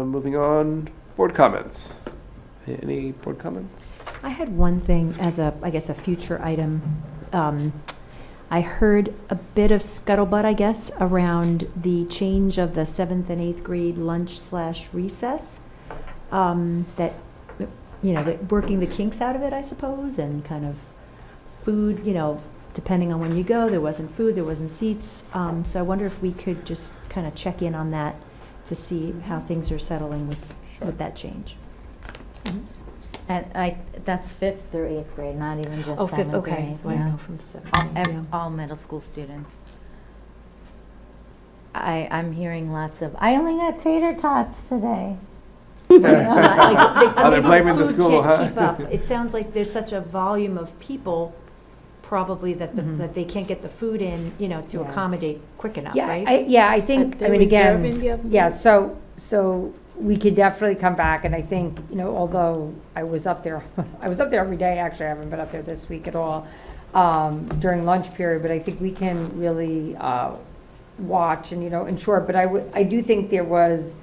Speaker 1: Moving on, board comments. Any board comments?
Speaker 11: I had one thing as I guess, a future item. I heard a bit of scuttlebutt, I guess, around the change of the 7th and 8th grade lunch/recess. That, that working the kinks out of it, I suppose, and kind of food, depending on when you go, there wasn't food, there wasn't seats. So I wonder if we could just kind of check in on that to see how things are settling with that change.
Speaker 12: And that's 5th through 8th grade, not even just 7th
Speaker 11: Fifth,
Speaker 12: or
Speaker 11: okay,
Speaker 12: 8th.
Speaker 11: so I
Speaker 12: yeah.
Speaker 11: know from 7th.
Speaker 12: All middle school students. I'm hearing lots of, I only got tater tots today.
Speaker 1: Oh, they're blaming the school, huh?
Speaker 11: Keep up. It sounds like there's such a volume of people, probably that they can't get the food in, to
Speaker 9: Yeah.
Speaker 11: accommodate quick enough,
Speaker 9: Yeah,
Speaker 11: right?
Speaker 9: I think,
Speaker 7: Are
Speaker 9: I
Speaker 7: they
Speaker 9: mean, again,
Speaker 7: reserving the other
Speaker 9: yeah, so we could definitely come back, and I think, although I was up there every day, actually, I haven't been up there this week at all, during lunch period, but I think we can really watch and, ensure, but I do think there was,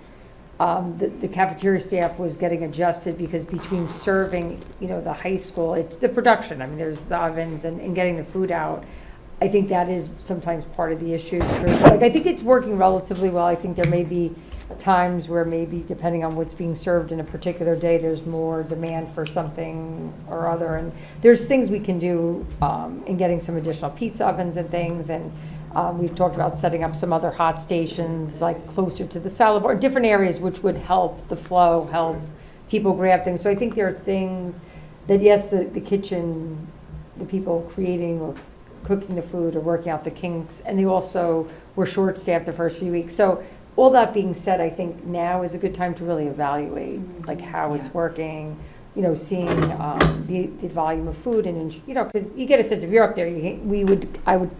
Speaker 9: the cafeteria staff was getting adjusted because between serving, the high school, it's the production, I mean, there's the ovens and getting the food out. I think that is sometimes part of the issue. I think it's working relatively well. I think there may be times where maybe depending on what's being served in a particular day, there's more demand for something or other. And there's things we can do in getting some additional pizza ovens and things. And we've talked about setting up some other hot stations like closer to the salad bar, different areas which would help the flow, help people grab things. So I think there are things that, yes, the kitchen, the people creating or cooking the food or working out the kinks, and they also were short-staffed the first few weeks. So all that being said, I think now is a good time to really evaluate like how it's working, seeing the volume of food and, because you get a sense if you're up there, I would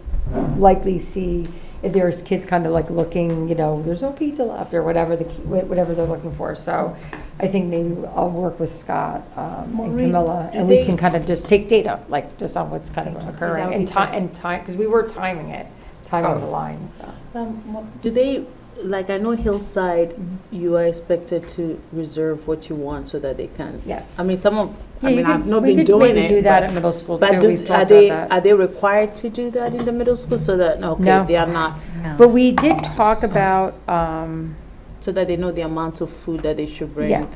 Speaker 9: likely see if there's kids kind of like looking, there's no pizza left or whatever they're looking for. So I think maybe I'll work with Scott and
Speaker 7: Maureen,
Speaker 9: Camilla,
Speaker 7: do
Speaker 9: and we
Speaker 7: they-
Speaker 9: can kind of just take data, like just on what's kind of occurring
Speaker 11: That would be
Speaker 9: and time, because we were timing the lines, so.
Speaker 7: Do they, like, I know Hillside, you are expected to reserve what you want so that they can.
Speaker 9: Yes.
Speaker 7: I mean,
Speaker 9: Yeah, you
Speaker 7: I've
Speaker 9: could-
Speaker 7: not
Speaker 9: we
Speaker 7: been
Speaker 9: could
Speaker 7: doing
Speaker 9: maybe
Speaker 7: it.
Speaker 9: do that
Speaker 7: but-
Speaker 9: at middle school
Speaker 7: But
Speaker 9: too. We've
Speaker 7: are
Speaker 9: talked
Speaker 7: they,
Speaker 9: about
Speaker 7: are
Speaker 9: that.
Speaker 7: they required to do that in the middle school so that, okay,
Speaker 9: No.
Speaker 7: they are not,
Speaker 9: But we did talk about,
Speaker 7: so that they know the amount of food that they should bring?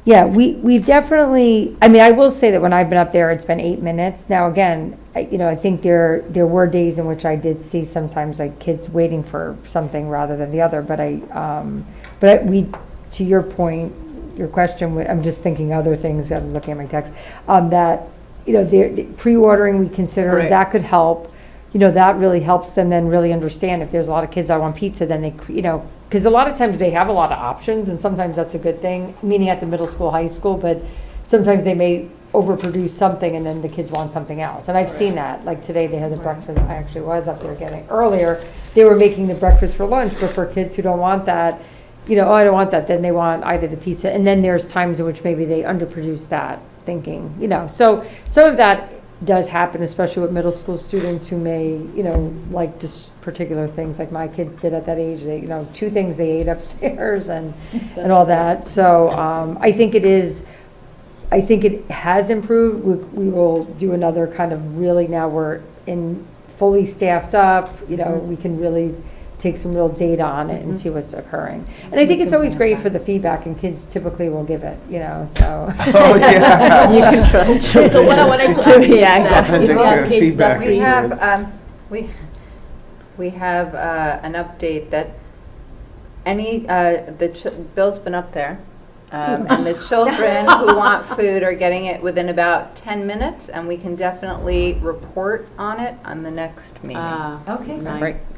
Speaker 9: yeah, we've definitely, I mean, I will say that when I've been up there, it's been 8 minutes. Now, again, I think there were days in which I did see sometimes like kids waiting for something rather than the other, but we, to your point, your question, I'm just thinking other things, I'm looking at my text, that, the pre-ordering, we consider
Speaker 7: Right.
Speaker 9: that could help. That really helps them then really understand if there's a lot of kids that want pizza, then they, because a lot of times they have a lot of options, and sometimes that's a good thing, meaning at the middle school, high school, but sometimes they may overproduce something and then the kids want something else. And I've seen that, like today they had the breakfast, I actually was up there getting, earlier, they were making the breakfast for lunch, but for kids who don't want that, oh, I don't want that, then they want either the pizza, and then there's times in which maybe they underproduce that thinking, so some of that does happen, especially with middle school students who may, like just particular things, like my kids did at that age, they, 2 things they ate upstairs and all that, so I think it has improved. We will do another kind of really, now we're fully staffed up, we can really take some real data on it and see what's occurring. And I think it's always great for the feedback, and kids typically will give it, so.
Speaker 1: Oh, yeah.
Speaker 2: You can trust children.
Speaker 7: So what I wanted to ask is
Speaker 2: Yeah,
Speaker 7: that
Speaker 2: exactly.
Speaker 7: if you have kids that
Speaker 1: Feedback.
Speaker 6: We have an update that Bill's been up there, and the children who want food are getting it within about 10 minutes, and we can definitely report on it on the next meeting.
Speaker 12: Okay.
Speaker 7: Nice.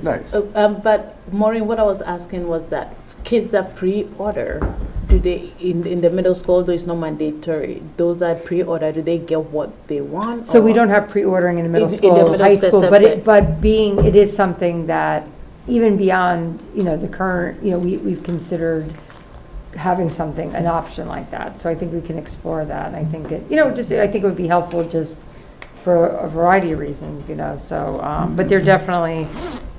Speaker 1: Nice.
Speaker 7: But Maureen, what I was asking was that kids that pre-order, do they, in the middle school, though it's not mandatory, those that pre-order, do they get what they want?
Speaker 9: So we
Speaker 7: or-
Speaker 9: don't have pre-ordering in the middle
Speaker 7: In the
Speaker 9: school,
Speaker 7: middle
Speaker 9: high
Speaker 7: school,
Speaker 9: school,
Speaker 7: separate.
Speaker 9: but it is something that, even beyond, the current, we've considered having something, an option like that. So I think we can explore that. I think I think it would be helpful just for a variety of reasons, so, but they're definitely,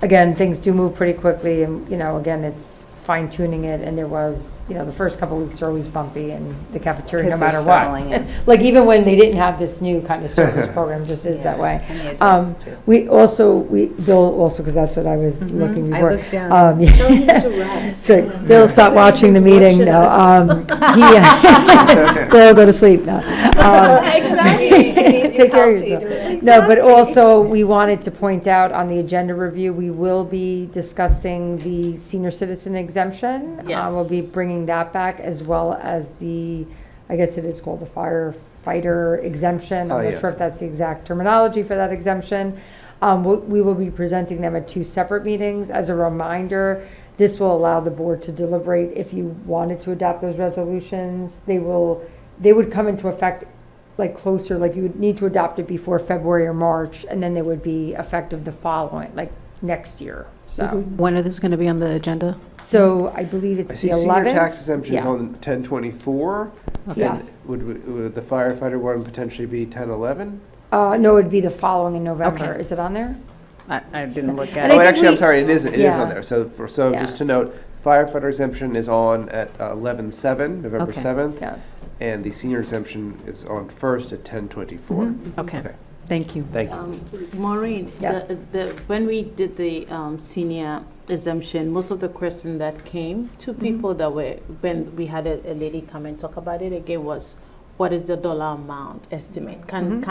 Speaker 9: again, things do move pretty quickly, and, again, it's fine tuning it, and there was, the first couple of weeks are always bumpy in the cafeteria, no
Speaker 6: Kids are
Speaker 9: matter
Speaker 6: settling
Speaker 9: what.
Speaker 6: in.
Speaker 9: Like, even when they didn't have this new kind of service program, just is that way.
Speaker 6: And the adults, too.
Speaker 9: Bill also, because that's what I was looking
Speaker 6: I
Speaker 9: before.
Speaker 6: looked down.
Speaker 9: Yeah.
Speaker 7: Don't need to rest.
Speaker 9: So Bill stopped watching the meeting, no. Bill, go to sleep now.
Speaker 6: Exactly.
Speaker 9: Take care of yourself. No, but also, we wanted to point out on the agenda review, we will be discussing the senior citizen exemption.
Speaker 7: Yes.
Speaker 9: We'll be bringing that back, as well as I guess it is called the firefighter exemption.
Speaker 1: Oh,
Speaker 9: I'm not
Speaker 1: yes.
Speaker 9: sure if that's the exact terminology for that exemption. We will be presenting them at 2 separate meetings. As a reminder, this will allow the board to deliberate if you wanted to adopt those resolutions. They would come into effect closer, you would need to adopt it before February or March, and then they would be effective the following, next year, so.
Speaker 2: When are these going to be on the agenda?
Speaker 9: So I believe it's
Speaker 1: I
Speaker 9: the
Speaker 1: see
Speaker 9: 11th.
Speaker 1: senior tax exemption is
Speaker 9: Yeah.
Speaker 1: on 10/24.
Speaker 9: Yes.
Speaker 1: Would the firefighter one potentially be 10/11?
Speaker 9: No, it'd be the following in November.
Speaker 2: Okay.
Speaker 9: Is it on there?
Speaker 2: I didn't look
Speaker 9: And
Speaker 2: at
Speaker 9: I
Speaker 2: it.
Speaker 1: Oh,
Speaker 9: think
Speaker 1: actually, I'm
Speaker 9: we-
Speaker 1: sorry, it is
Speaker 9: Yeah.
Speaker 1: on there. So
Speaker 9: Yeah.
Speaker 1: just to note, firefighter exemption is on at 11/7, November
Speaker 2: Okay.
Speaker 1: 7th,
Speaker 9: Yes.
Speaker 1: and the senior exemption is on first at 10/24.
Speaker 2: Okay,
Speaker 1: Okay.
Speaker 2: thank you.
Speaker 1: Thank you.
Speaker 7: Maureen,
Speaker 9: Yes.
Speaker 7: when we did the senior exemption, most of the questions that came to people that were, when we had a lady come and talk about it again, was what is the dollar amount estimate? Can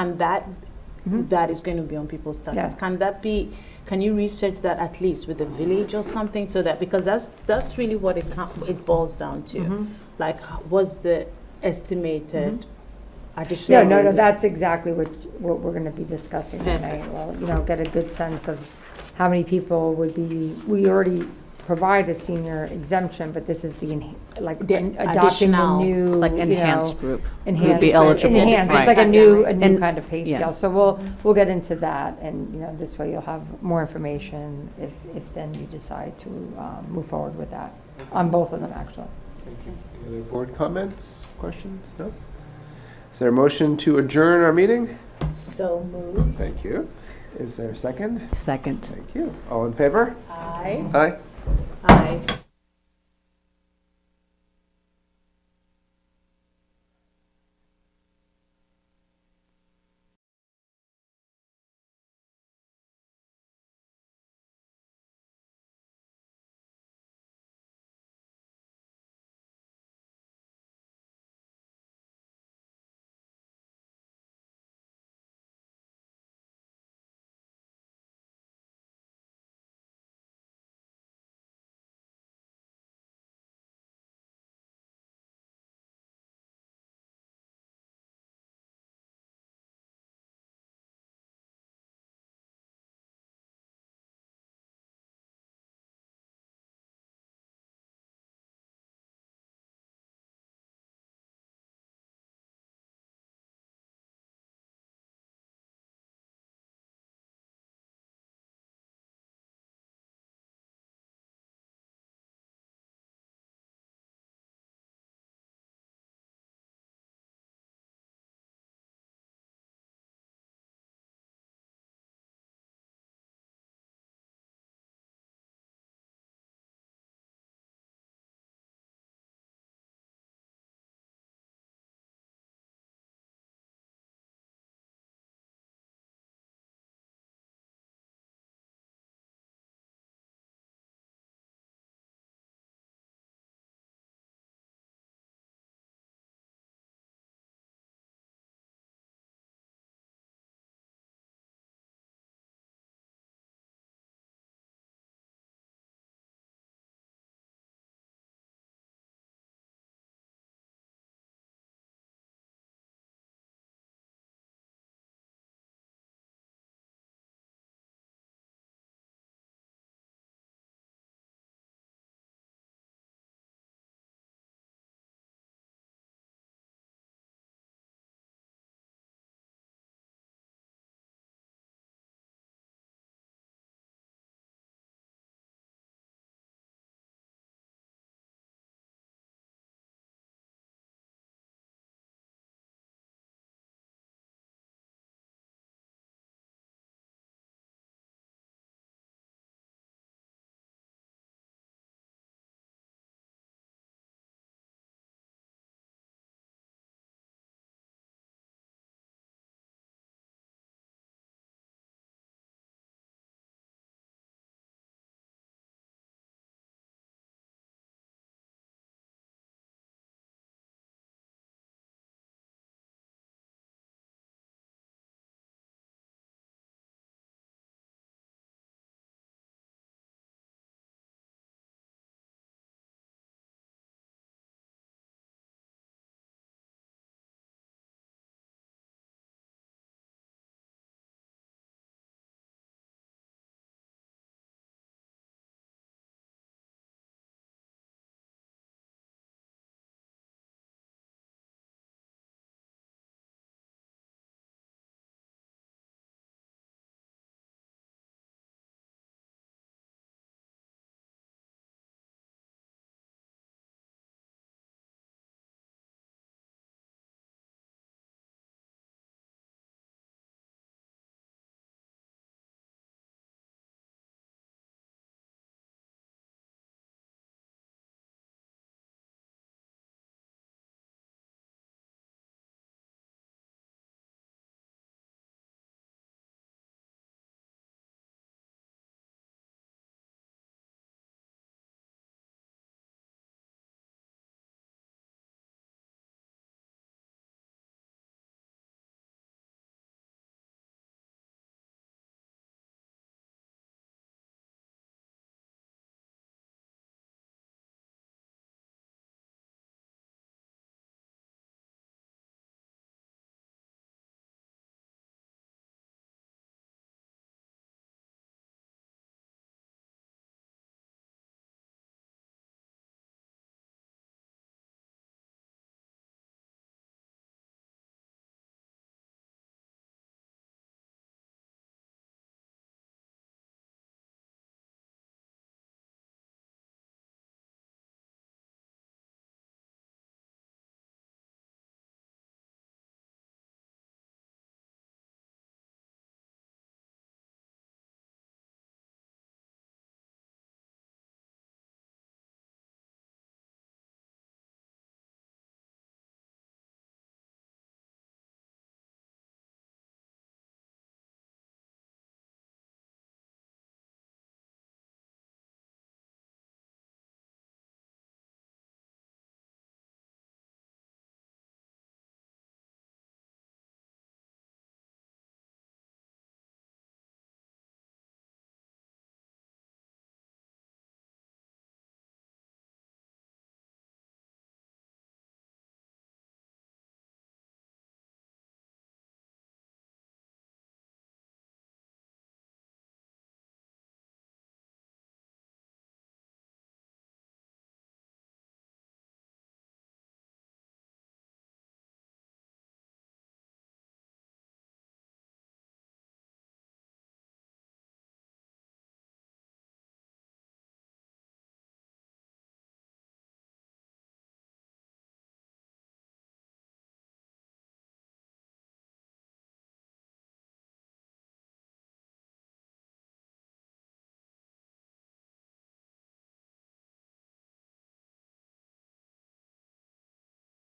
Speaker 7: that is going to be on people's taxes?
Speaker 9: Yes.
Speaker 7: Can that be, can you research that at least with the village or something, so that, because that's really what it boils down to. Like, what's the estimated additional?
Speaker 9: Yeah, no, that's exactly what we're going to be discussing tonight.
Speaker 7: Perfect.
Speaker 9: Well, get a good sense of how many people would be, we already provide a senior exemption, but this is adopting the
Speaker 7: additional,
Speaker 9: new,
Speaker 2: Enhanced group.
Speaker 9: enhanced,
Speaker 2: Would be eligible.
Speaker 9: enhanced. It's
Speaker 2: Right.
Speaker 9: like a new
Speaker 2: And-
Speaker 9: kind of pay
Speaker 2: yeah.
Speaker 9: scale. So we'll get into that, and, this way you'll have more information if then you decide to move forward with that, on both of them, actually.
Speaker 1: Any other board comments, questions? No? Is there a motion to adjourn our meeting?
Speaker 7: So moved.
Speaker 1: Thank you. Is there a second?
Speaker 2: Second.
Speaker 1: Thank you. All in favor?
Speaker 7: Aye.
Speaker 1: Aye.